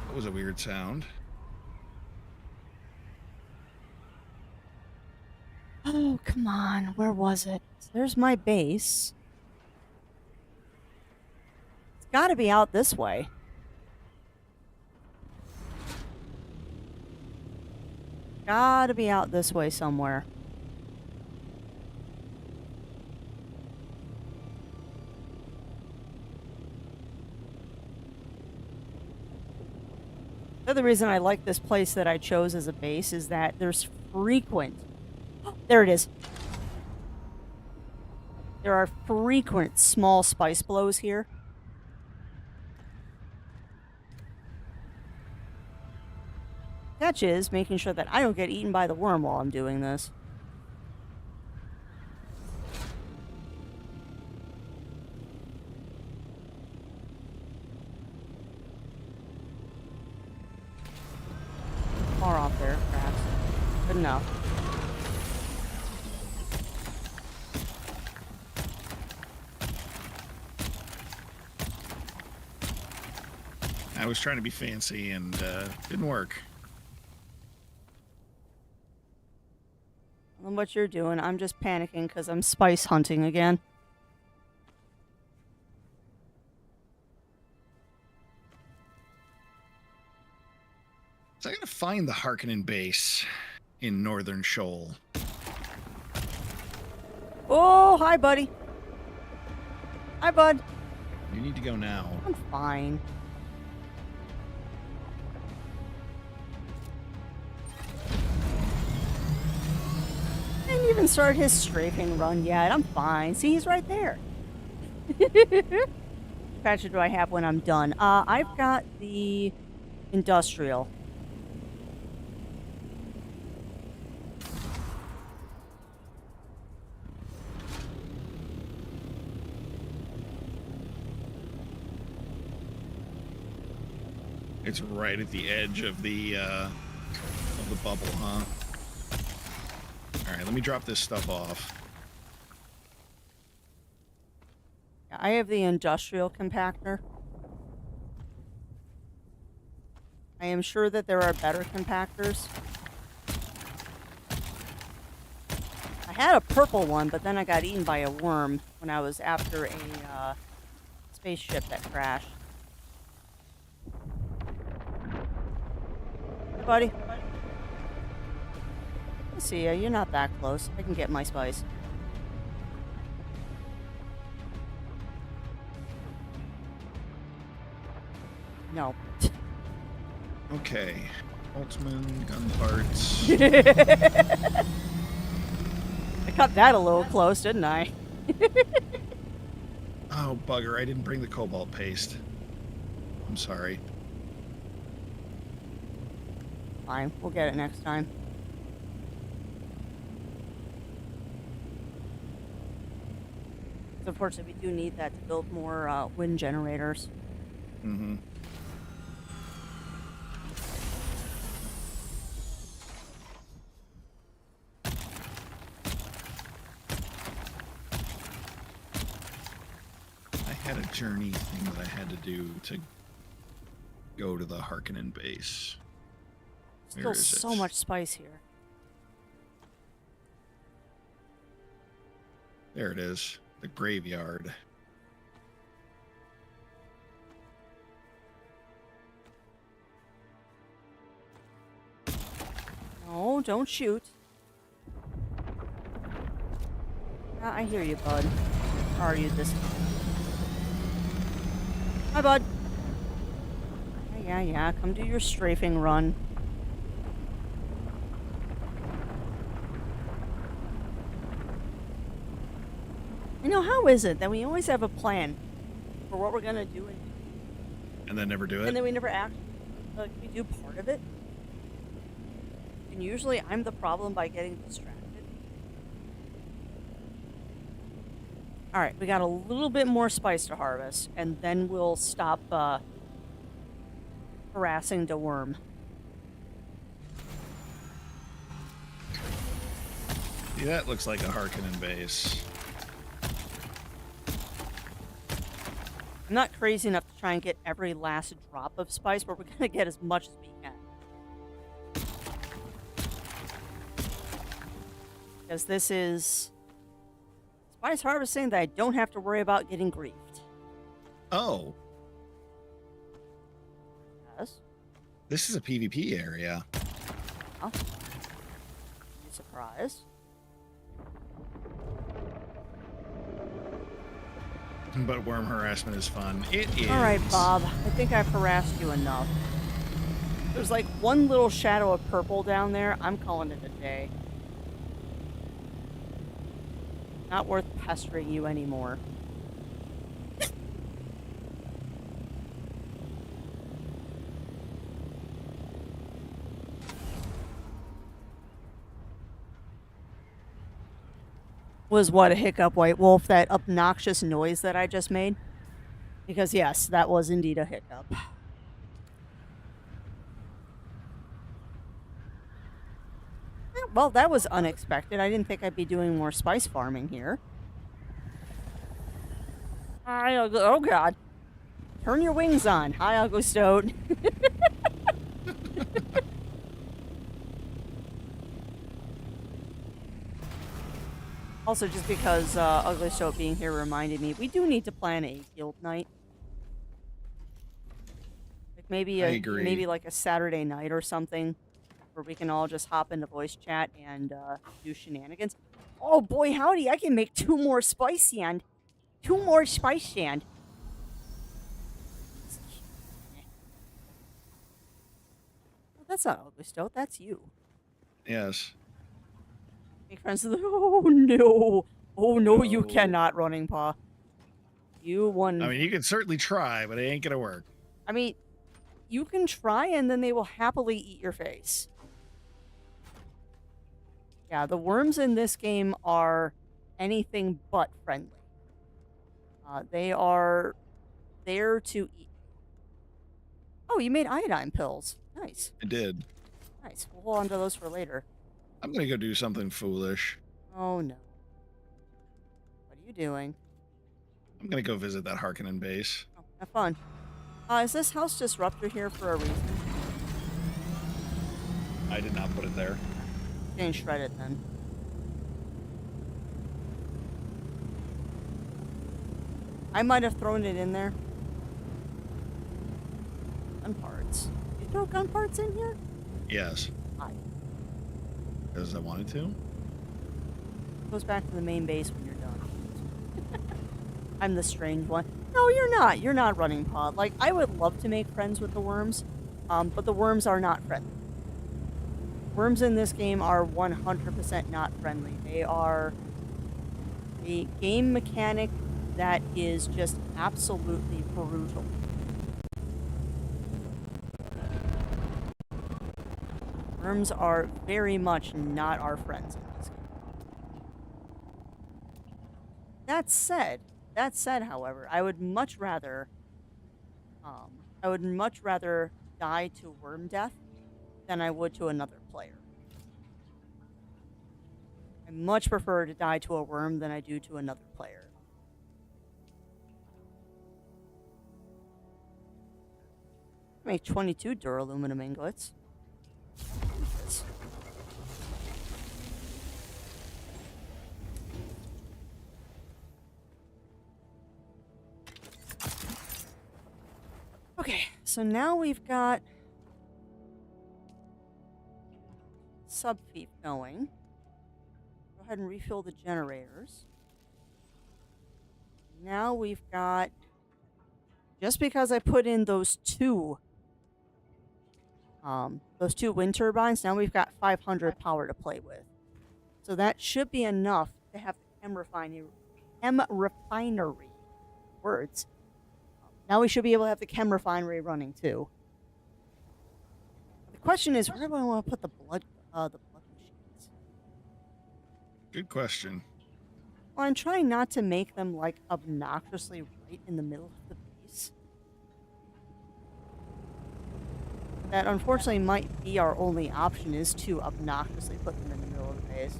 That was a weird sound. Oh, come on. Where was it? There's my base. It's got to be out this way. Got to be out this way somewhere. The other reason I like this place that I chose as a base is that there's frequent... There it is. There are frequent small spice blows here. Catch is making sure that I don't get eaten by the worm while I'm doing this. Far off there, perhaps. Good enough. I was trying to be fancy and didn't work. And what you're doing, I'm just panicking because I'm spice hunting again. So I gotta find the Harkonnen base in Northern Shoal. Oh, hi, buddy. Hi, bud. You need to go now. I'm fine. I didn't even start his strafing run yet. I'm fine. See, he's right there. Patch do I have when I'm done? I've got the industrial. It's right at the edge of the bubble, huh? All right, let me drop this stuff off. I have the industrial compactor. I am sure that there are better compactors. I had a purple one, but then I got eaten by a worm when I was after a spaceship that crashed. buddy. I see ya. You're not that close. I can get my spice. No. Okay. Boltzmann, gun parts. I cut that a little close, didn't I? Oh, bugger. I didn't bring the cobalt paste. I'm sorry. Fine. We'll get it next time. Unfortunately, we do need that to build more wind generators. Mm-hmm. I had a journey thing that I had to do to go to the Harkonnen base. Where Still is so it? much spice here. There it is. The graveyard. No, don't shoot. I hear you, bud. Or are you this? Hi, bud. Yeah. Come do your strafing run. You know, how is it that we always have a plan for what we're gonna do, And then never do it? and then we never act? Like, we do part of it, and usually I'm the problem by getting distracted. All right, we got a little bit more spice to harvest, and then we'll stop harassing the worm. See, that looks like a Harkonnen base. I'm not crazy enough to try and get every last drop of spice, but we're gonna get as much as we can. Because this is spice harvesting that I don't have to worry about getting griefed. Oh, Yes. this is a PvP area. Oh. You surprised? But worm harassment is fun. It is. All right, Bob. I think I've harassed you enough. There's like one little shadow of purple down there. I'm calling it a day. Not worth pestering you anymore. Was what, a hiccup, White Wolf? That obnoxious noise that I just made? Because yes, that was indeed a hiccup. Well, that was unexpected. I didn't think I'd be doing more spice farming here. Oh god. Turn your wings on. Hi, Ugly Stoat. Also, just because Ugly Stoat being here reminded me, we do need to plan a guild night. Like maybe I agree. maybe like a Saturday night or something, where we can all just hop into voice chat and do shenanigans. Oh boy, howdy! I can make 2 more spice sand. 2 more spice sand. Well, that's not Ugly Stoat. That's you. Yes. Make friends with the. Oh no! Oh no! You No. cannot, Running Paw. You won. I mean, you can certainly try, but it ain't gonna work. I mean, you can try, and then they will happily eat your face. Yeah, the worms in this game are anything but friendly. They are there to eat. Oh, you made iodine pills. Nice. I did. Nice. We'll hold on to those for later. I'm gonna go do something foolish. Oh no. What are you doing? I'm gonna go visit that Harkonnen base. Oh, have fun. Is this house disruptor here for a reason? I did not put it there. Getting shredded then. I might have thrown it in there. Gun parts. You throw gun parts in here? Yes. Hi. Because I wanted to. Goes back to the main base when you're done. I'm the strange one. No, you're not. You're not running pod. Like, I would love to make friends with the worms, but the worms are not friendly. Worms in this game are 100% not friendly. They are a game mechanic that is just absolutely brutal. Worms are very much not our friends in this game. That said, however, I would much rather die to worm death than I would to another player. I much prefer to die to a worm than I do to another player. Make 22 duraluminum ingots. Jesus. Okay, so now we've got subfeed going. Go ahead and refill the generators. Now we've got, just because I put in those two wind turbines, now we've got 500 power to play with. So that should be enough to have the chem refinery words. Now we should be able to have the chem refinery running too. The question is, where do I want to put the blood machines? Good question. Well, I'm trying not to make them like obnoxiously right in the middle of the base. That unfortunately might be our only option, is to obnoxiously put them in the middle of the base.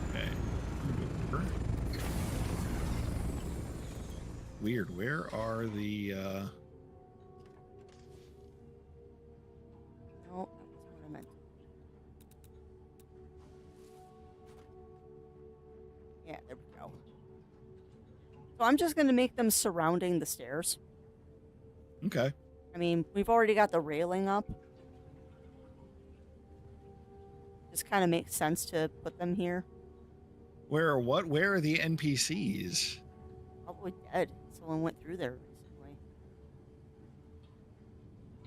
Okay. Weird. Where are the No, that wasn't what I meant. Yeah, there we go. So I'm just going to make them surrounding the stairs. Okay. I mean, we've already got the railing up. Just kind of makes sense to put them here. Where are the NPCs? Probably dead. Someone went through there recently.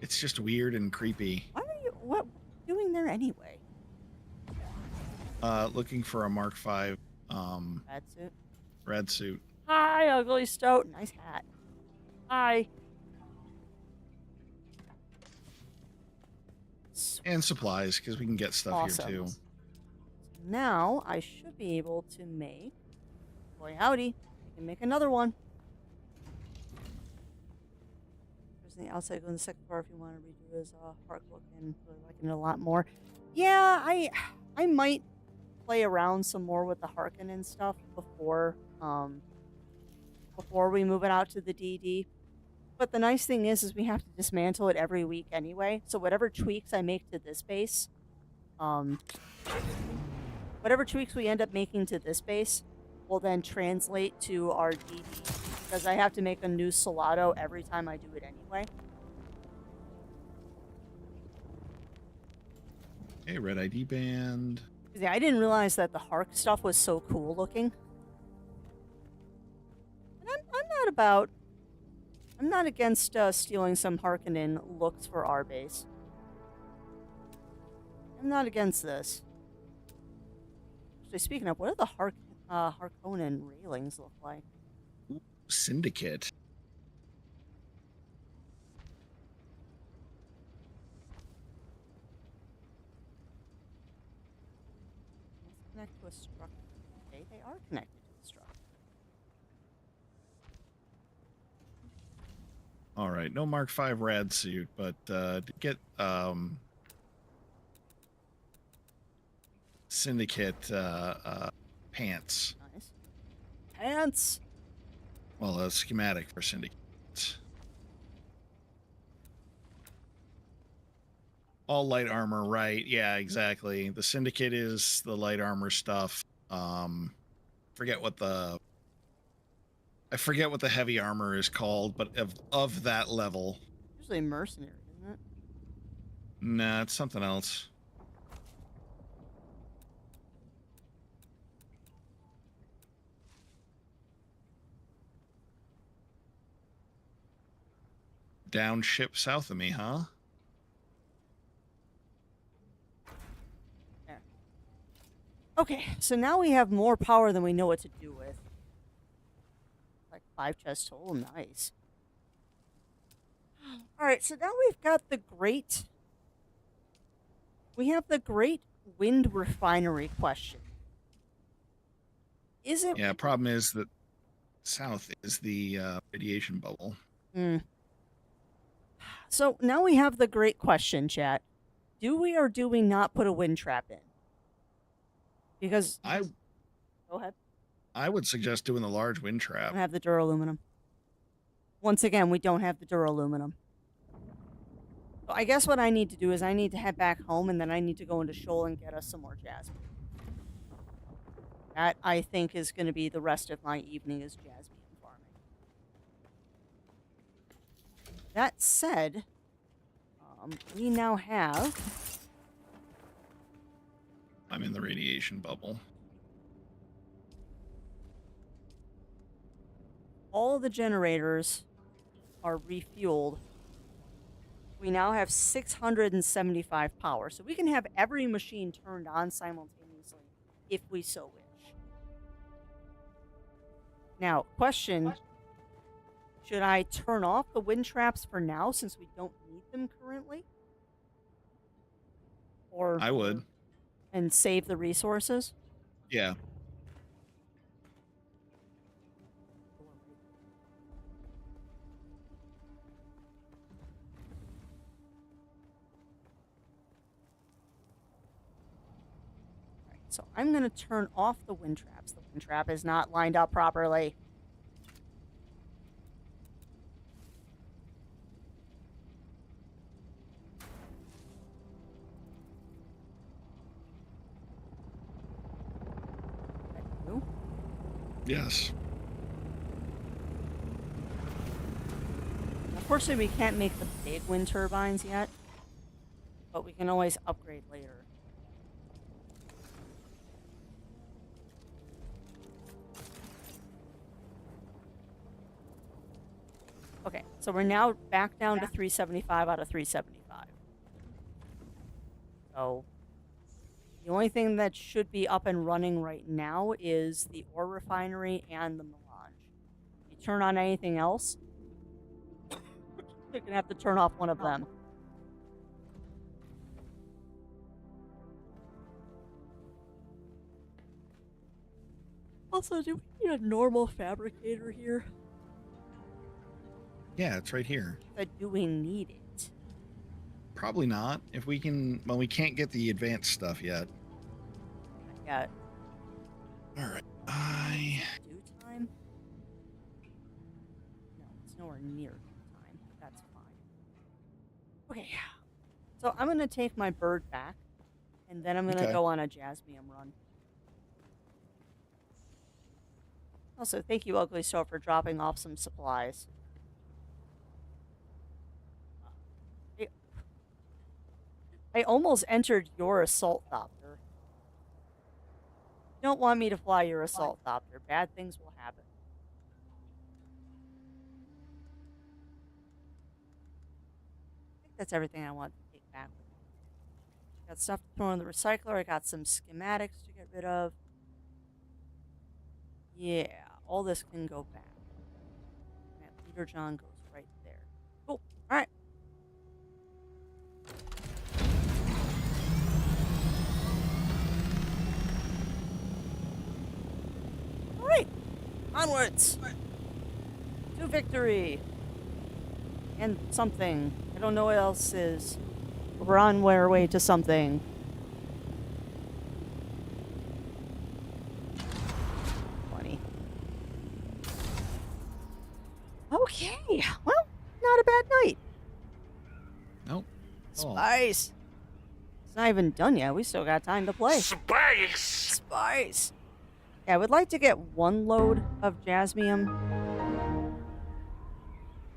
It's just weird and creepy. What are you doing there anyway? Looking for a Mark V Bad suit. red suit. Hi, ugly stoat. Nice hat. Hi. And supplies, because we can get stuff Awesome. here too. Now I should be able to make. Boy, howdy. I can make another one. There's the outside go in the second part if you want to redo his heart look and really liking it a lot more. Yeah, I might play around some more with the Harkin and stuff before we move it out to the DD. But the nice thing is we have to dismantle it every week anyway. So whatever tweaks I make to this base, whatever tweaks we end up making to this base will then translate to our DD, because I have to make a new Solado every time I do it anyway. Okay, red ID band. Yeah, I didn't realize that the Hark stuff was so cool looking. And I'm not against stealing some Harkonnen looks for our base. I'm not against this. Actually, speaking of, what do the Harkonnen railings look like? Ooh, Syndicate. Let's connect to a structure. Okay, they are connected to the structure. All right, no Mark V rad suit, but to get Syndicate pants. Nice. Pants! Well, a schematic for Syndicate. All light armor, right? Yeah, exactly. The Syndicate is the light armor stuff. Forget what the I forget what the heavy armor is called, but of that level. Usually mercenary, isn't it? Nah, it's something else. Down ship south of me, huh? There. Okay, so now we have more power than we know what to do with. Like 5 chests total, nice. Alright, so now we've got the great... We have the great wind refinery question. Is it... Yeah, problem is that south is the radiation bubble. Hmm. So now we have the great question, chat. Do we or do we not put a wind trap in? Because... Go ahead. I would suggest doing the large wind We trap. don't have the duraluminum. Once again, we don't have the duraluminum. So I guess what I need to do is I need to head back home, and then I need to go into Shoal and get us some more jasmine. That, I think, is going to be the rest of my evening is jasmine farming. That said, we now have... I'm in the radiation bubble. All the generators are refueled. We now have 675 power, so we can have every machine turned on simultaneously if we so wish. Now, question, should I turn off the wind traps for now since we don't need them currently? Or I would. and save the resources? Yeah. So I'm going to turn off the wind traps. The wind trap is not lined up properly. Thank you. Yes. Unfortunately, we can't make the big wind turbines yet, but we can always upgrade later. Okay, so we're now back down to 375 out of 375. So the only thing that should be up and running right now is the ore refinery and the melange. If you turn on anything else, you're going to have to turn off one of them. Also, do we need a normal fabricator here? Yeah, it's right here. But do we need it? Probably not. If we can, well, we can't get the advanced stuff yet. Not yet. All right. Due time? No, it's nowhere near due time. That's fine. Okay. So I'm going to take my bird back, and then I'm going to Okay. go on a jasmium run. Also, thank you, Ugly Store, for dropping off some supplies. I almost entered your assault thopter. You don't want me to fly your assault thopter. Bad things will happen. I think that's everything I want to take back with me. Got stuff to throw in the recycler. I got some schematics to get rid of. Yeah, all this can go back. That Leader John goes right there. Cool. All right. All right. Onwards. To victory. And something. I don't know what else is. We're on our way to something. Okay, well, not a bad night. Nope. Oh. Spice. It's not even done yet. We still got time to play. Space! Spice. Yeah, I would like to get one load of jasmium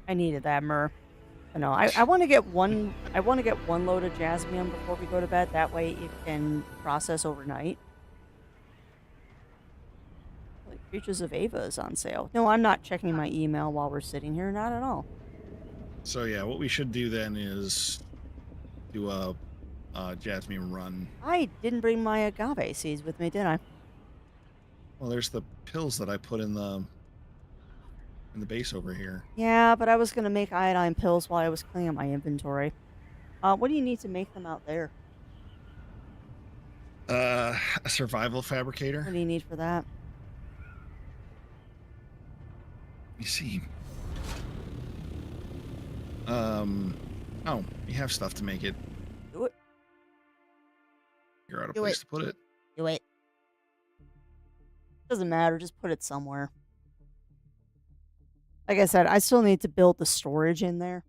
I needed that, Myrrh. No, I want to get one. I want to get one load of jasmine before we go to bed. That way, it can process overnight. Like Creatures of Ava is on sale. No, I'm not checking my email while we're sitting here. Not at all. So yeah, what we should do then is do a jasmine run. I didn't bring my agave seeds with me, did I? Well, there's the pills that I put in the base over here. Yeah, but I was gonna make iodine pills while I was cleaning up my inventory. What do you need to make them out there? A survival What fabricator. do you need for that? Let me see. Oh, you have stuff to make it. Do it. You're out of Do place it. to put it. Do it. Doesn't matter. Just put it somewhere. Like I said, I still need to build the storage in there.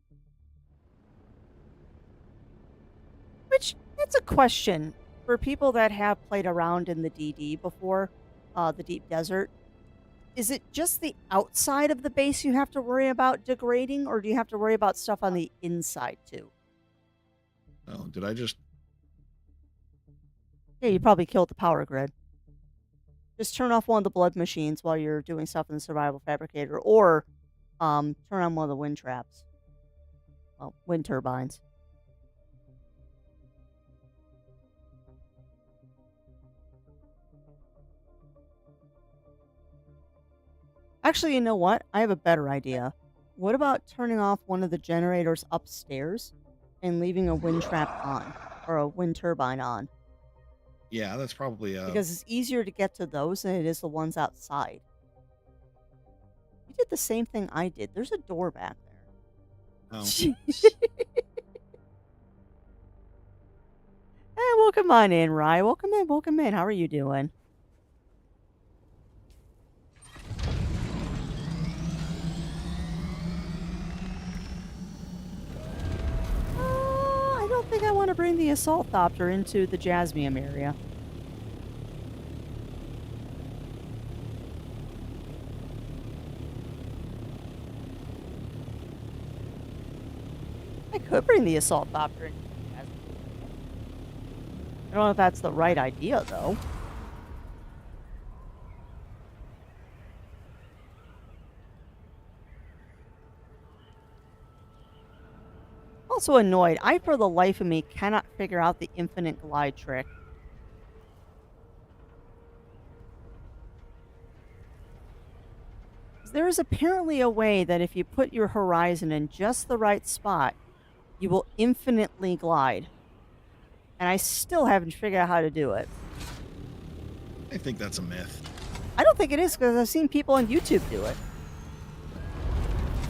Which, that's a question for people that have played around in the DD before, the Deep Desert. Is it just the outside of the base you have to worry about degrading, or do you have to worry about stuff on the inside too? Oh, did I just... Yeah, you probably killed the power grid. Just turn off one of the blood machines while you're doing stuff in the survival fabricator, or turn on one of the wind traps. Well, wind turbines. Actually, you know what? I have a better idea. What about turning off one of the generators upstairs and leaving a wind trap on, or a wind turbine on? Yeah, that's probably Because it's easier to get to those than it is the ones outside. You did the same thing I did. There's a door back there. Oh. Hey, welcome on in, Rye. Welcome in, welcome in. How are you doing? I don't think I want to bring the assault thopter into the Jasmium area. I could bring the assault thopter into the Jasmium area. I don't know if that's the right idea, though. Also annoyed. I, for the life of me, cannot figure out the infinite glide trick. There is apparently a way that if you put your horizon in just the right spot, you will infinitely glide. And I still haven't figured out how to do it. I think that's a myth. I don't think it is, because I've seen people on YouTube do it.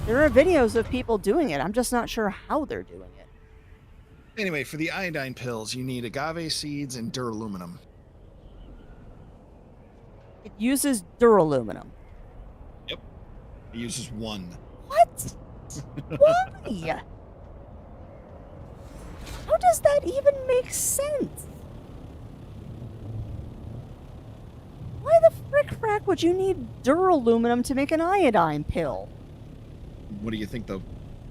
There are videos of people doing it. I'm just not sure how they're doing it. Anyway, for the iodine pills, you need agave seeds and duraluminum. It uses duraluminum. Yep. It uses one. What? Why? How does that even make sense? Why the frick-frack would you need duraluminum to make an iodine pill? What do you think the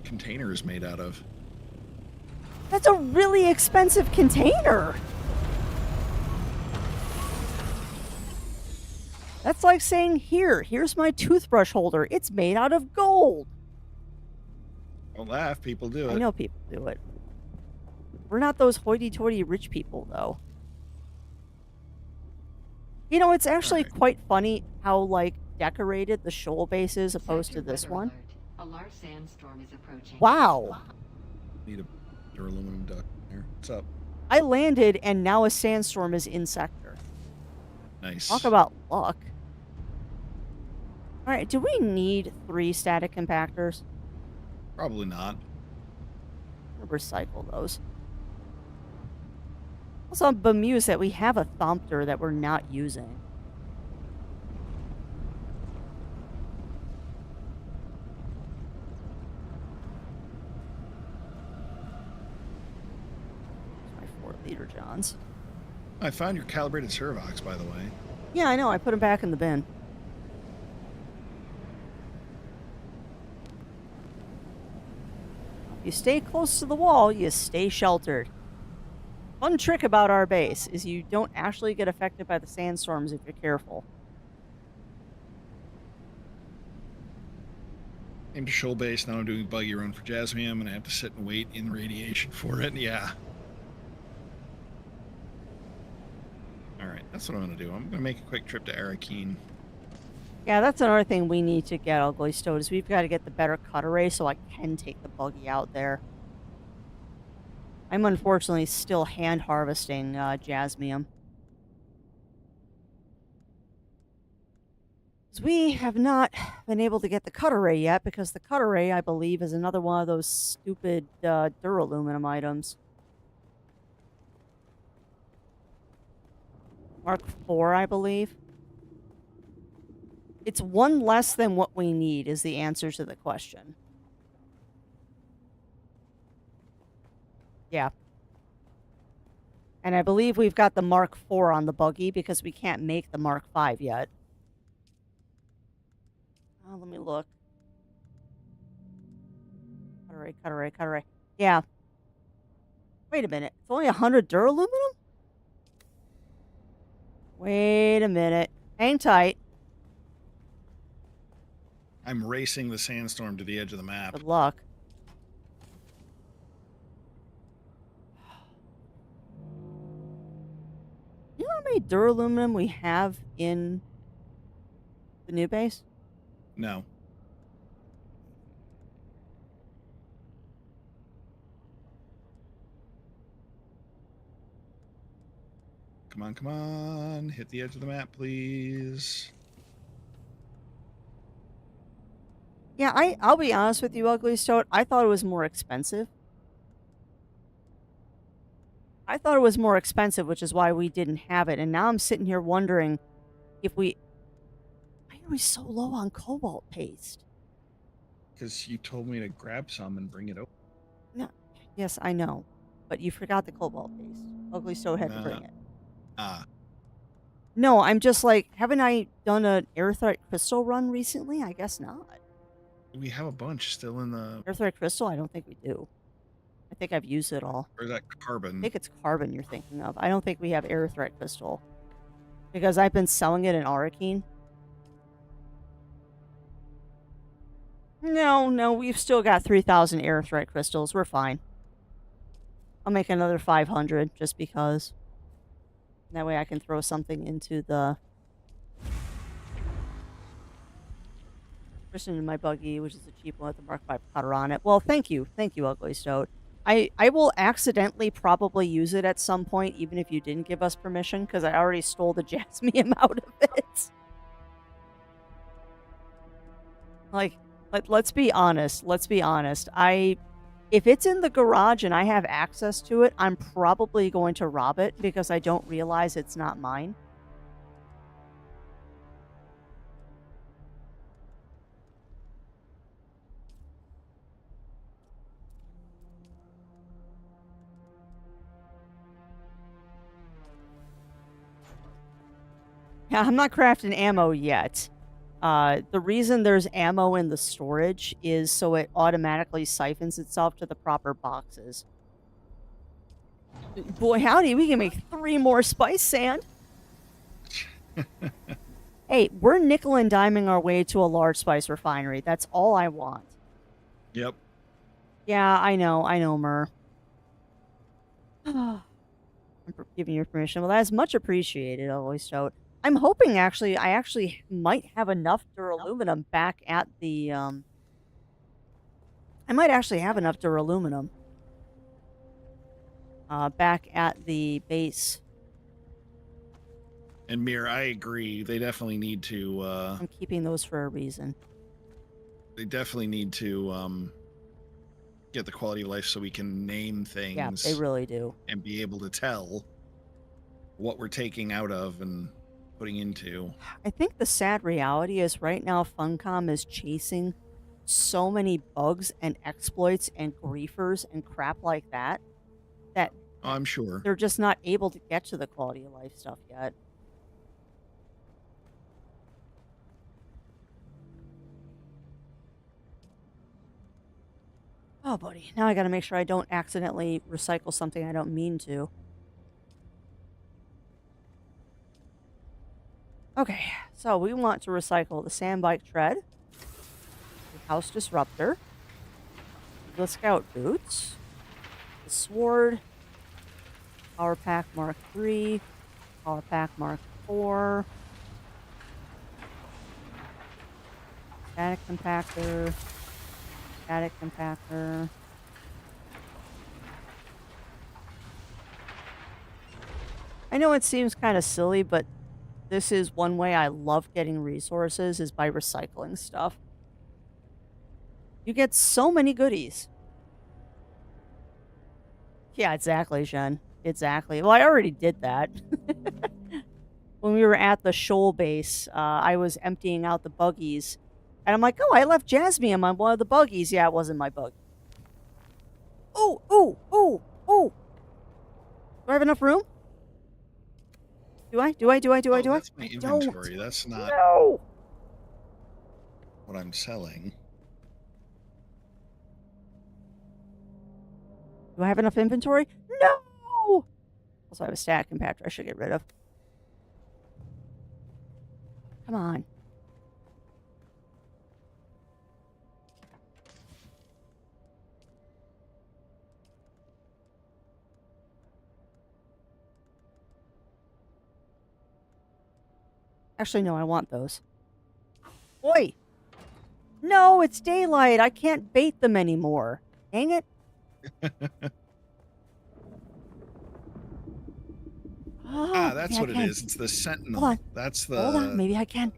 container is made out of? That's a really expensive container. That's like saying, here's my toothbrush holder. It's made out of gold. Don't laugh, people do it. I know people do it. We're not those hoity-toity rich people, though. You know, it's actually quite funny how, like, decorated the shoal base is opposed to this one. A large sandstorm is approaching. Oh, Wow. need a duraluminum duct there. What's up? I landed, and now a sandstorm is in sector. Nice. Talk about luck. All right, do we need 3 static compactors? Probably not. I'll recycle those. Also, I'm bemused that we have a Thompter that we're not using. My 4-liter Johns. I found your calibrated Servox, by the way. Yeah, I know. I put them back in the bin. you stay close to the wall, you stay sheltered. Fun trick about our base is you don't actually get affected by the sandstorms if you're careful. Into shoal base, now I'm doing buggy run for Jasmine, and I have to sit and wait in radiation for it. Yeah. Alright, that's what I'm going to do. I'm going to make a quick trip to Arakeen. Yeah, that's another thing we need to get, Ugly Stowed, is we've got to get the better cut array so I can take the buggy out there. I'm unfortunately still hand harvesting jasmium. Because we have not been able to get the cut array yet, because the cut array, I believe, is another one of those stupid duraluminum items. Mark 4, I believe. It's one less than what we need is the answer to the question. Yeah. And I believe we've got the Mark 4 on the buggy because we can't make the Mark 5 yet. Oh, let me look. Cut array. Yeah. Wait a minute. It's only 100 duraluminum? Wait a minute. Hang tight. I'm racing the sandstorm to the edge of the map. Good luck. You know how many duraluminum we have in the new base? No. Come on. Hit the edge of the map, please. Yeah, I'll be honest with you, Ugly Stoat. I thought it was more expensive. Which is why we didn't have it. And now I'm sitting here wondering if why are we so low on cobalt paste? Because you told me to grab some and bring it over. No, yes, I know. But you forgot the cobalt paste. Ugly Stoat had to bring it. No, I'm just like, haven't I done an aerothite crystal run recently? I guess not. We have a bunch still in the... Aerothite crystal? I don't think we do. I think I've used it all. Or is that carbon? I think it's carbon you're thinking of. I don't think we have aerothite crystal. Because I've been selling it in Arakeen. No, we've still got 3,000 aerothite crystals. We're fine. I'll make another 500 just because. That way I can throw something into the... Just into my buggy, which is a cheap one with the Mark 5 cutter on it. Well, thank you. Thank you, Ugly Stoat. I will accidentally probably use it at some point, even if you didn't give us permission, because I already stole the jasmium out of it. Like, let's be honest. If it's in the garage and I have access to it, I'm probably going to rob it because I don't realize it's not mine. Yeah, I'm not crafting ammo yet. The reason there's ammo in the storage is so it automatically siphons itself to the proper boxes. Boy, howdy, we can make 3 more spice sand. Hey, we're nickel and diming our way to a large spice refinery. That's all I want. Yep. Yeah, I know, Mur. I'm giving you permission. Well, that's much appreciated, Always Stoat. I'm hoping, I actually might have enough duraluminum back at the, I might actually have enough duraluminum back at the base. And Mir, I agree. They definitely need to... I'm keeping those for a reason. They definitely need to get the quality of life so we can name things. Yeah, they really do. And be able to tell what we're taking out of and putting into. I think the sad reality is right now Funcom is chasing so many bugs and exploits and griefers and crap like that I'm sure. they're just not able to get to the quality of life stuff yet. Oh, buddy. Now I gotta make sure I don't accidentally recycle something I don't mean to. Okay, so we want to recycle the sandbike tread, the house disruptor, the scout boots, the sword, power pack Mark III, power pack Mark IV, static compactor, static compactor. I know it seems kind of silly, but this is one way I love getting resources is by recycling stuff. You get so many goodies. Yeah, exactly, Jen. Exactly. Well, I already did that. When we were at the shoal base, I was emptying out the buggies. And I'm like, oh, I left Jasmine on one of the buggies. Yeah, it wasn't my buggy. Oh, oh, oh, oh. Do I have enough room? Do I? Do I? Do I? Do I? Oh, Do I? that's my I inventory. don't. That's not No. what I'm selling. Do I have enough inventory? No. Also, I have a stack compactor I should get rid of. Come on. Actually, no, I want those. Oi! No, it's daylight. I can't bait them anymore. Dang it. Oh, That's maybe I what it can. is. It's the Sentinel. Hold on. That's Hold on. the Maybe I can.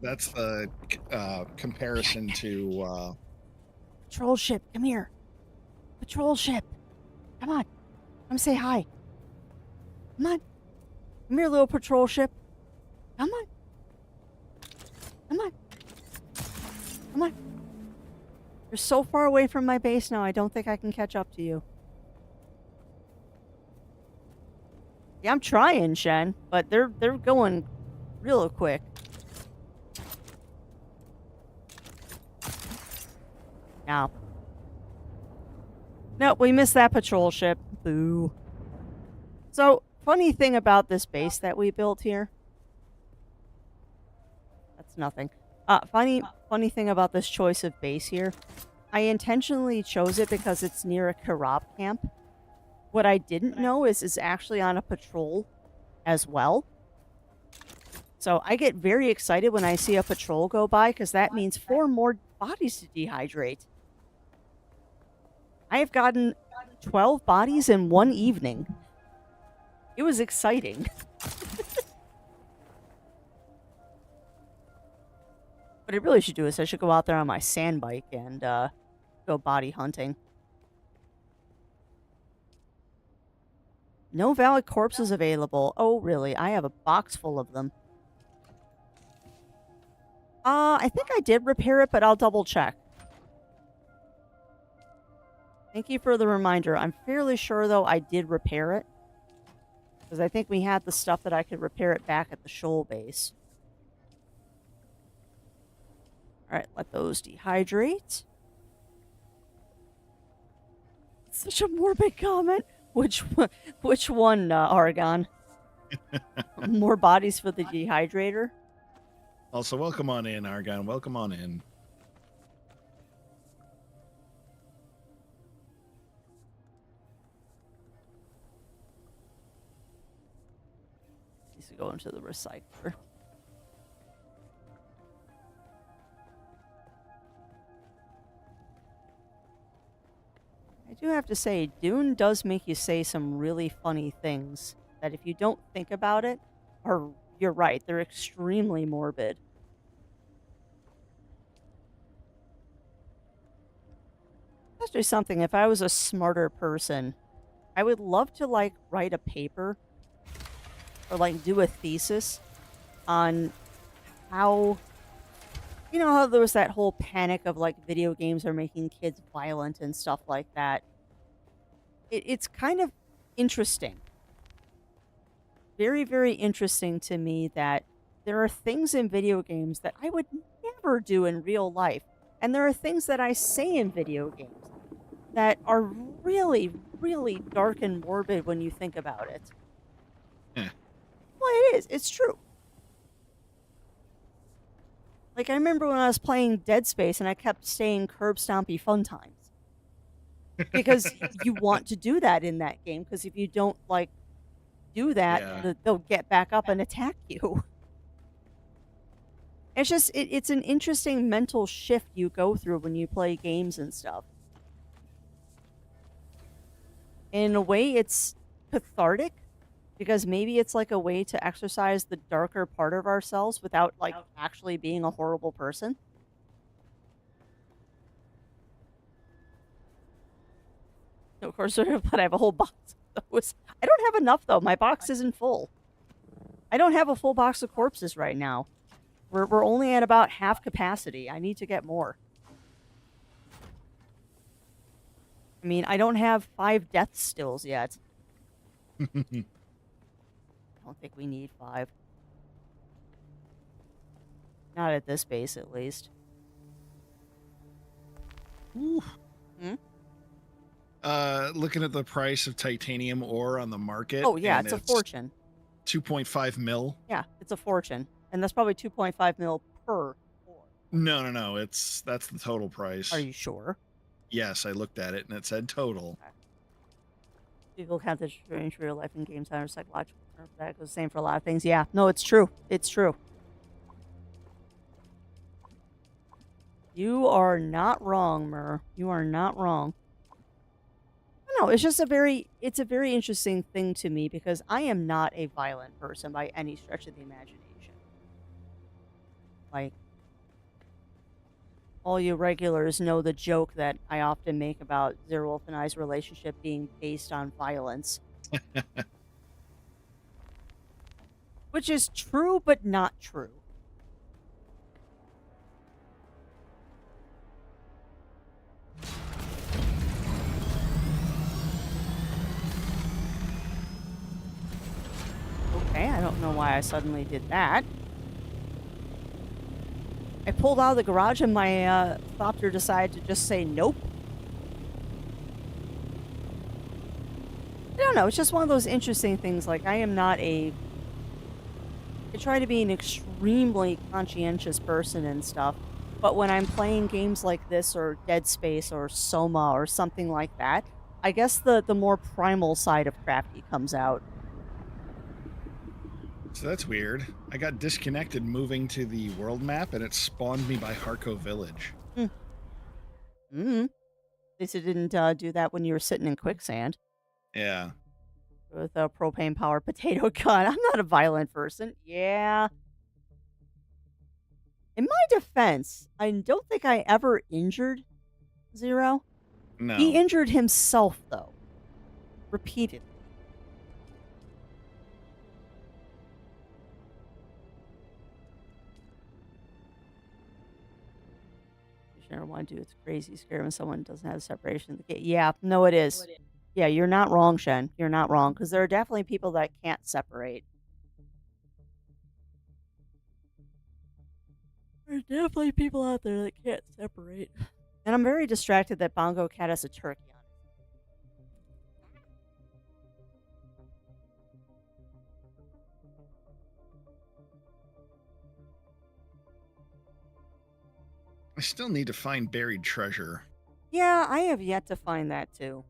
comparison to Patrol ship. Come here. Patrol ship. Come on. Come say hi. Come on. Come here, little patrol ship. Come on. Come on. Come on. You're so far away from my base now, I don't think I can catch up to you. Yeah, I'm trying, Shen, but they're going real quick. Now. No, we missed that patrol ship. Boo. So, funny thing about this base that we built here. That's nothing. Funny thing about this choice of base here. I intentionally chose it because it's near a Karab camp. What I didn't know is it's actually on a patrol as well. So I get very excited when I see a patrol go by because that means 4 more bodies to dehydrate. I have gotten 12 bodies in one evening. It was exciting. What I really should do is I should go out there on my sand bike and go body hunting. No valid corpses available. Oh, really? I have a box full of them. I think I did repair it, but I'll double check. Thank you for the reminder. I'm fairly sure, though, I did repair it. Because I think we had the stuff that I could repair it back at the shoal base. Alright, let those dehydrate. Such a morbid comment. Which one, Argon? More bodies for the dehydrator? Also, welcome on in, Argon. Welcome on in. Needs to go into the recycler. I do have to say, Dune does make you say some really funny things that if you don't think about it, you're right, they're extremely morbid. Let's do something. If I was a smarter person, I would love to, like, write a paper or, like, do a thesis on how... You know how there was that whole panic of, like, video games are making kids violent and stuff like that? It's kind of interesting. Very, very interesting to me that there are things in video games that I would never do in real life. And there are things that I say in video games that are really, really dark and morbid when you think about it. Eh. Well, it is. It's true. Like, I remember when I was playing Dead Space and I kept saying curb stompy fun times. Because you want to do that in that game, because if you don't, like, do that, Yeah. they'll get back up and attack you. It's just, it's an interesting mental shift you go through when you play games and stuff. In a way, it's cathartic, because maybe it's like a way to exercise the darker part of ourselves without, like, actually being a horrible person. Of course, but I have a whole box of those. I don't have enough, though. My box isn't full. I don't have a full box of corpses right now. We're only at about half capacity. I need to get more. I mean, I don't have 5 death stills yet. I don't think we need 5. Not at this base, at least. Ooh. Hmm? Looking at the price of titanium ore on the market. Oh, yeah, and it's a fortune. 2.5 mil. Yeah, it's a fortune. And that's probably 2.5 mil per ore. No. That's the total price. Are you sure? Yes, I looked at it and it said total. Okay. People count the strange real life in games that are psychological. That goes the same for a lot of things. Yeah, no, it's true. It's true. You are not wrong, Mur. You are not wrong. No, it's just it's a very interesting thing to me because I am not a violent person by any stretch of the imagination. Like, all you regulars know the joke that I often make about Zerwolf and I's relationship being based on violence. Which is true, but not true. Okay, I don't know why I suddenly did that. I pulled out of the garage and my Thopter decided to just say nope. I don't know, it's just one of those interesting things. Like, I try to be an extremely conscientious person and stuff, but when I'm playing games like this or Dead Space or Soma or something like that, I guess the more primal side of Crafty comes out. So that's weird. I got disconnected moving to the world map and it spawned me by Harco Village. Mm-hmm. At least it didn't do that when you were sitting in quicksand. Yeah. With a propane-powered potato gun. I'm not a violent person. Yeah. In my defense, I don't think I ever injured Zero. No. He injured himself, though. Repeatedly. You never want to do it's crazy scary when someone doesn't have separation of the gate. Yeah, no, it is. Yeah, you're not wrong, Shen. You're not wrong. Because there are definitely people that can't separate. There are definitely people out there that can't separate. And I'm very distracted that Bongo Cat has a turkey on it. I still need to find buried treasure. Yeah, I have yet to find that too.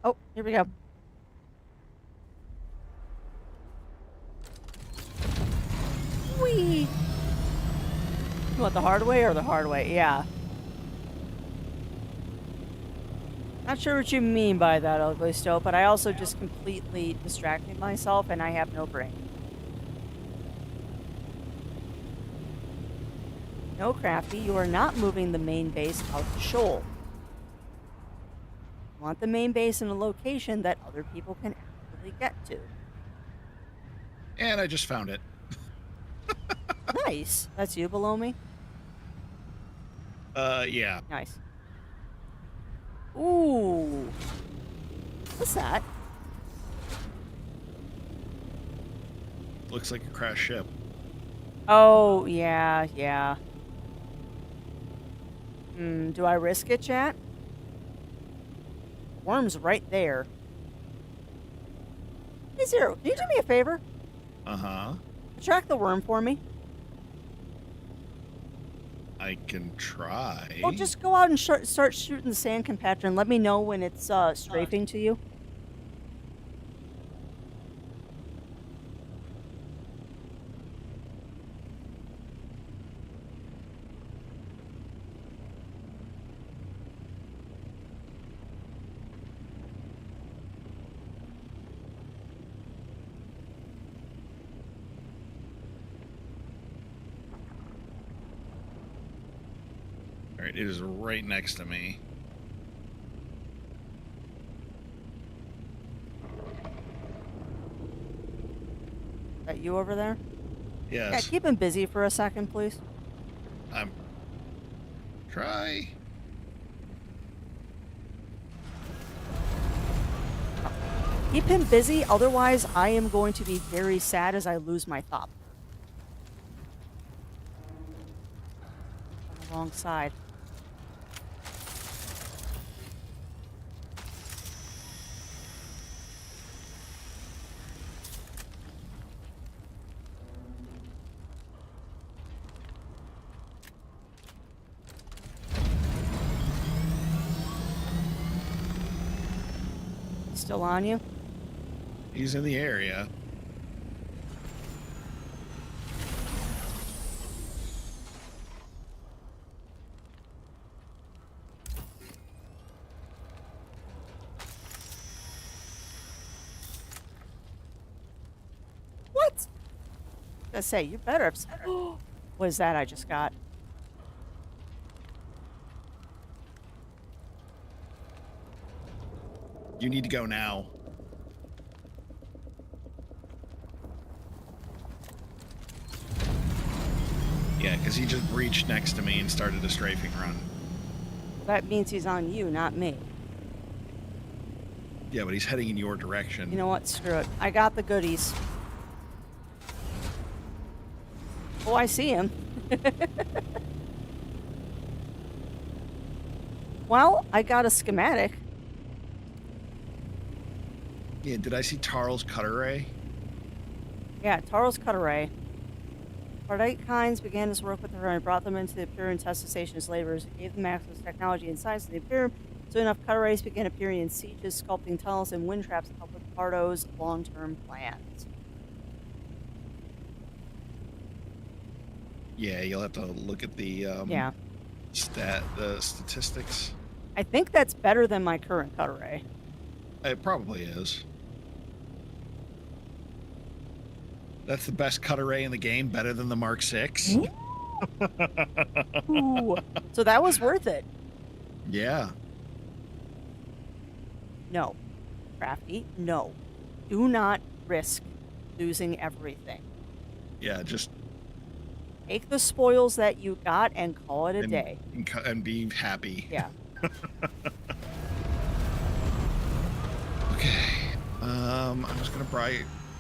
Oh, here we go. Whee! You want the hard way or the hard way? Yeah. Not sure what you mean by that, Ugly Stope, but I also just completely distracted myself and I have no brain. No, Crafty, you are not moving the main base out the shoal. You want the main base in a location that other people can actually get to. And I just found it. Nice. That's you below me? Yeah. Nice. Ooh. What's that? looks like a crashed ship. Oh, yeah, yeah. Do I risk it, chat? Worm's right there. Hey, Zero, can you do me a favor? Uh-huh. Track the worm for me. I can try. Oh, just go out and start shooting the sand compactor and let me know when it's strafing to you. All right, it is right next to me. Is that you over there? Yes. Yeah, keep him busy for a second, please. I'm... Try. Keep him busy, otherwise I am going to be very sad as I lose my thought. On the wrong side. Still on you? He's in the area. What? I say, you better have... What is that I just got? You need to go now. Yeah, because he just breached next to me and started a strafing run. That means he's on you, not me. Yeah, but he's heading in your direction. You know what? Screw it. I got the goodies. Oh, I see him. Well, I got a schematic. Yeah, did I see Tarl's cutter ray? Yeah, Taro's cut array. Ardite kinds began his work with her and brought them into the Imperium test station as laborers. It gave them access to technology and science of the Imperium. Soon enough, cut arrays began appearing in sieges, sculpting tunnels and wind traps to help with Pardo's long-term plans. Yeah, you'll have to look at the Yeah. the statistics. I think that's better than my current cut array. It probably is. That's the best cutter ray in the game, better than the Mark 6. Ooh. So that was worth it. Yeah. No. Crafty, no. Do not risk losing everything. Yeah, just Take the spoils that you got and call it a day. and be happy. Yeah. Okay. I'm just gonna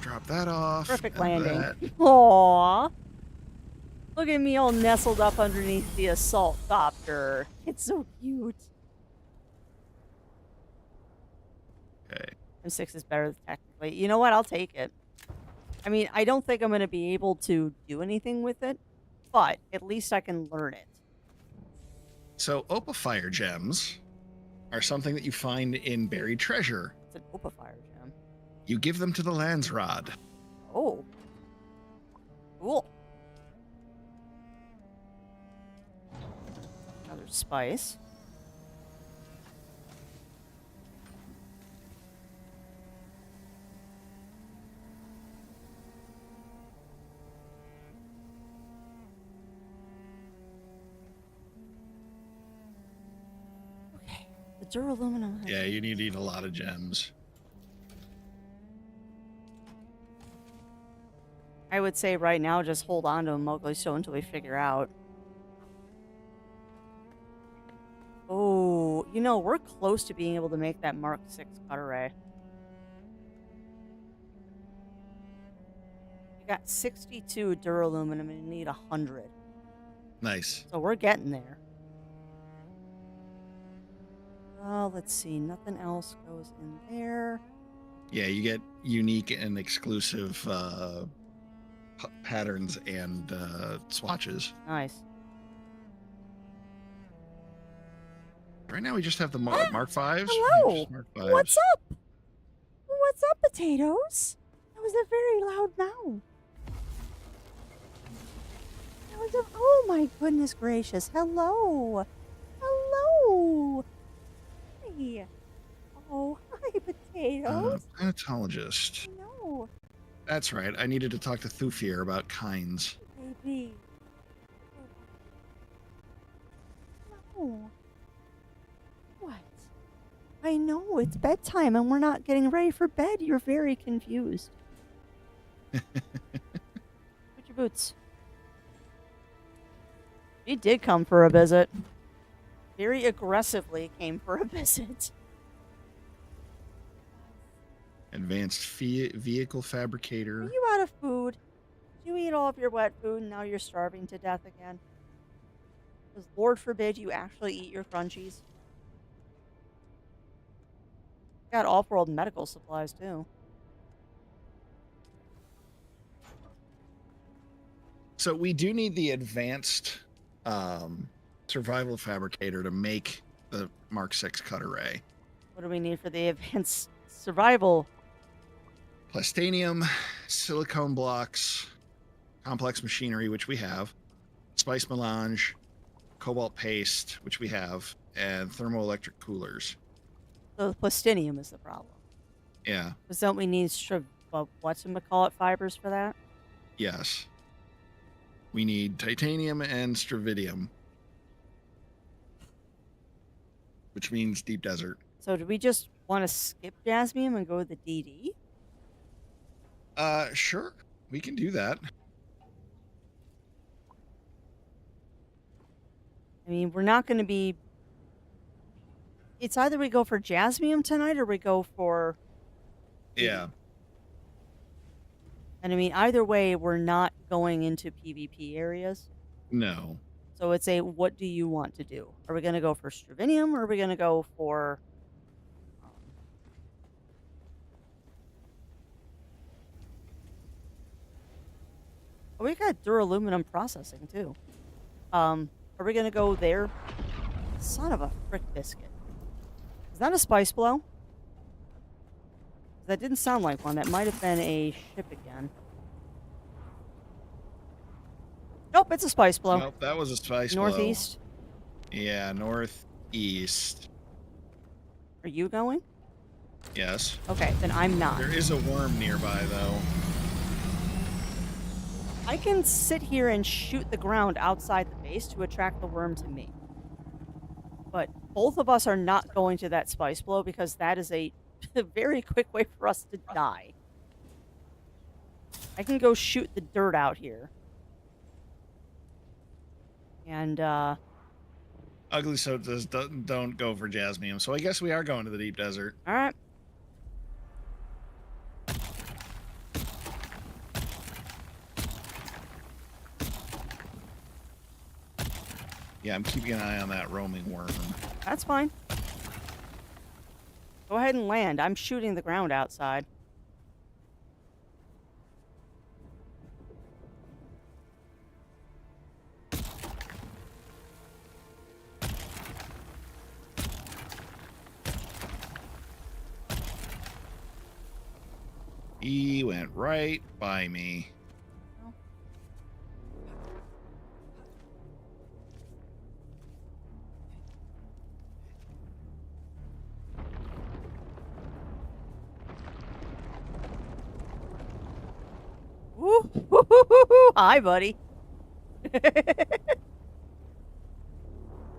drop that off. Perfect and landing. that. Aww. Look at me all nestled up underneath the assault copter. It's so cute. Okay. M6 is better technically. You know what? I'll take it. I mean, I don't think I'm going to be able to do anything with it, but at least I can learn it. So, Opa fire gems are something that you find in buried treasure. It's an Opa fire gem. You give them to the Landsrod. Oh. Cool. Another spice. Okay. The duraluminum. Yeah, you need a lot of gems. I would say right now, just hold on to them locally so until we figure out. Oh, you know, we're close to being able to make that Mark 6 cut array. You Got 62 duraluminum and I need 100. Nice. So we're getting there. Oh, let's see. Nothing else goes in there. Yeah, you get unique and exclusive patterns and swatches. Nice. Right now, we just have the Mark Fives. Hello. Mark Fives. What's up? What's up, potatoes? That was a very loud mound. That was a... Oh my goodness gracious. Hello. Hello. Hi. Oh, hi, potatoes. Planetologist. No, That's right. I needed to talk to Thufir about kinds. baby. No. What? I know, it's bedtime and we're not getting ready for bed. You're very confused. Put your boots. She did come for a visit. Very aggressively came for a visit. Advanced vehicle fabricator. Are you out of food? Did you eat all of your wet food and now you're starving to death again? Because Lord forbid you actually eat your crunchies. Got off-world medical supplies too. So we do need the advanced survival fabricator to make the Mark 6 cutter ray. What do we need for the advanced survival? Plastanium, silicone blocks, complex machinery, which we have, spice melange, cobalt paste, which we have, and thermoelectric coolers. So the plastinium is the problem. Yeah. Because don't we need whatchamacallit fibers for that? Yes. We need titanium and stravidium, which means deep desert. So do we just want to skip jasmium and go with the DD? Sure. We can do that. I mean, we're not going to be... It's either we go for jasmium tonight or we go for... Yeah. And I mean, either way, we're not going into PvP areas. No. So it's a, what do you want to do? Are we going to go for Stravinium or are we going to go for... Oh, we got duraluminum processing too. Are we going to go there? Son of a frick biscuit. Is that a spice blow? That didn't sound like one. That might have been a ship again. Nope, it's a spice blow. Nope, that was a spice blow. Northeast. Yeah, northeast. Are you going? Yes. Okay, then I'm not. There is a worm nearby, though. I can sit here and shoot the ground outside the base to attract the worm to me. But both of us are not going to that spice blow because that is a very quick way for us to die. I can go shoot the dirt out here. And, Ugly Soap says don't go for jasmium, so I guess we are going to the deep desert. alright. Yeah, I'm keeping an eye on that roaming worm. That's fine. Go ahead and land. I'm shooting the ground outside. He went right by me. Woo! Hi, buddy.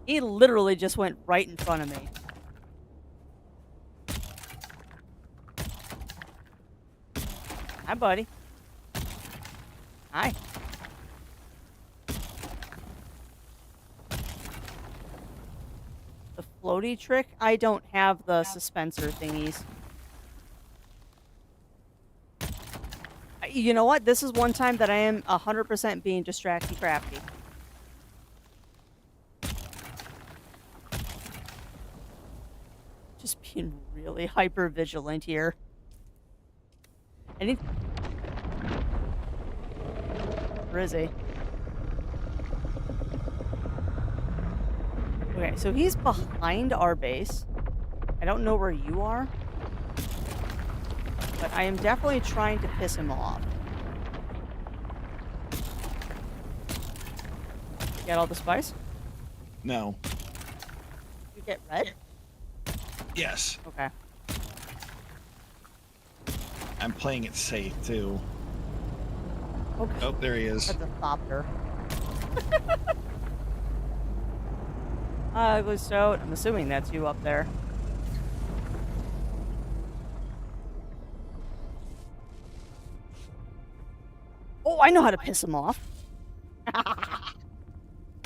He literally just went right in front of me. Hi, buddy. Hi. The floaty trick? I don't have the suspensor thingies. You know what? This is one time that I am 100% being distracty crafty. Just being really hyper vigilant here. Any... Where is he? Okay, so he's behind our base. I don't know where you are. But I am definitely trying to piss him off. Get all the spice? No. You get red? Yes. Okay. I'm playing it safe too. Okay. Oh, there he is. That's a thopter. So I'm assuming that's you up there. Oh, I know how to piss him off.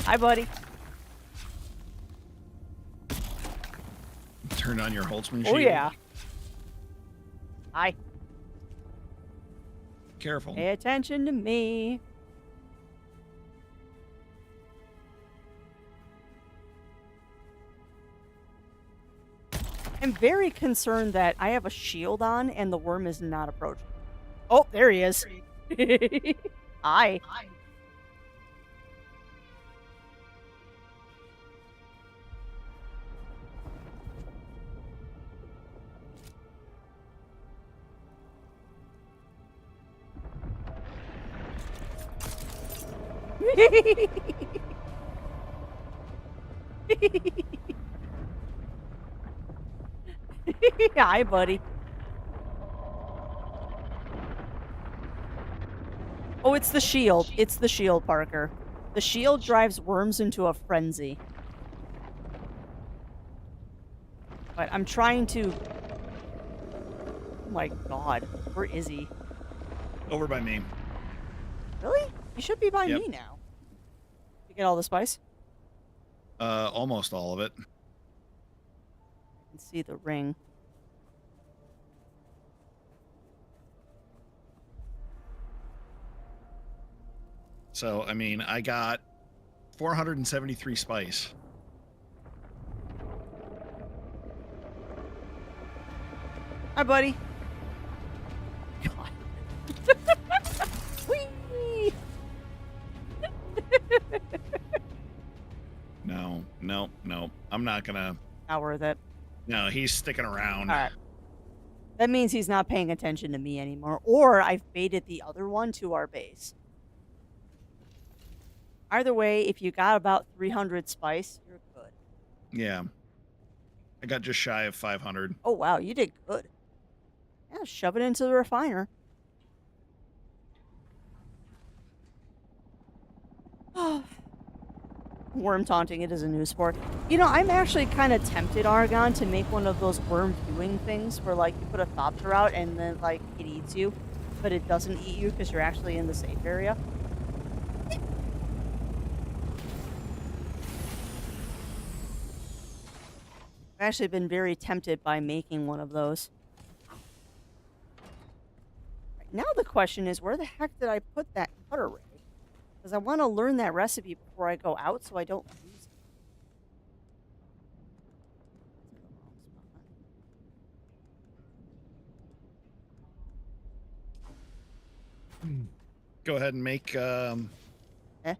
Hi, buddy. Turn on your Holtzman Oh, shield. yeah. Hi. Careful. Pay attention to me. I'm very concerned that I have a shield on and the worm is not approaching. Oh, there he is. Hi. Hi, buddy. Oh, it's the shield. It's the shield, Parker. The shield drives worms into a frenzy. But I'm trying to... Oh my god. Where is he? Over by me. Really? He should be by Yep. me now. You get all the spice? Almost all of it. I can see the ring. So, I mean, I got 473 spice. Hi, buddy. God. Whee! No. I'm not gonna... Not worth it. No, he's sticking around. All right. That means he's not paying attention to me anymore. Or I've baited the other one to our base. Either way, if you got about 300 spice, you're good. Yeah. I got just shy of 500. Oh, wow. You did good. Yeah, shove it into the refiner. Worm taunting, it is a new sport. You know, I'm actually kind of tempted, Argon, to make one of those worm viewing things where, like, you put a thopter out and then, like, it eats you, but it doesn't eat you because you're actually in the safe area. I've actually been very tempted by making one of those. Right, now the question is, where the heck did I put that cutter ray? Because I want to learn that recipe before I go out so I don't lose it. Go ahead and make Eh?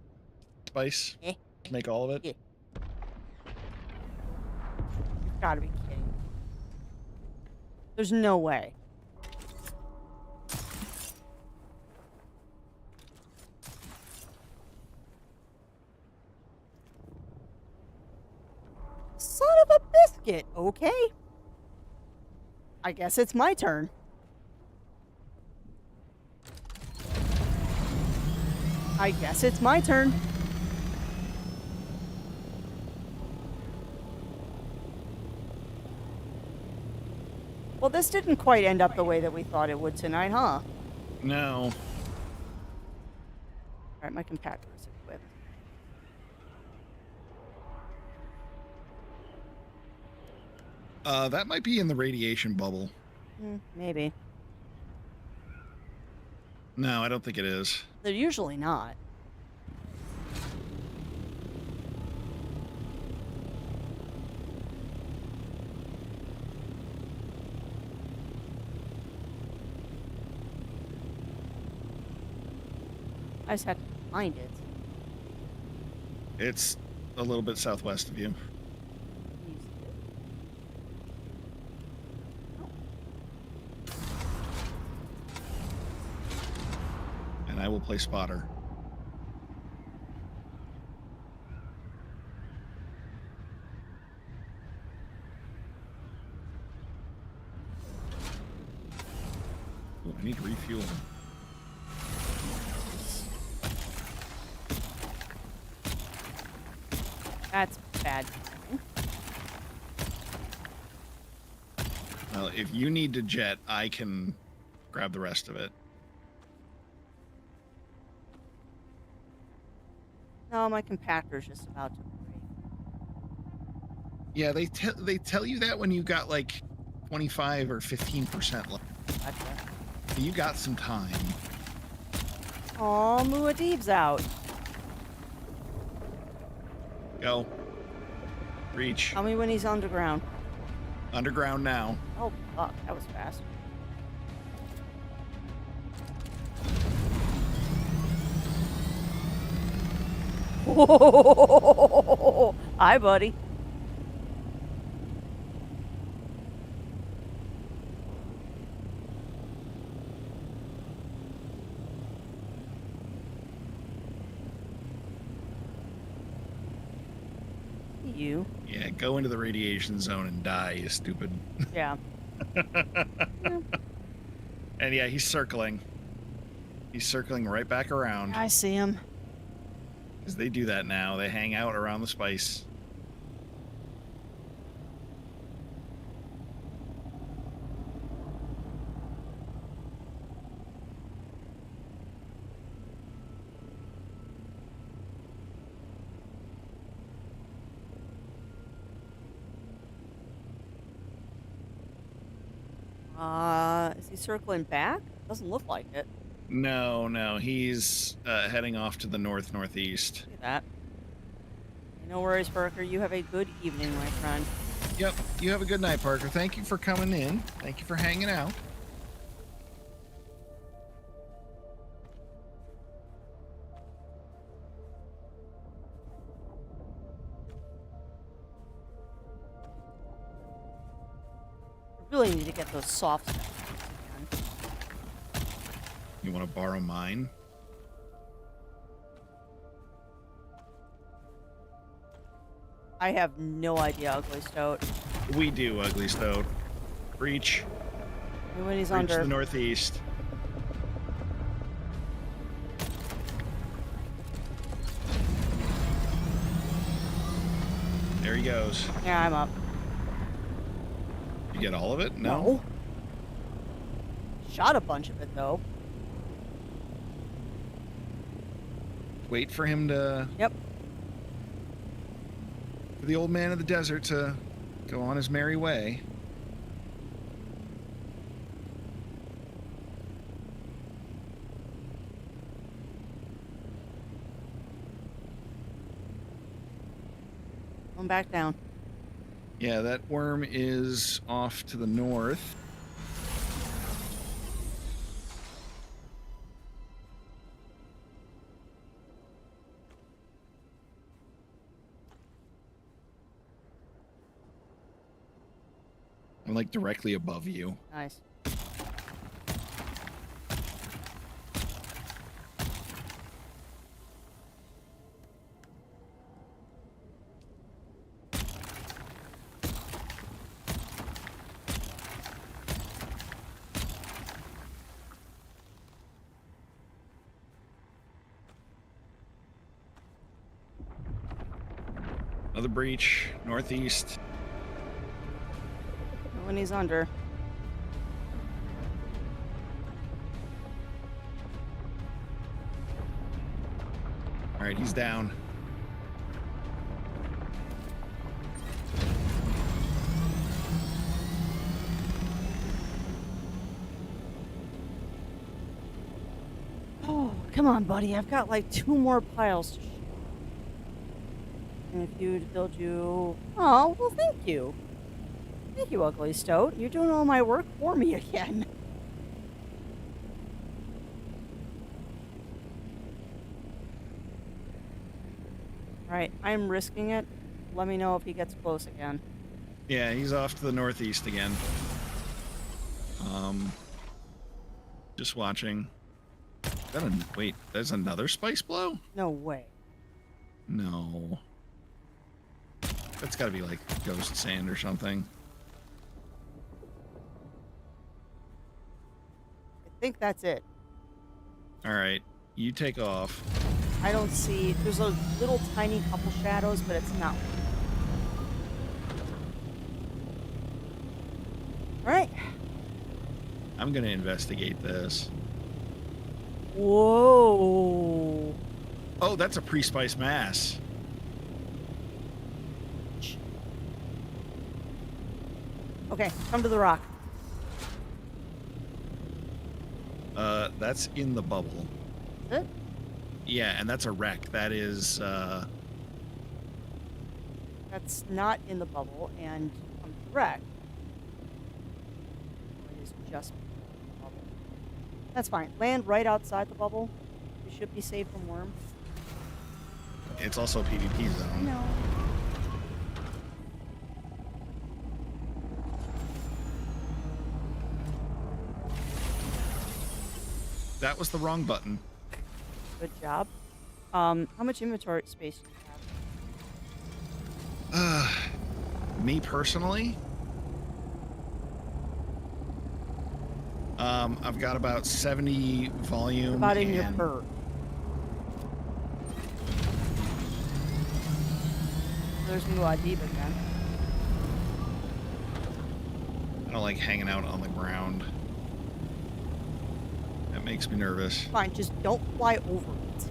spice. Eh? Make all of it. Yeah. You've got to be kidding me. There's no way. Son of a biscuit, okay. I guess it's my turn. I guess it's my turn. Well, this didn't quite end up the way that we thought it would tonight, huh? No. Alright, my compactor is equipped. That might be in the radiation bubble. Maybe. No, I don't think it is. They're usually not. I just had to find it. It's a little bit southwest of you. Can you see it? And I will play spotter. Ooh, I need to refuel. That's bad timing. Well, if you need to jet, I can grab the rest of it. No, my compactor's just about to break. Yeah, they tell you that when you got like 25 or 15% left. Gotcha. So you got some time. Aw, Muad'Dib's out. Go. Reach. Tell me when he's underground. Underground now. Oh, fuck. That was fast. Hi, buddy. You. Yeah, go into the radiation zone and die, you stupid. Yeah. And yeah, he's circling. He's circling right back around. I see him. Because they do that now. They hang out around the spice. Is he circling back? Doesn't look like it. No, he's heading off to the northeast. Look at that. No worries, Parker. You have a good evening, my friend. Yep, you have a good night, Parker. Thank you for coming in. Thank you for hanging out. I really need to get those soft specs. You want to borrow mine? I have no idea, Ugly Stoat. We do, Ugly Stoat. Reach. And when he's Reach under. the northeast. There he goes. Yeah, I'm up. You get all of it? No. No. Shot a bunch of it, though. Wait for him to... Yep. For the old man of the desert to go on his merry way. Going back down. Yeah, that worm is off to the north. I'm like directly above you. Nice. Another breach, northeast. When he's under. All right, he's down. Come on, buddy. I've got like 2 more piles to ship. And if you'd build you... Oh, well, thank you. Thank you, Ugly Stoat. You're doing all my work for me again. Alright, I'm risking it. Let me know if he gets close again. Yeah, he's off to the northeast again. Just watching. Wait, there's another spice blow? No way. No. That's gotta be like ghost sand or something. I think that's it. Alright, you take off. I don't see... There's a little tiny couple shadows, but it's not... Alright. I'm gonna investigate this. Whoa. Oh, that's a pre-spice mass. Okay, come to the rock. That's in the bubble. Is it? Yeah, and that's a wreck. That is, That's not in the bubble, and I'm correct. It is just in the bubble. That's fine. Land right outside the bubble. You should be safe from worms. it's also a PvP zone. No. That was the wrong button. Good job. How much inventory space do you have? Me personally, I've got about 70 volume. What about in your and- fur? There's new ID again. I don't like hanging out on the ground. That makes me nervous. Fine, just don't fly over it.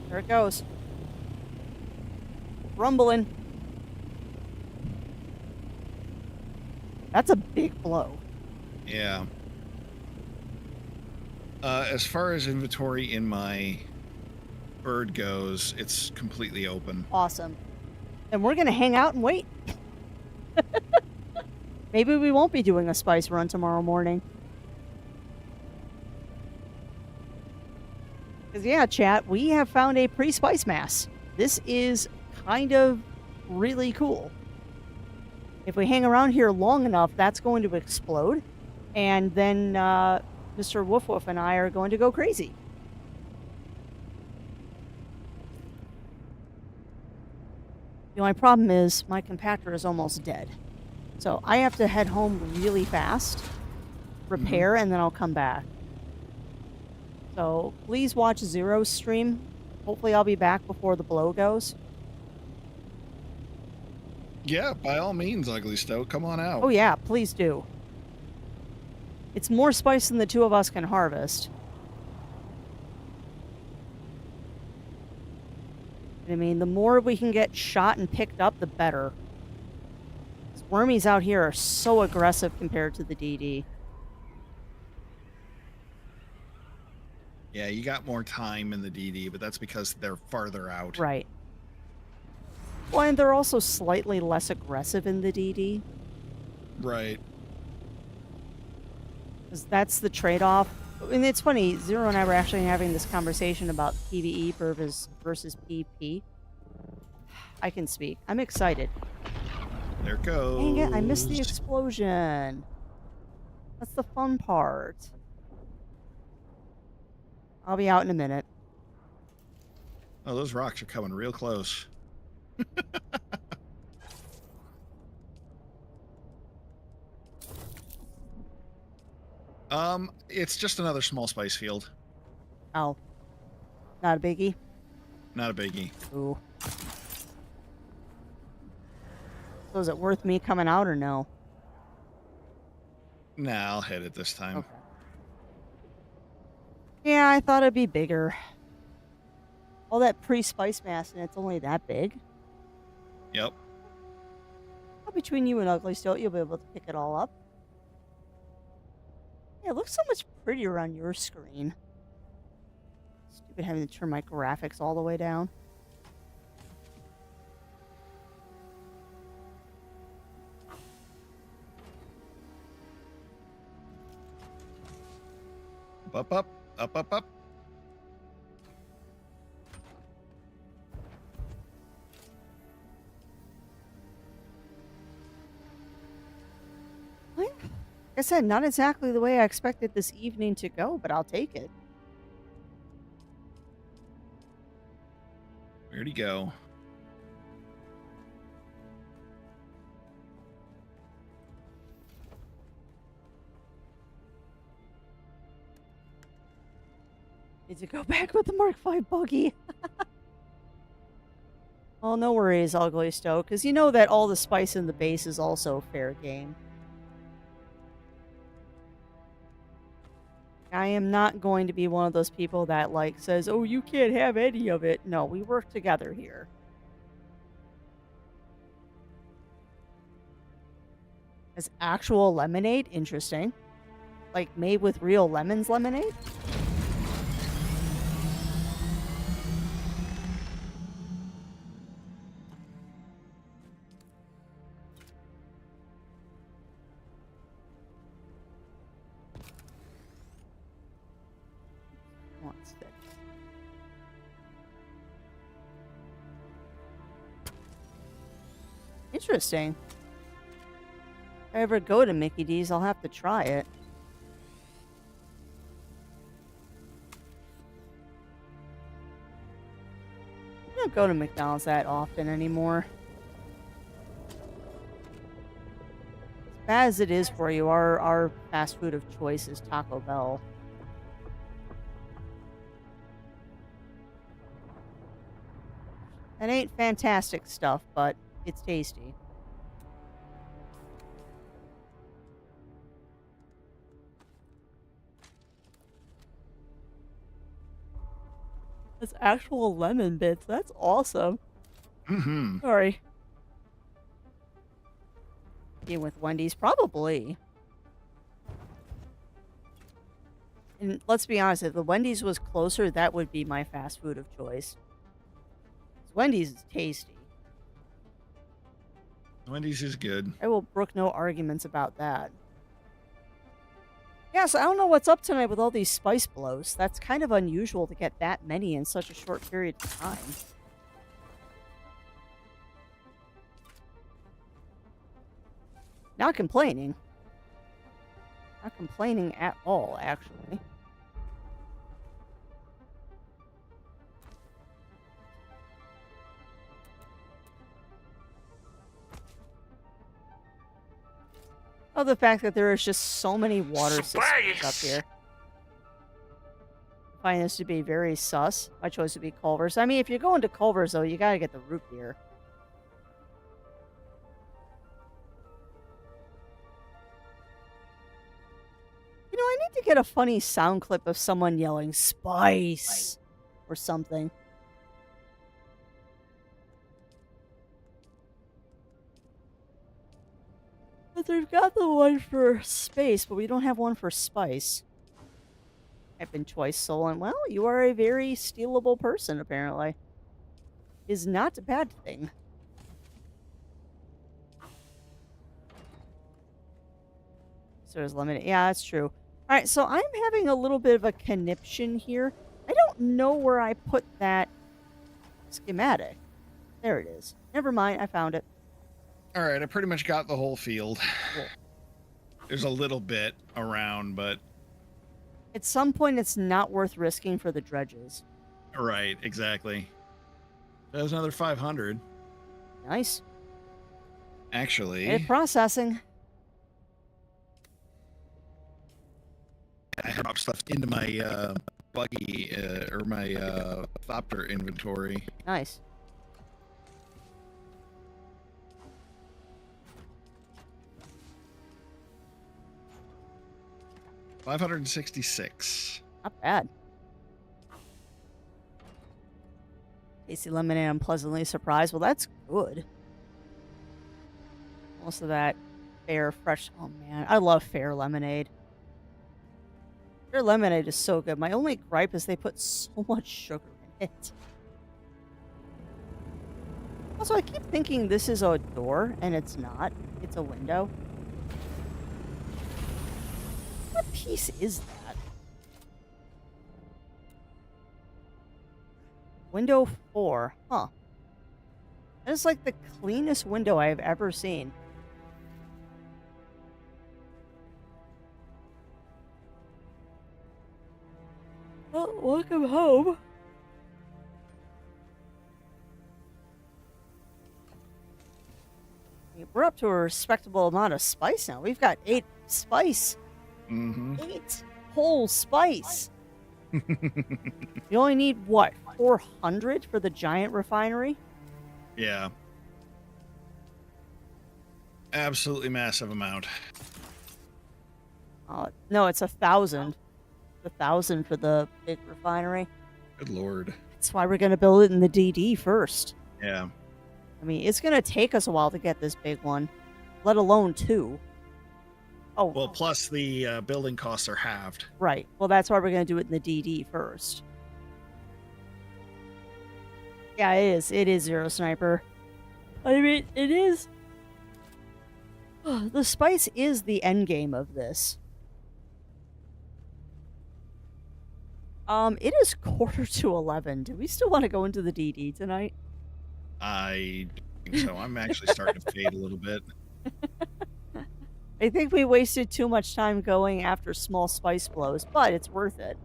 There it goes. Rumbling. That's a big blow. Yeah. As far as inventory in my bird goes, it's completely open. Awesome. And we're going to hang out and wait. Maybe we won't be doing a spice run tomorrow morning. Because, yeah, chat, we have found a pre-spice mass. This is kind of really cool. If we hang around here long enough, that's going to explode. And then Mr. Woof Woof and I are going to go crazy. The only problem is my compactor is almost dead. So I have to head home really fast, repair, and then I'll come back. So please watch Zero's stream. Hopefully I'll be back before the blow goes. Yeah, by all means, Ugly Stoat, come on out. Oh yeah, please do. It's more spice than the two of us can harvest. I mean, the more we can get shot and picked up, the better. These wormies out here are so aggressive compared to the DD. Yeah, you got more time in the DD, but that's because they're farther out. Right. Well, and they're also slightly less aggressive in the DD. Right. Because that's the trade-off. And it's funny, Zero and I were actually having this conversation about PvE versus PvP. I can speak. I'm excited. There it goes. Dang it, I missed the explosion. That's the fun part. I'll be out in a minute. Oh, those rocks are coming real close. It's just another small spice field. Oh. Not a biggie? Not a biggie. Ooh. So is it worth me coming out or no? Nah, I'll hit it this time. Okay. Yeah, I thought it'd be bigger. All that pre-spice mass and it's only that big. Yep. Well, between you and Ugly Stoat, you'll be able to pick it all up. Yeah, it looks so much prettier on your screen. Stupid having to turn my graphics all the way down. Up, up, up, up, up. Like I said, not exactly the way I expected this evening to go, but I'll take it. Where'd he go? Need to go back with the Mark V buggy. Well, no worries, Ugly Stoke, because you know that all the spice in the base is also fair game. I am not going to be one of those people that, like, says, oh, you can't have any of it. No, we work together here. As actual lemonade? Interesting. Like, made with real lemons lemonade? What's this? Interesting. If I ever go to Mickey D's, I'll have to try it. I don't go to McDonald's that often anymore. As bad as it is for you, our fast food of choice is Taco Bell. That ain't fantastic stuff, but it's tasty. That's actual lemon bits. That's awesome. Mm-hmm. Sorry. Being with Wendy's, probably. And let's be honest, if the Wendy's was closer, that would be my fast food of choice. 'Cause Wendy's is tasty. Wendy's is good. I will brook no arguments about that. Yes, I don't know what's up tonight with all these spice blows. That's kind of unusual to get that many in such a short period of time. Not complaining. Not complaining at all, actually. Oh, the fact that there is just so many water systems up Space! here. I find this to be very sus. My choice would be Culver's. I mean, if you're going to Culver's, though, you gotta get the root beer. You know, I need to get a funny sound clip of someone yelling, "Spice!" or something. But they've got the one for space, but we don't have one for spice. I've been choice stolen. Well, you are a very stealable person, apparently. Is not a bad thing. So there's limited. Yeah, that's true. All right, so I'm having a little bit of a conniption here. I don't know where I put that schematic. There it is. Never mind, I found it. All right, I pretty much got the whole field. Cool. There's a little bit around, but At some point, it's not worth risking for the dredges. right, exactly. That was another 500. Nice. Actually, And processing. I had stuff into my buggy or my Thopter inventory. Nice. $566. Not bad. Tasty lemonade, I'm pleasantly surprised. Well, that's good. Most of that fair, fresh. Oh, man. I love fair lemonade. Their lemonade is so good. My only gripe is they put so much sugar in it. Also, I keep thinking this is a door, and it's not. It's a window. What piece is that? Window 4. Huh. That is like the cleanest window I have ever seen. Well, welcome home. We're up to a respectable amount of spice now. We've got 8 spice. Mm-hmm. 8 whole spice. You only need, what, 400 for the giant refinery? Yeah. Absolutely massive amount. No, it's 1,000. 1,000 for the big refinery. Good lord. That's why we're going to build it in the DD first. Yeah. I mean, it's going to take us a while to get this big one, let alone 2. Oh, Well, plus the building costs are halved. right. Well, that's why we're going to do it in the DD first. Yeah, it is. It is Zero Sniper. I mean, it is. The spice is the end game of this. It is 10:45. Do we still want to go into the DD tonight? I think so. I'm actually starting to fade a little bit. I think we wasted too much time going after small spice blows, but it's worth it.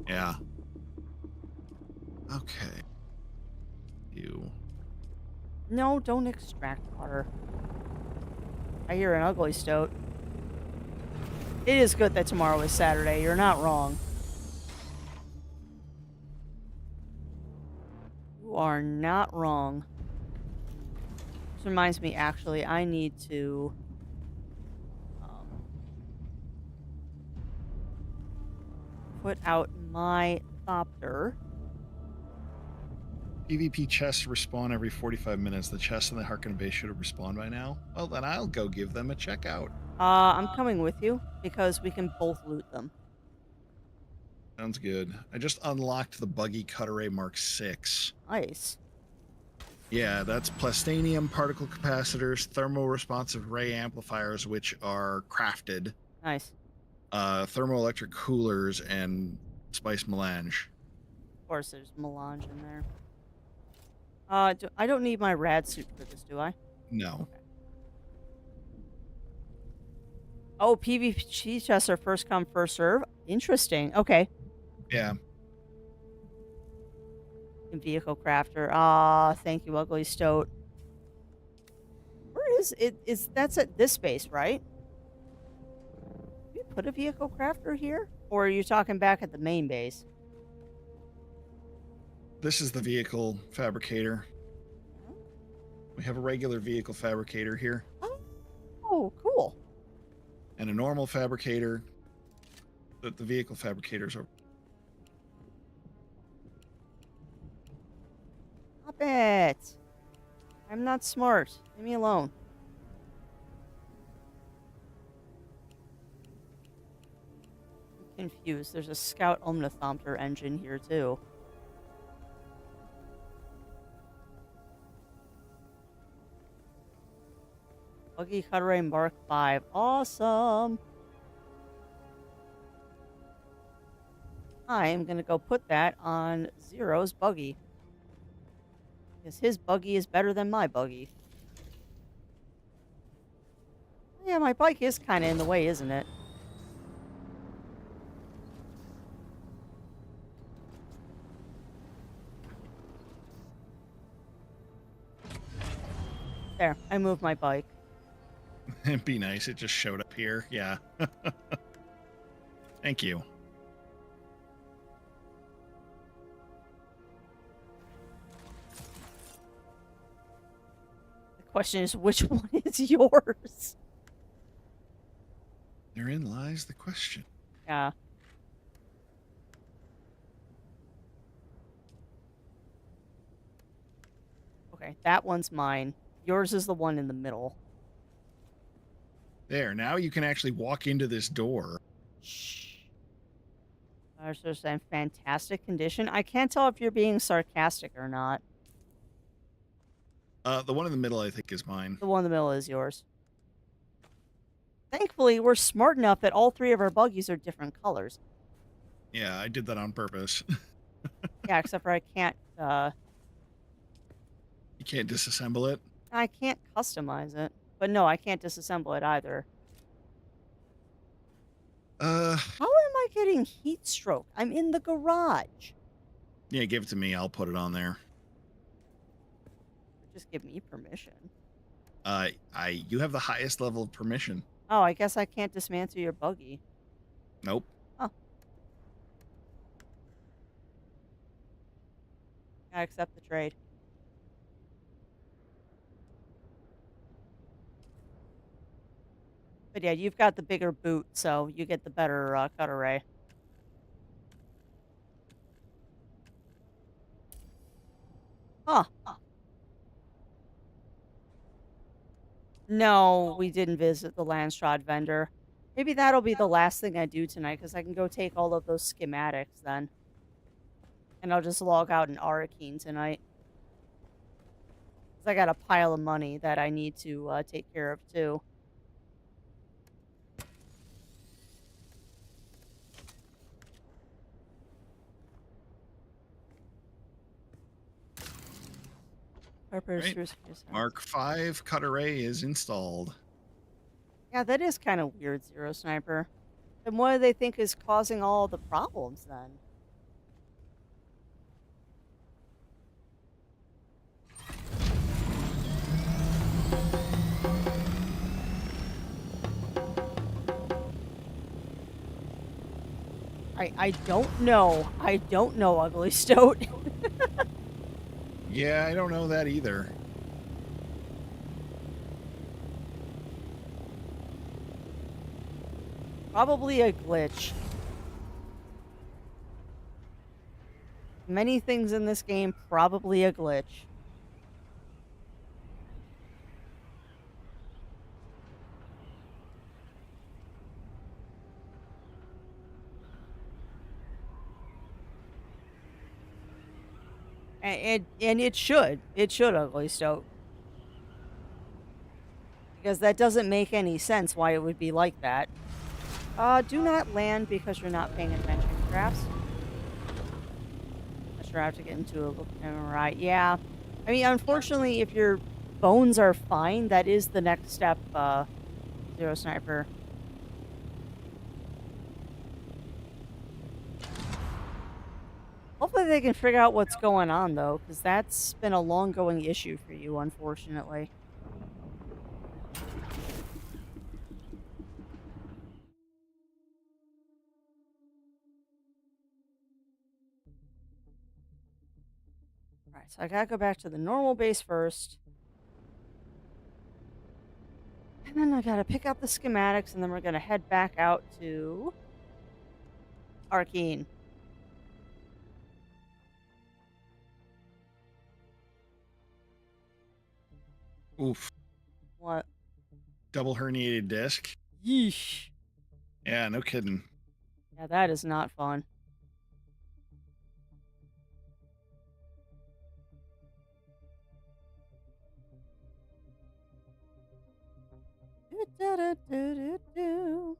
Yeah. Okay. You. No, don't extract water. I hear an ugly stoat. It is good that tomorrow is Saturday. You're not wrong. You are not wrong. This reminds me, actually, I need to... put out my thopter. PvP chests respawn every 45 minutes. The chests in the Harkonnen base should have respawned by now. Well, then I'll go give them a checkout. I'm coming with you because we can both loot them. Sounds good. I just unlocked the buggy Cutter Mark 6. Nice. Yeah, that's plastanium particle capacitors, thermo-responsive ray amplifiers, which are crafted, Nice. thermoelectric coolers, and spice melange. Of course, there's melange in there. I don't need my rad suit for this, do I? No. Oh, PvP chests are first come, first serve. Interesting. Okay. Yeah. And vehicle crafter. Thank you, Ugly Stoat. Where is it? That's at this base, right? Did you put a vehicle crafter here? Or are you talking back at the main base? This is the vehicle fabricator. We have a regular vehicle fabricator here. Oh, cool. And a normal fabricator. The vehicle fabricators are... Stop it. I'm not smart. Leave me alone. I'm confused. There's a Scout Omnithompter engine here, too. Buggy Cutter Mark 5. Awesome. I am going to go put that on Zero's buggy. Because his buggy is better than my buggy. Yeah, my bike is kind of in the way, isn't it? There, I moved my bike. It'd be nice. It just showed up here. Yeah. Thank you. The question is, which one is yours? Therein lies the question. Yeah. Okay, that one's mine. Yours is the one in the middle. There. Now you can actually walk into this door. Shh. Ours are in fantastic condition. I can't tell if you're being sarcastic or not. The one in the middle, I think, is mine. The one in the middle is yours. Thankfully, we're smart enough that all three of our buggies are different colors. Yeah, I did that on purpose. Yeah, except for You can't disassemble it. I can't customize it. But no, I can't disassemble it either. Uh, How am I getting heat stroke? I'm in the garage. yeah, give it to me. I'll put it on there. Just give me permission. You have the highest level of permission. Oh, I guess I can't dismantle your buggy. Nope. Oh. I accept the trade. But yeah, you've got the bigger boot, so you get the better cut array. Huh. No, we didn't visit the Landstrad vendor. Maybe that'll be the last thing I do tonight, because I can go take all of those schematics then. And I'll just log out in Arakeen tonight. Because I got a pile of money that I need to take care of, too. Right. Mark 5 cut array is installed. Yeah, that is kind of weird, Zero Sniper. Then what do they think is causing all the problems, then? I don't know. I don't know, Ugly Stoat. Yeah, I don't know that either. Probably a glitch. Many things in this game, probably a glitch. And it should. It should, Ugly Stoat. Because that doesn't make any sense why it would be like that. Do not land because you're not paying attention, Crafts. I sure have to get into it. Right, yeah. I mean, unfortunately, if your bones are fine, that is the next step, Zero Sniper. Hopefully they can figure out what's going on, though, because that's been a long-going issue for you, unfortunately. Alright, so I gotta go back to the normal base first. And then I gotta pick up the schematics, and then we're gonna head back out to Arkeen. Oof. What? Double herniated disc. Yeesh. Yeah, no kidding. Yeah, that is not fun. Do-do-do-do-do-do.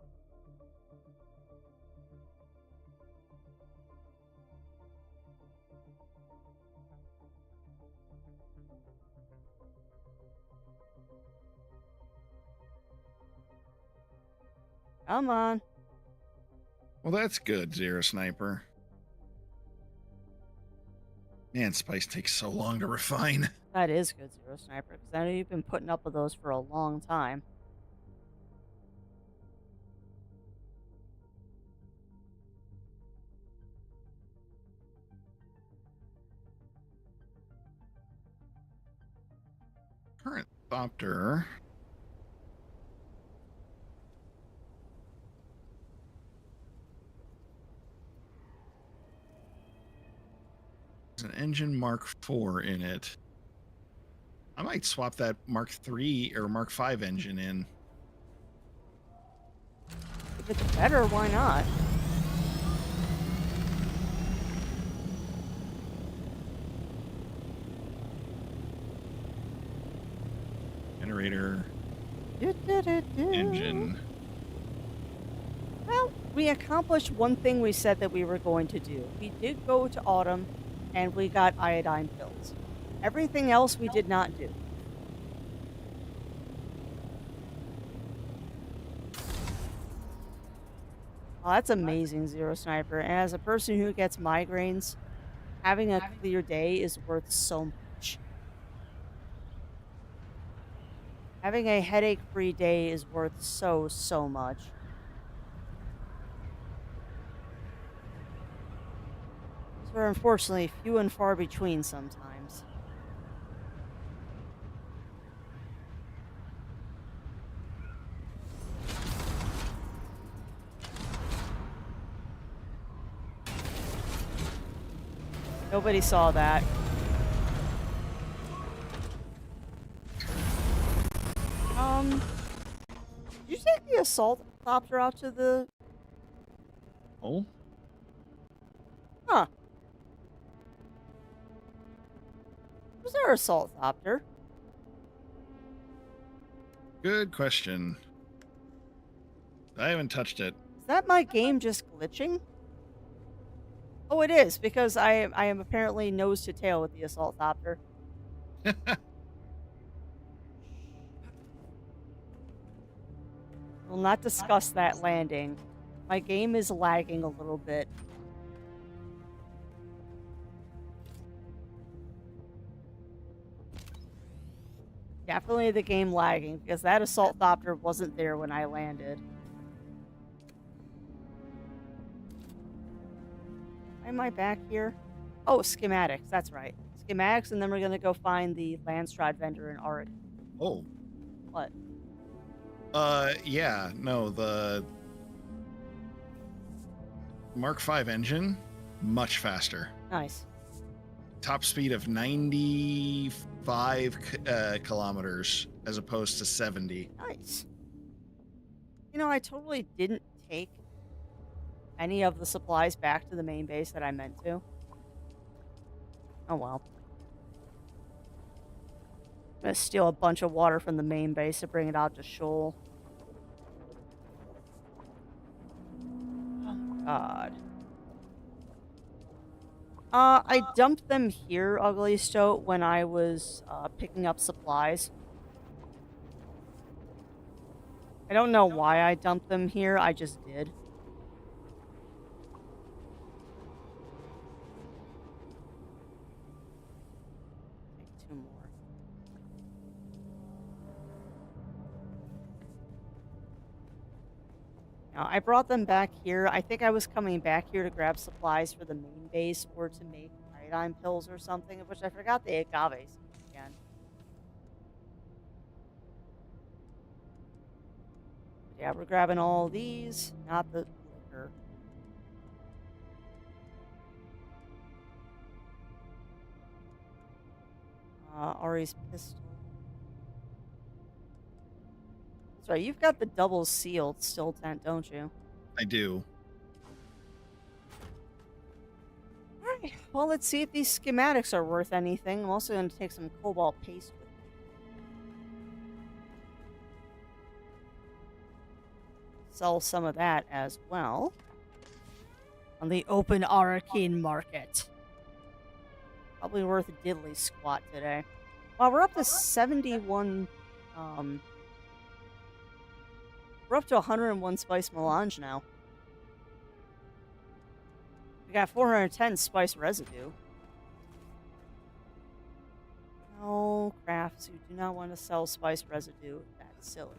Come on. Well, that's good, Zero Sniper. Man, spice takes so long to refine. That is good, Zero Sniper, because I know you've been putting up with those for a long time. Current Thopter. There's an engine Mark IV in it. I might swap that Mark III or Mark V engine in. If it's better, why not? generator, Do-do-do-do. engine. Well, we accomplished one thing we said that we were going to do. We did go to Autumn, and we got iodine pills. Everything else we did not do. Oh, that's amazing, Zero Sniper. And as a person who gets migraines, having a clear day is worth so much. Having a headache-free day is worth so, so much. So we're unfortunately few and far between sometimes. Nobody saw that. Did you take the assault copter out to the... Oh, Huh. Was there assault copter? good question. I haven't touched it. Is that my game just glitching? Oh, it is, because I am apparently nose to tail with the assault copter. We'll not discuss that landing. My game is lagging a little bit. Definitely the game lagging, because that assault copter wasn't there when I landed. Why am I back here? Oh, schematics, that's right. Schematics, and then we're gonna go find the Landstrad vendor in Auric. Oh, What? yeah, no, the Mark V engine, much faster. Nice. Top speed of 95 kilometers as opposed to 70. Nice. You know, I totally didn't take any of the supplies back to the main base that I meant to. Oh well. I'm gonna steal a bunch of water from the main base to bring it out to Shoal. Oh my god. I dumped them here, Ugly Stoat, when I was picking up supplies. I don't know why I dumped them here, I just did. Take 2 more. Now, I brought them back here. I think I was coming back here to grab supplies for the main base or to make iodine pills or something, of which I forgot the agaves again. Yeah, we're grabbing all these, not the liquor. Ari's pistol. That's right, you've got the double sealed still tent, don't you? I do. Alright, well, let's see if these schematics are worth anything. I'm also going to take some cobalt paste with me. Sell some of that as well. On the open Arrakeen market. Probably worth a diddly squat today. Well, we're up to 71, we're up to 101 spice melange now. We got 410 spice residue. No, crafts, you do not want to sell spice residue. That's silly.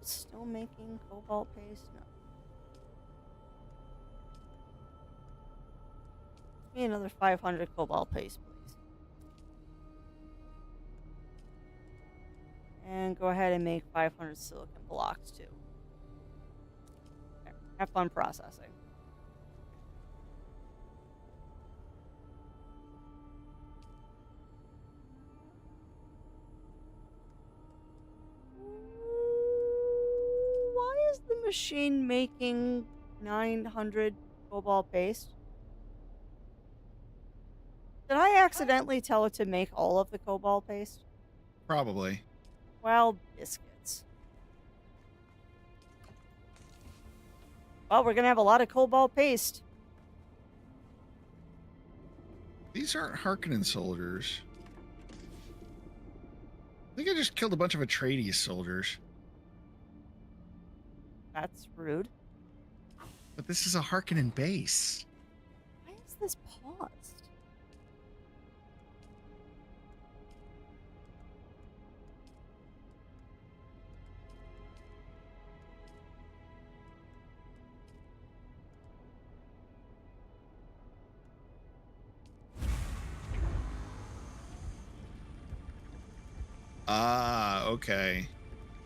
Still making cobalt paste? No. Give me another 500 cobalt paste, please. And go ahead and make 500 silicon blocks, too. There. Have fun processing. Why is the machine making 900 cobalt paste. Did I accidentally tell it to make all of the cobalt paste? Probably. Well, biscuits. Well, we're gonna have a lot of cobalt paste. These aren't Harkonnen soldiers. I think I just killed a bunch of Atreides soldiers. That's rude. But this is a Harkonnen base. Why is this paused? Ah, okay.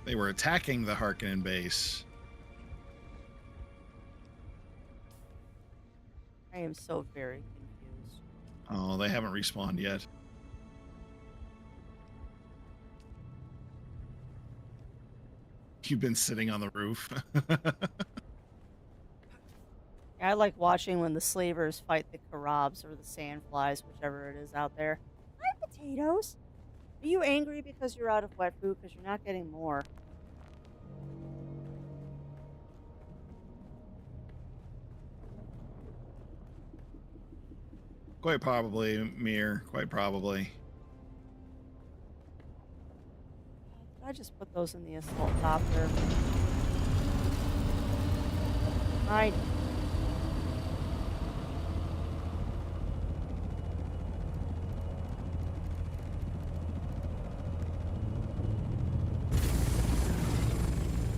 They were attacking the Harkonnen base. I am so very confused. Oh, they haven't respawned yet. You've been sitting on the roof. I like watching when the slavers fight the Karabs or the sandflies, whichever it is out there. Hi, potatoes. Are you angry because you're out of wet food? Because you're not getting more. Quite probably, Mir. Quite probably. Did I just put those in the assault copter? I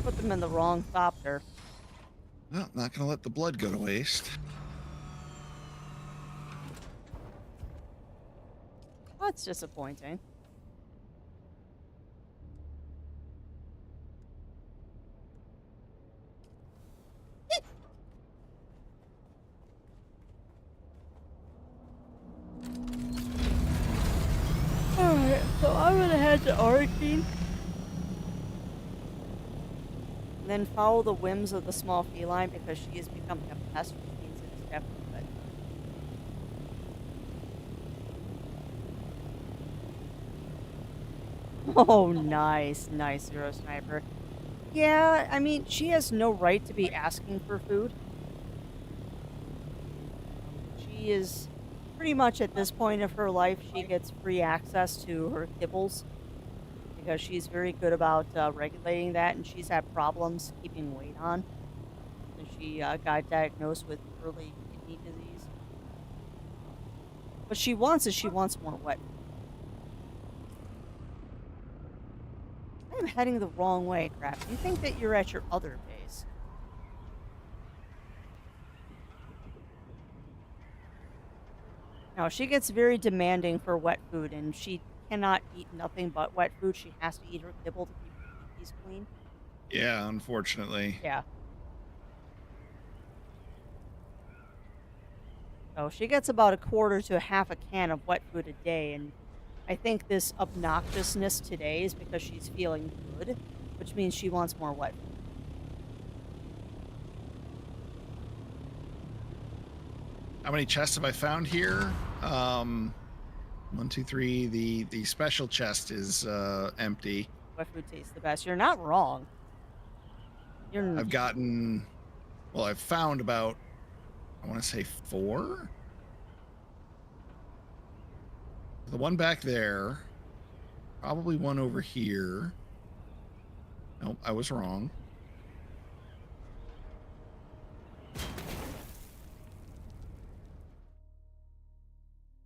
put them in the wrong copter. Well, not gonna let the blood go to waste. That's disappointing. Alright, so I'm gonna head to Arcane. And then follow the whims of the small feline because she is becoming a pest, which means it is definitely good. Oh, nice. Nice, Zero Sniper. Yeah, I mean, she has no right to be asking for food. She is pretty much at this point of her life, she gets free access to her kibbles because she's very good about regulating that, and she's had problems keeping weight on. And she got diagnosed with early kidney disease. What she wants is she wants more wet. I am heading the wrong way, crap. You think that you're at your other base. No, she gets very demanding for wet food, and she cannot eat nothing but wet food. She has to eat her kibble to keep her peepees clean. Yeah, unfortunately. Yeah. So she gets about a quarter to a half a can of wet food a day, and I think this obnoxiousness today is because she's feeling good, which means she wants more wet food. How many chests have I found here? 1, 2, 3. The special chest is empty. Wet food tastes the best. You're not wrong. I've gotten, well, I've found about, I want to say 4. The one back there, probably one over here. Nope, I was wrong.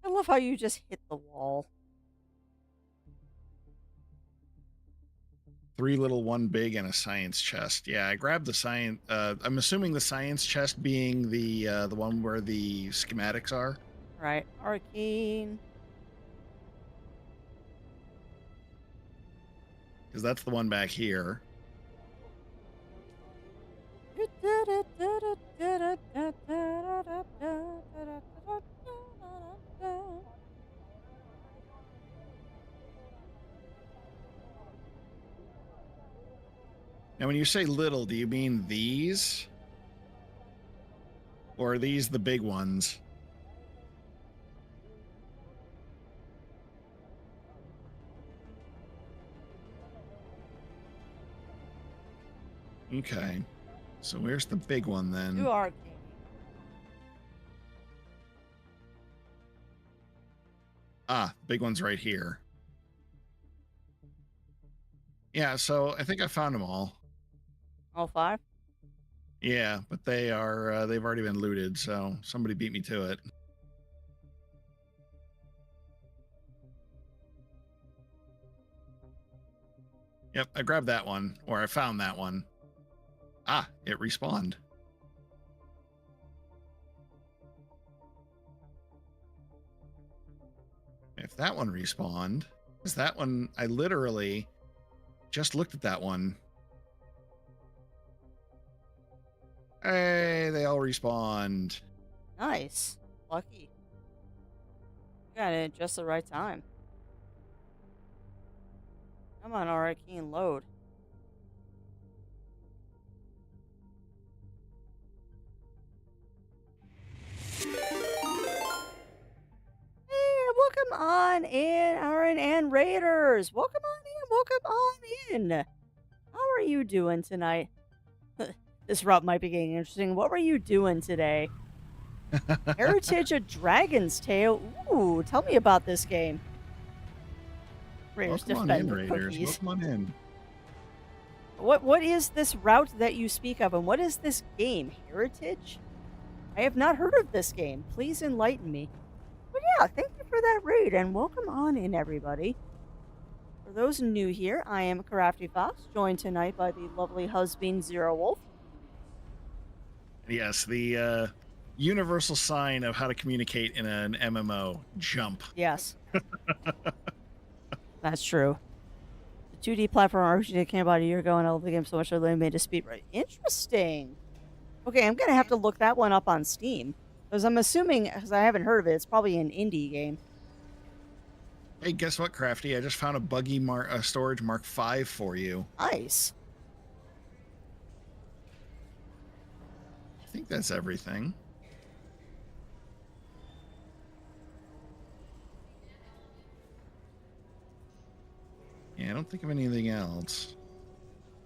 I love how you just hit the wall. 3 little, 1 big, and a science chest. Yeah, I grabbed the science. I'm assuming the science chest being the one where the schematics are. Right. Arcane. Because that's the one back here. Now, when you say little, do you mean these? Or are these the big ones? Okay. So where's the big one then? You are gaming. Ah, big one's right here. Yeah, so I think I found them all. All 5? Yeah, but they are they've already been looted, so somebody beat me to it. Yep, I grabbed that one, or I found that one. Ah, it respawned. If that one respawned, is that one, I literally just looked at that one. Hey, they all respawned. Nice. Lucky. Got it at just the right time. Come on, alright, Keen, load. Hey, welcome on in, Aaron and Raiders. Welcome on in. Welcome on in. How are you doing tonight? This route might be getting interesting. What were you doing today? Heritage of Dragon's Tail. Ooh, tell me about this game. Raiders Welcome on defend in, the Raiders. cookies. Welcome on in. What is this route that you speak of, and what is this game? Heritage? I have not heard of this game. Please enlighten me. But yeah, thank you for that raid, and welcome on in, everybody. For those new here, I am Crafty Fox, joined tonight by the lovely husband Zero Wolf. Yes, the universal sign of how to communicate in an MMO, jump. Yes. That's true. The 2D platform RPG that came about a year ago, and I love the game so much I really made a speed run. Interesting. Okay, I'm gonna have to look that one up on Steam. Because I'm assuming, because I haven't heard of it, it's probably an indie game. Hey, guess what, Crafty? I just found a buggy storage Mark V for you. Nice. I think that's everything. Yeah, I don't think of anything else.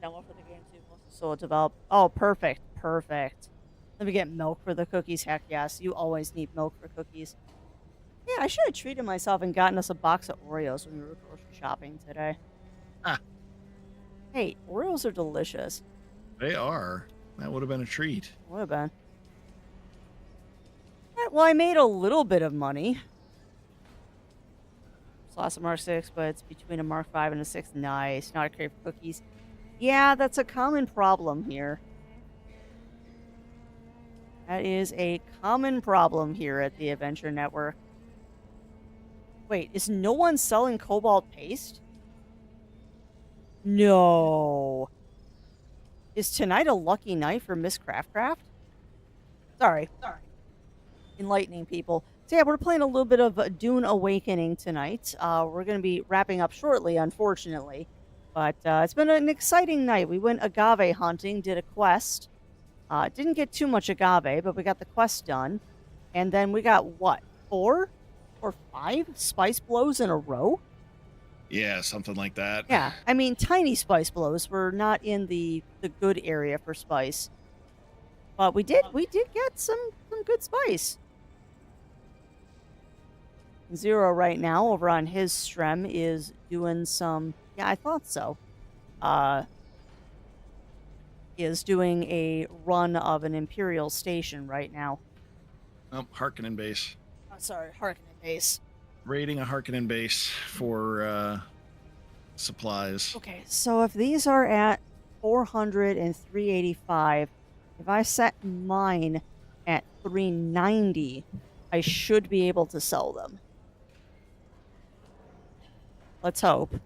Download for the game too. So develop. Oh, perfect. Perfect. Let me get milk for the cookies. Heck yes. You always need milk for cookies. Yeah, I should have treated myself and gotten us a box of Oreos when we were grocery shopping today. Ah. Hey, Oreos are delicious. They are. That would have been a treat. Would have been. Alright, well, I made a little bit of money. It's lost a Mark 6, but it's between a Mark 5 and a 6. Nice. Not a crave for cookies. Yeah, that's a common problem here. That is a common problem here at the Adventure Network. Wait, is no one selling cobalt paste? No. Is tonight a lucky night for Miss Craftcraft? Sorry. Enlightening people. So yeah, we're playing a little bit of Dune Awakening tonight. We're going to be wrapping up shortly, unfortunately. But it's been an exciting night. We went agave hunting, did a quest. Didn't get too much agave, but we got the quest done. And then we got, what, 4 or 5 spice blows in a row? Yeah, something like that. Yeah, I mean, tiny spice blows. We're not in the good area for spice. But we did get some good spice. Zero right now over on his strem is doing some, yeah, I thought so. Is doing a run of an Imperial station right now. Oh, Harkonnen base. Oh, sorry, Harkonnen base. Raiding a Harkonnen base for supplies. Okay, so if these are at 400 and 385, if I set mine at 390, I should be able to sell them. Let's hope.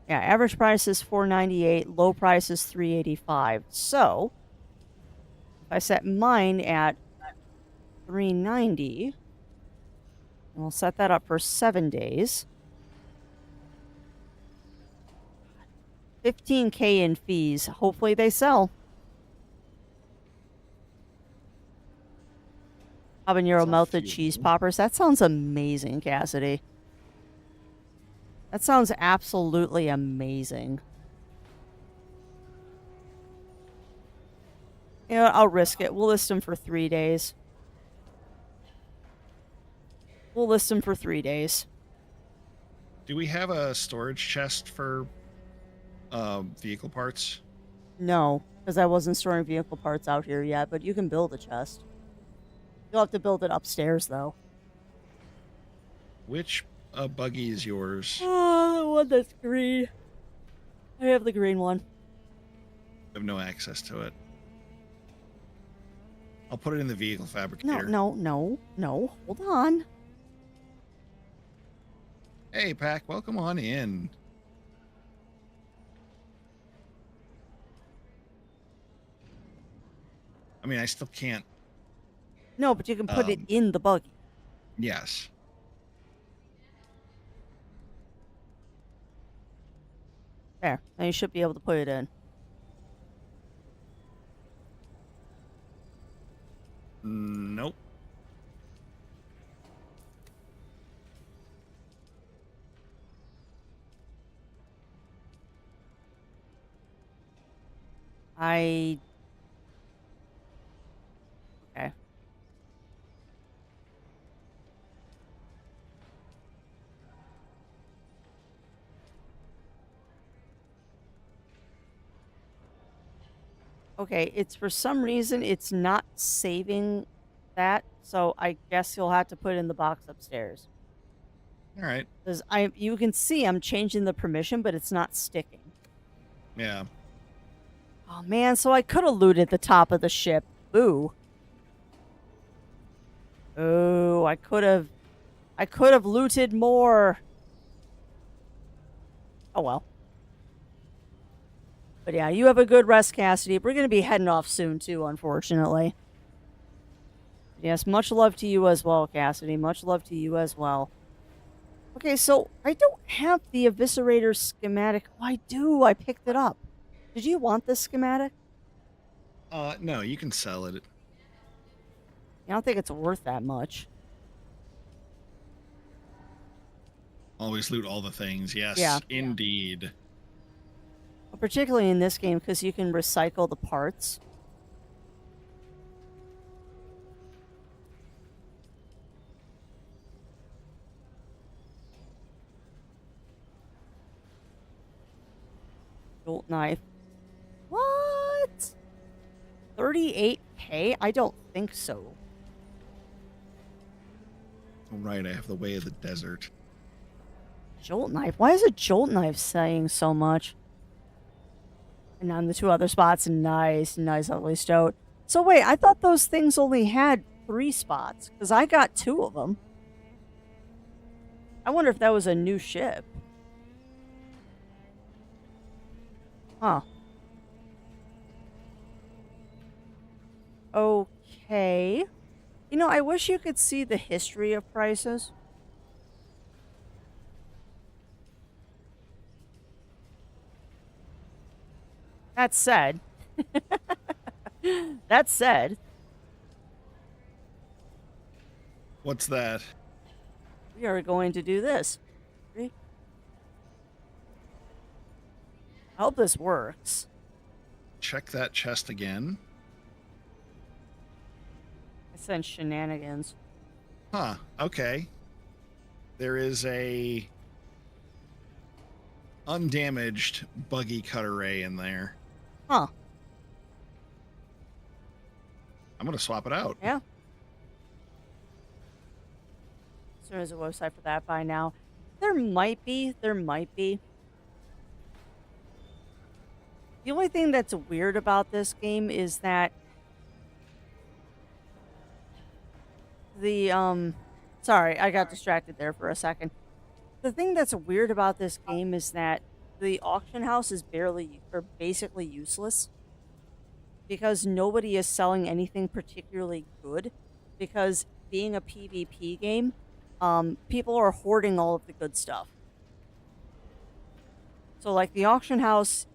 Yeah, average price is 498, low price is 385. So, if I set mine at 390, and we'll set that up for 7 days. 15K in fees. Hopefully they sell. Habanero It's all melted cheese fuel. poppers. That sounds amazing, Cassidy. That sounds absolutely amazing. You know, I'll risk it. We'll list them for 3 days. We'll list them for 3 days. Do we have a storage chest for vehicle parts? No, because I wasn't storing vehicle parts out here yet, but you can build a chest. You'll have to build it upstairs, though. Which buggy is yours? Oh, the one that's green. I have the green one. I have no access to it. I'll put it in the vehicle fabricator. No. Hold on. Hey, Pack, welcome on in. I mean, I still can't. No, but you can put it in the buggy. Yes. There. Now you should be able to put it in. Nope. Okay. Okay, it's for some reason it's not saving that, so I guess you'll have to put it in the box upstairs. All right. Because you can see I'm changing the permission, but it's not sticking. Yeah. Oh man, so I could have looted the top of the ship. Ooh. Oh, I could have looted more. Oh well. But yeah, you have a good rest, Cassidy. We're going to be heading off soon, too, unfortunately. Yes, much love to you as well, Cassidy. Much love to you as well. Okay, so I don't have the Eviscerator schematic. Oh, I do. I picked it up. Did you want this schematic? No, you can sell it. I don't think it's worth that much. Always loot all the things. Yes, Yeah. indeed. Particularly in this game, because you can recycle the parts. Jolt knife. What? 38K? I don't think so. All right, I have the way of the desert. Jolt knife? Why is a jolt knife saying so much? And on the 2 other spots, nice, ugly stoat. So wait, I thought those things only had 3 spots, because I got 2 of them. I wonder if that was a new ship. Huh. Okay. You know, I wish you could see the history of prices. That said, What's that? we are going to do this. I hope this works. Check that chest again. I sense shenanigans. Huh, okay. There is a undamaged buggy cut array in there. Huh. I'm going to swap it out. Yeah. As soon as a website for that by now. There might be. The only thing that's weird about this game is that sorry, I got distracted there for a second. The thing that's weird about this game is that the auction house is basically useless because nobody is selling anything particularly good, because being a PvP game, people are hoarding all of the good stuff. So like the auction house,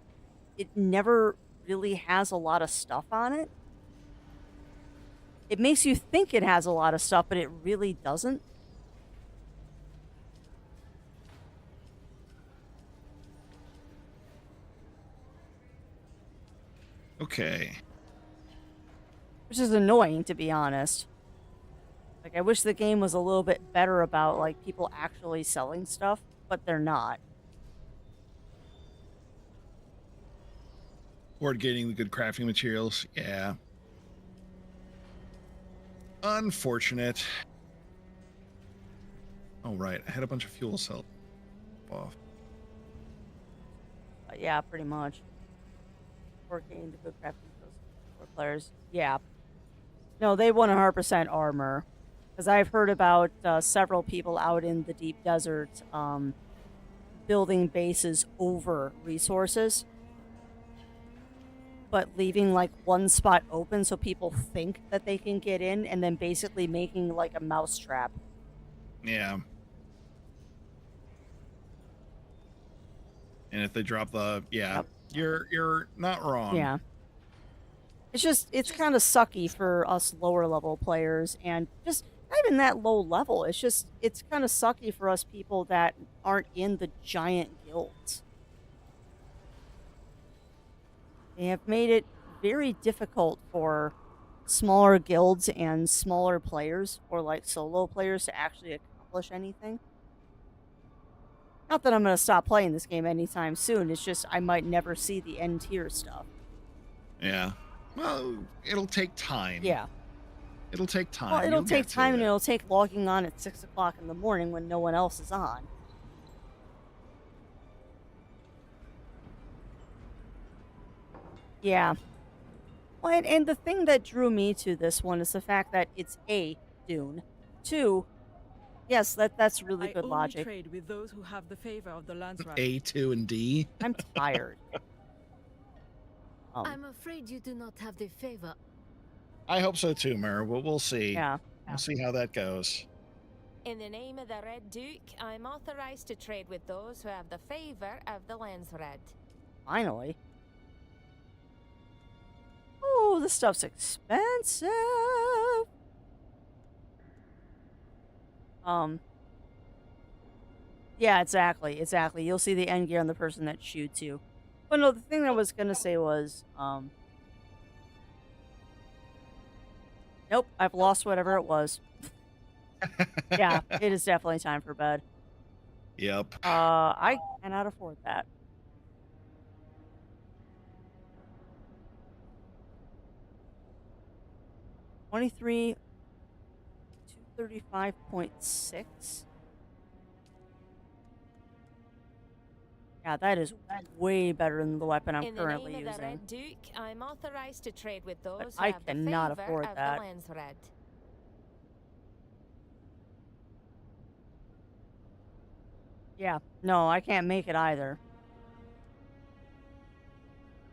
it never really has a lot of stuff on it. it makes you think it has a lot of stuff, but it really doesn't. Okay. Which is annoying, to be honest. Like, I wish the game was a little bit better about, like, people actually selling stuff, but they're not. Or getting the good crafting materials. Yeah. Unfortunate. Oh, right. I had a bunch of fuel cells off. But yeah, pretty much. Working the good crafting skills for players. Yeah. No, they 100% armor. Because I've heard about several people out in the deep desert building bases over resources, but leaving like one spot open so people think that they can get in, and then basically making like a mousetrap. Yeah. And if they drop the Yep. you're not wrong. Yeah. It's kind of sucky for us lower level players, and just not even that low level. It's kind of sucky for us people that aren't in the giant guilds. They have made it very difficult for smaller guilds and smaller players, or like solo players, to actually accomplish anything. Not that I'm going to stop playing this game anytime soon. It's just I might never see the end tier stuff. Yeah. Well, it'll take time. Yeah. It'll take time. Well, it'll You'll take get to time, and it. it'll take logging on at 6 o'clock in the morning when no one else is on. Yeah. Well, and the thing that drew me to this one is the fact that it's A, Dune. 2, yes, that's really good only logic. trade with those who have the favor of the Landsrat. A, 2, and D. I'm tired. I'm afraid you do not have the favor. I hope so too, Mer. We'll see. Yeah. We'll see how that goes. In the name of the Red Duke, I'm authorized to trade with those who have the favor of the Landsred. Finally. Oh, this stuff's expensive. Yeah, exactly. You'll see the end gear on the person that shoots you. But no, the thing that I was gonna say was, nope, I've lost whatever it was. Yeah, it is definitely time for bed. Yep. I cannot afford that. $23, 235.6. Yeah, that is way better than the weapon I'm In the currently name of the using. Red Duke, I'm authorized to trade with those who I have the cannot favor afford of that. the Landsred. Yeah, no, I can't make it either.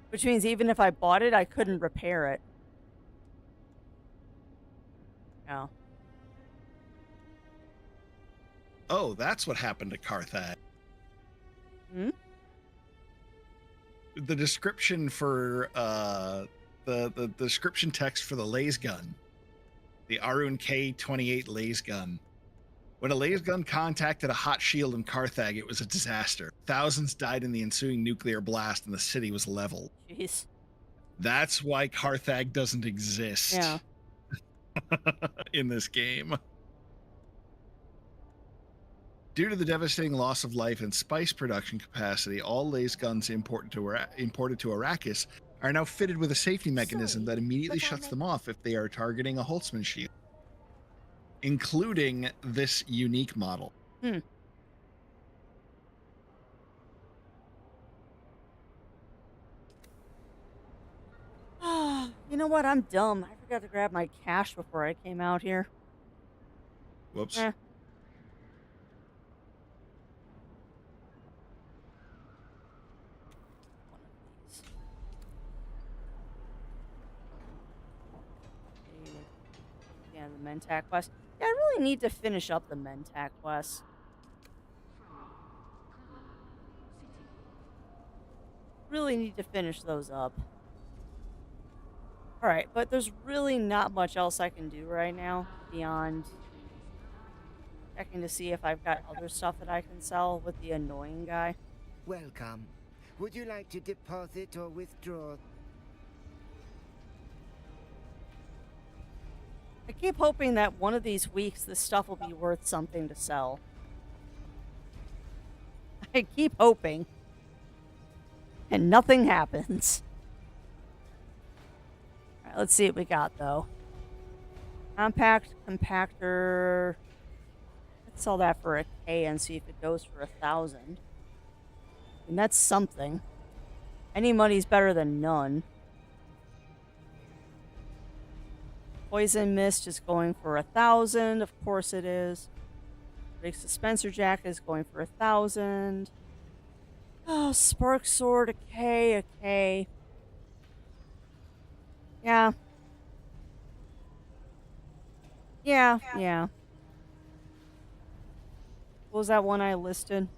Which means even if I bought it, I couldn't repair it. No. Oh, that's what happened to Carthag. Hmm? The description for the description text for the laser gun, the Arun K-28 laser gun. When a laser gun contacted a hot shield in Carthag, it was a disaster. Thousands died in the ensuing nuclear blast, and the city was leveled. Jeez. That's why Carthag doesn't exist. Yeah. In this game. Due to the devastating loss of life and spice production capacity, all laser guns imported to Arrakis are now fitted with a safety mechanism that immediately shuts them off if they are targeting a Holtzman shield, including this unique model. You know what? I'm dumb. I forgot to grab my cash before I came out here. Whoops. Eh. One of these. Yeah, the Mentak quest. Yeah, I really need to finish up the Mentak quest. Really need to finish those up. Alright, but there's really not much else I can do right now beyond checking to see if I've got other stuff that I can sell with the annoying guy. Welcome. Would you like to deposit or withdraw? I keep hoping that one of these weeks this stuff will be worth something to sell. I keep hoping. And nothing happens. Alright, let's see what we got, though. Compact compactor. Let's sell that for a K and see if it goes for 1,000. And that's something. Any money's better than none. Poison Mist is going for 1,000. Of course it is. Big Dispenser Jack is going for 1,000. Oh, Spark Sword, a K, a K. Yeah. Yeah. What was that one I listed?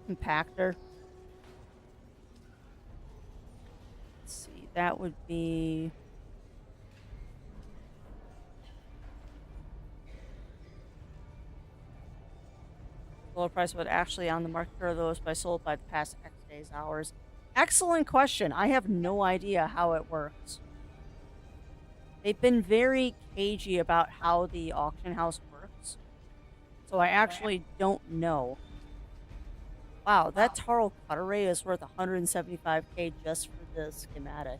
Compactor. Let's see, that would be... lower price, but actually on the market for those by sold by the past X days hours. Excellent question. I have no idea how it works. They've been very cagey about how the auction house works. So I actually don't know. Wow, that Taro Cutter Ray is worth 175k just for the schematic.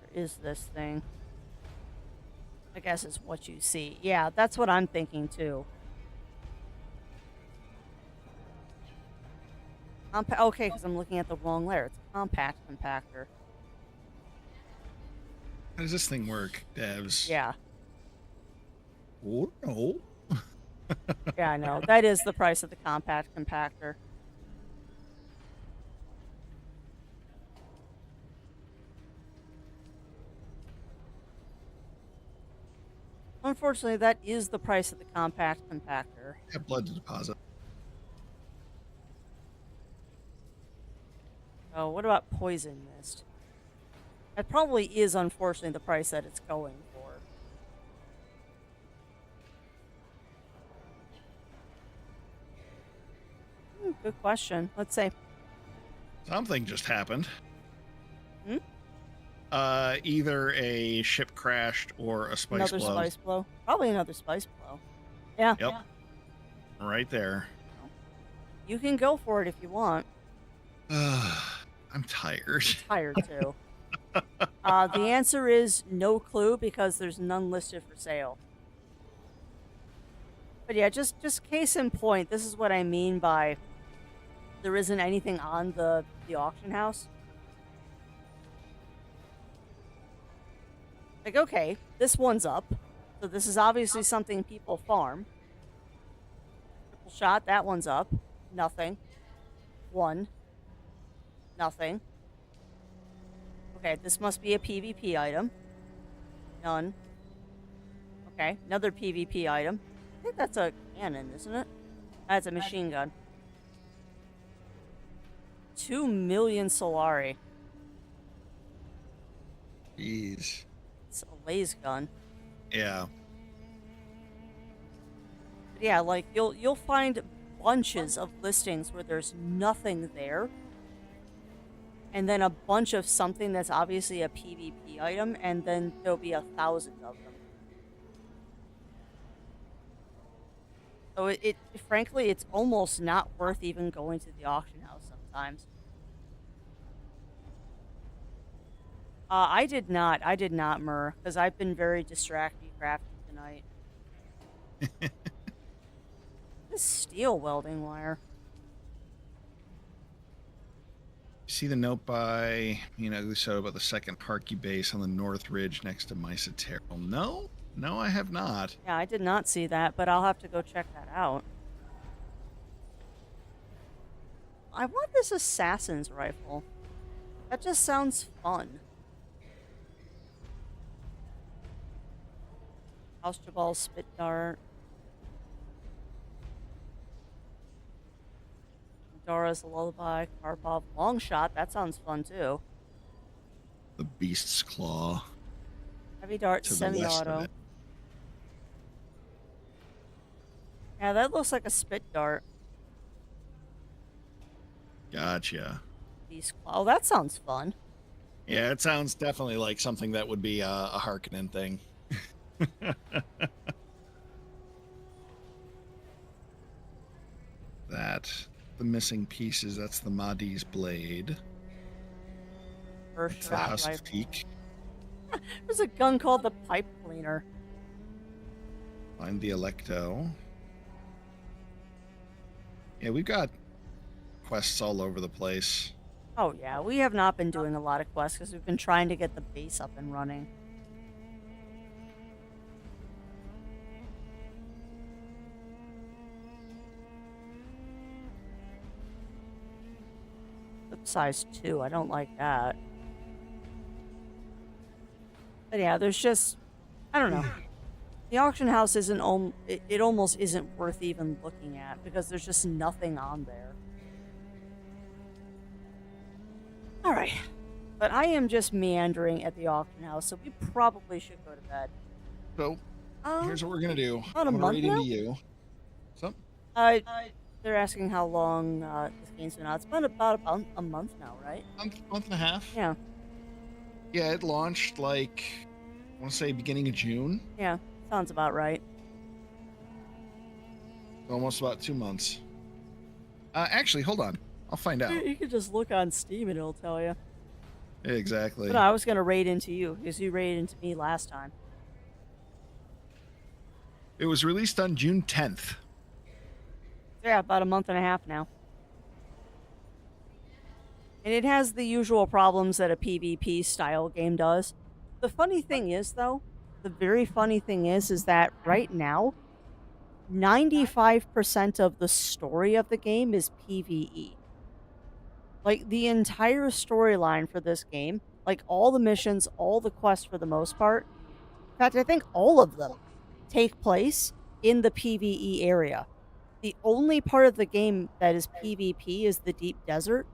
Where is this thing? I guess it's what you see. Yeah, that's what I'm thinking too. Okay, because I'm looking at the wrong layer. It's a compact compactor. How does this thing work, devs? Yeah. Oh, no. Yeah, I know. That is the price of the compact compactor. Unfortunately, that is the price of the compact compactor. Have blood to deposit. Oh, what about Poison Mist? That probably is, unfortunately, the price that it's going for. Good question. Let's say. Something just happened. Hmm? Either a ship crashed or a spice Another blow. spice blow. Probably another spice blow. Yeah. Yep. Right there. You can go for it if you want. I'm tired. Tired too. The answer is no clue because there's none listed for sale. But yeah, just case in point, this is what I mean by there isn't anything on the auction house. Like, okay, this one's up. So this is obviously something people farm. Triple shot, that one's up. Nothing. One. Nothing. Okay, this must be a PvP item. None. Okay, another PvP item. I think that's a cannon, isn't it? That's a machine gun. 2 million Solari. Jeez. It's a laser gun. Yeah. But yeah, like you'll find bunches of listings where there's nothing there. And then a bunch of something that's obviously a PvP item, and then there'll be 1,000 of them. So it frankly, it's almost not worth even going to the auction house sometimes. I did not, Mur, because I've been very distracted crafting tonight. This steel welding wire. See the note by, so about the second Harkey base on the North Ridge next to Mesa Terrell? No, I have not. Yeah, I did not see that, but I'll have to go check that out. I want this assassin's rifle. That just sounds fun. House Jabal spit dart. Dara's Lullaby, Karpov, Long Shot. That sounds fun too. The Beast's Claw Heavy Dart, to the west of semi-auto. it. Yeah, that looks like a spit dart. Gotcha. Beast Claw. Oh, that sounds fun. Yeah, it sounds definitely like something that would be a Harkonnen thing. The missing pieces, that's the Mahdi's blade. First It's the shot Husk rifle. Peak. There's a gun called the Pipe Cleaner. Find the Electo. Yeah, we've got quests all over the place. Oh yeah, we have not been doing a lot of quests because we've been trying to get the base up and running. Size 2, I don't like that. But yeah, there's just, I don't know. The auction house isn't, it almost isn't worth even looking at because there's just nothing on there. Alright, but I am just meandering at the auction house, so we probably should go to bed. So, here's what we're going to do. About a I'm month going to read now? into you. So, They're asking how long this game's been out. It's been about a month now, right? month and a half. Yeah, Yeah, it launched like, I want to say beginning of June. yeah, sounds about right. Almost about 2 months. Actually, hold on. I'll find out. You could just look on Steam and it'll tell you. Exactly. But I was going to raid into you because you raided into me last time. It was released on June 10th. Yeah, about a month and a half now. And it has the usual problems that a PvP style game does. The funny thing is, though, the very funny thing is that right now, 95% of the story of the game is PvE. Like, the entire storyline for this game, like all the missions, all the quests for the most part, in fact, I think all of them take place in the PvE area. The only part of the game that is PvP is the Deep Desert,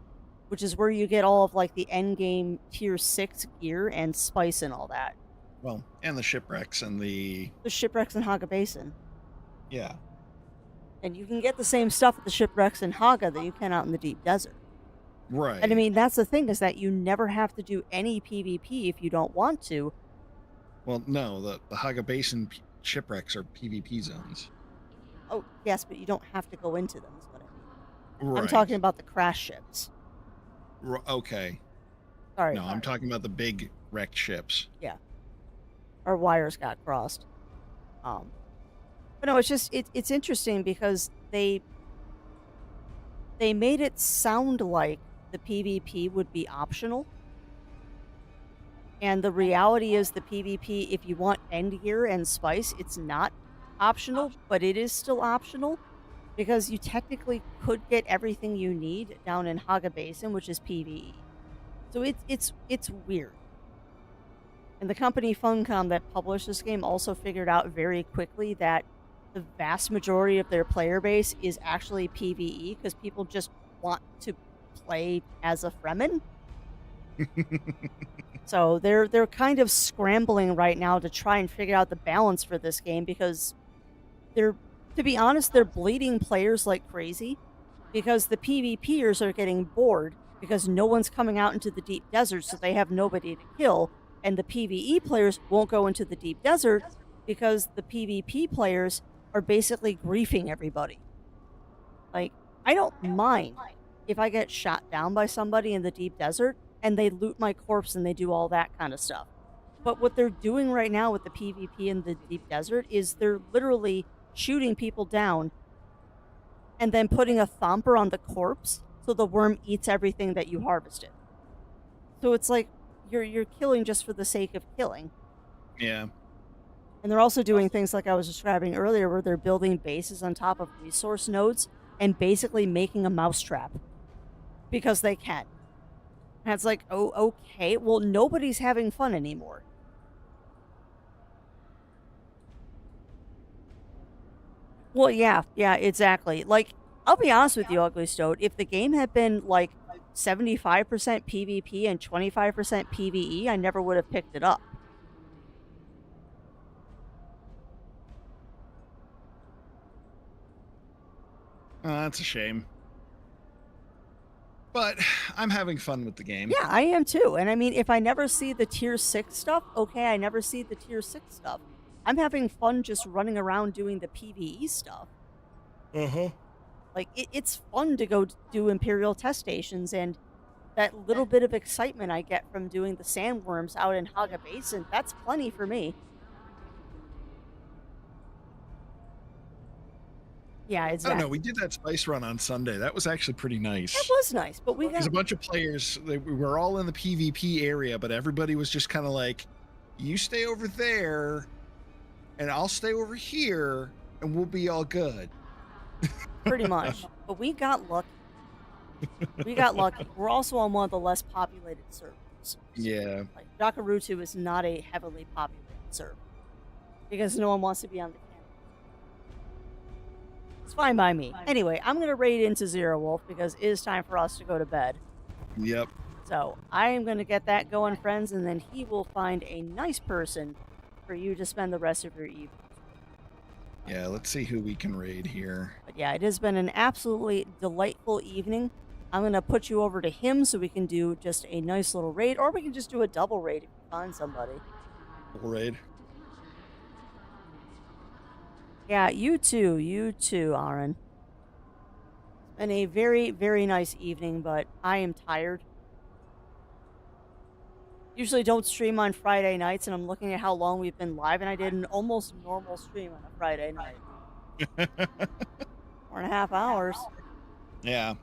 which is where you get all of like the end game tier 6 gear and spice and all that. Well, and the shipwrecks and the shipwrecks in Haga Basin. Yeah. And you can get the same stuff at the shipwrecks in Haga that you can out in the Deep Desert. Right. And I mean, that's the thing, is that you never have to do any PvP if you don't want to. Well, no, the Haga Basin shipwrecks are PvP zones. Oh, yes, but you don't have to go into them, is what I mean. Right. I'm talking about the crash ships. Okay. Sorry. No, I'm talking about the big wrecked ships. Yeah. Our wires got crossed. But no, it's just, it's interesting because they made it sound like the PvP would be optional. And the reality is the PvP, if you want end gear and spice, it's not optional, but it is still optional because you technically could get everything you need down in Haga Basin, which is PvE. So it's weird. And the company Funcom that published this game also figured out very quickly that the vast majority of their player base is actually PvE because people just want to play as a Fremen. So they're kind of scrambling right now to try and figure out the balance for this game because to be honest, they're bleeding players like crazy because the PvPers are getting bored because no one's coming out into the deep desert, so they have nobody to kill, and the PvE players won't go into the deep desert because the PvP players are basically griefing everybody. Like, I don't mind if I get shot down by somebody in the deep desert and they loot my corpse and they do all that kind of stuff. But what they're doing right now with the PvP in the deep desert is they're literally shooting people down and then putting a thumper on the corpse so the worm eats everything that you harvested. So it's like you're killing just for the sake of killing. Yeah. And they're also doing things like I was describing earlier where they're building bases on top of resource nodes and basically making a mousetrap because they can. And it's like, oh, okay, well, nobody's having fun anymore. Well, yeah, exactly. Like, I'll be honest with you, Ugly Stoat. If the game had been like 75% PvP and 25% PvE, I never would have picked it up. That's a shame. But I'm having fun with the game. Yeah, I am too. And I mean, if I never see the tier 6 stuff, okay, I never see the tier 6 stuff. I'm having fun just running around doing the PvE stuff. Like, it's fun to go do Imperial test stations, and that little bit of excitement I get from doing the sandworms out in Haga Basin, that's plenty for me. Yeah, Oh exactly. no, we did that spice run on Sunday. That was actually pretty nice. That was nice, but we got... There's a bunch of players. We were all in the PvP area, but everybody was just kind of like, you stay over there, and I'll stay over here, and we'll be all good. Pretty much. But we got lucky. We got lucky. We're also on one of the less populated servers. Yeah. Like, Jakarutu is not a heavily populated server. Because no one wants to be on the camera. It's fine by me. Anyway, I'm going to raid into Zero Wolf because it is time for us to go to bed. Yep. So, I am going to get that going, friends, and then he will find a nice person for you to spend the rest of your evening. Yeah, let's see who we can raid here. But yeah, it has been an absolutely delightful evening. I'm going to put you over to him so we can do just a nice little raid, or we can just do a double raid if you find somebody. Double raid. Yeah, you too, Aaron. It's been a very, very nice evening, but I am tired. Usually don't stream on Friday nights, and I'm looking at how long we've been live, and I did an almost normal stream on a Friday night. 4.5 hours. Yeah.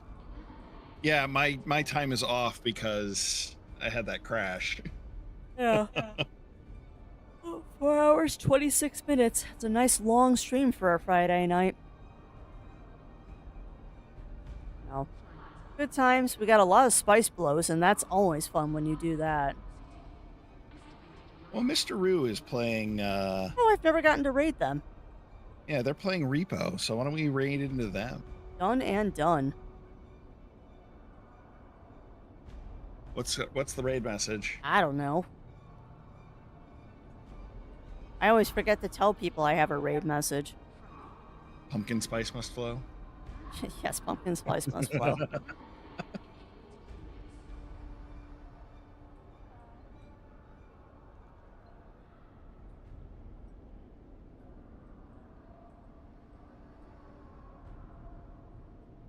Yeah, my time is off because I had that crash. Yeah. 4 hours, 26 minutes. It's a nice long stream for a Friday night. No. Good times. We got a lot of spice blows, and that's always fun when you do that. Well, Mr. Roo is playing... Oh, I've never gotten to raid them. Yeah, they're playing Repo, so why don't we raid into them? Done and done. What's the raid message? I don't know. I always forget to tell people I have a raid message. Pumpkin spice must flow? Yes, pumpkin spice must flow.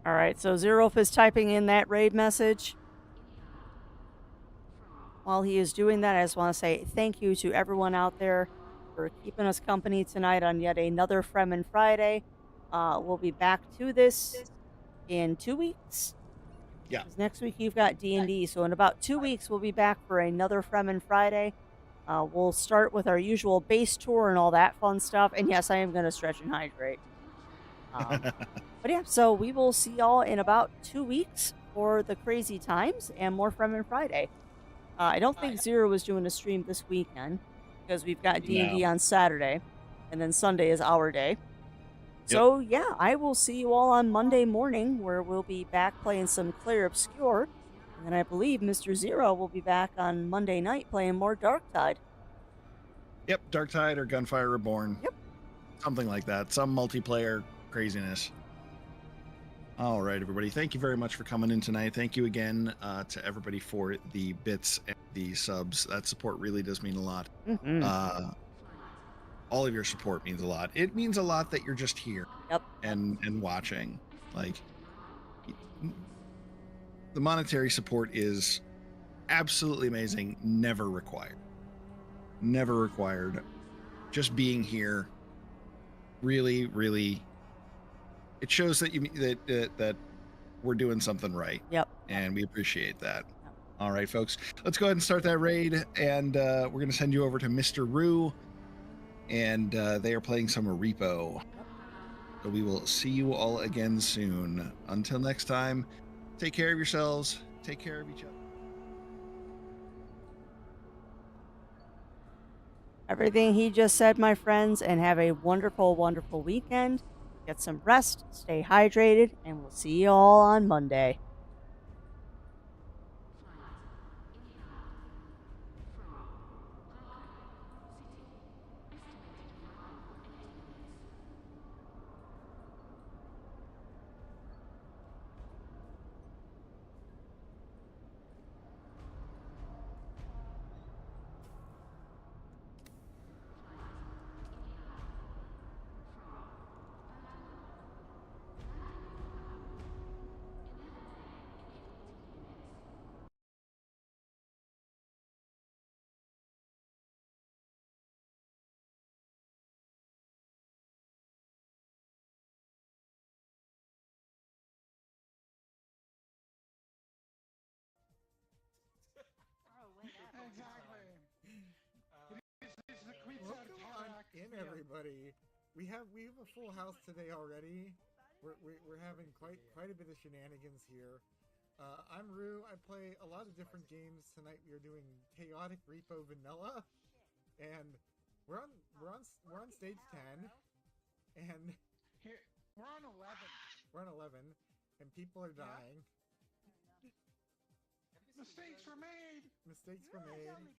All right, so Zerolf is typing in that raid message. While he is doing that, I just want to say thank you to everyone out there for keeping us company tonight on yet another Fremen Friday. We'll be back to this in 2 weeks. Yeah. 'Cause next week you've got D&D, so in about 2 weeks we'll be back for another Fremen Friday. We'll start with our usual base tour and all that fun stuff. And yes, I am going to stretch and hydrate. But yeah, so we will see y'all in about 2 weeks for the crazy times and more Fremen Friday. I don't think Zero was doing a stream this weekend because we've got D&D on Saturday, and then Sunday is our day. So yeah, I will see you all on Monday morning where we'll be back playing some Clear Obscure, and then I believe Mr. Zero will be back on Monday night playing more Darktide. Yep, Darktide or Gunfire Reborn. Yep. Something like that. Some multiplayer craziness. All right, everybody. Thank you very much for coming in tonight. Thank you again to everybody for the bits and the subs. That support really does mean a lot. Mm-hmm. All of your support means a lot. It means a lot that you're just here. Yep. And watching. Like, the monetary support is absolutely amazing. Never required. Never required. Just being here really, really, it shows that that we're doing something right. Yep. And we appreciate that. Yep. All right, folks, let's go ahead and start that raid. And we're going to send you over to Mr. Roo. And they are playing some Repo. So we will see you all again soon. Until next time, take care of yourselves. Take care of each other. Everything he just said, my friends, and have a wonderful, wonderful weekend. Get some rest, stay hydrated, and we'll see you all on Monday. Welcome on in, everybody. We have a full house today already. We're having quite a bit of shenanigans here. I'm Rue. I play a lot of different games tonight. We are doing Chaotic Repo Vanilla, and we're on stage 10, and Here, we're on 11. we're on 11, and people are dying. Mistakes were made. Mistakes were made.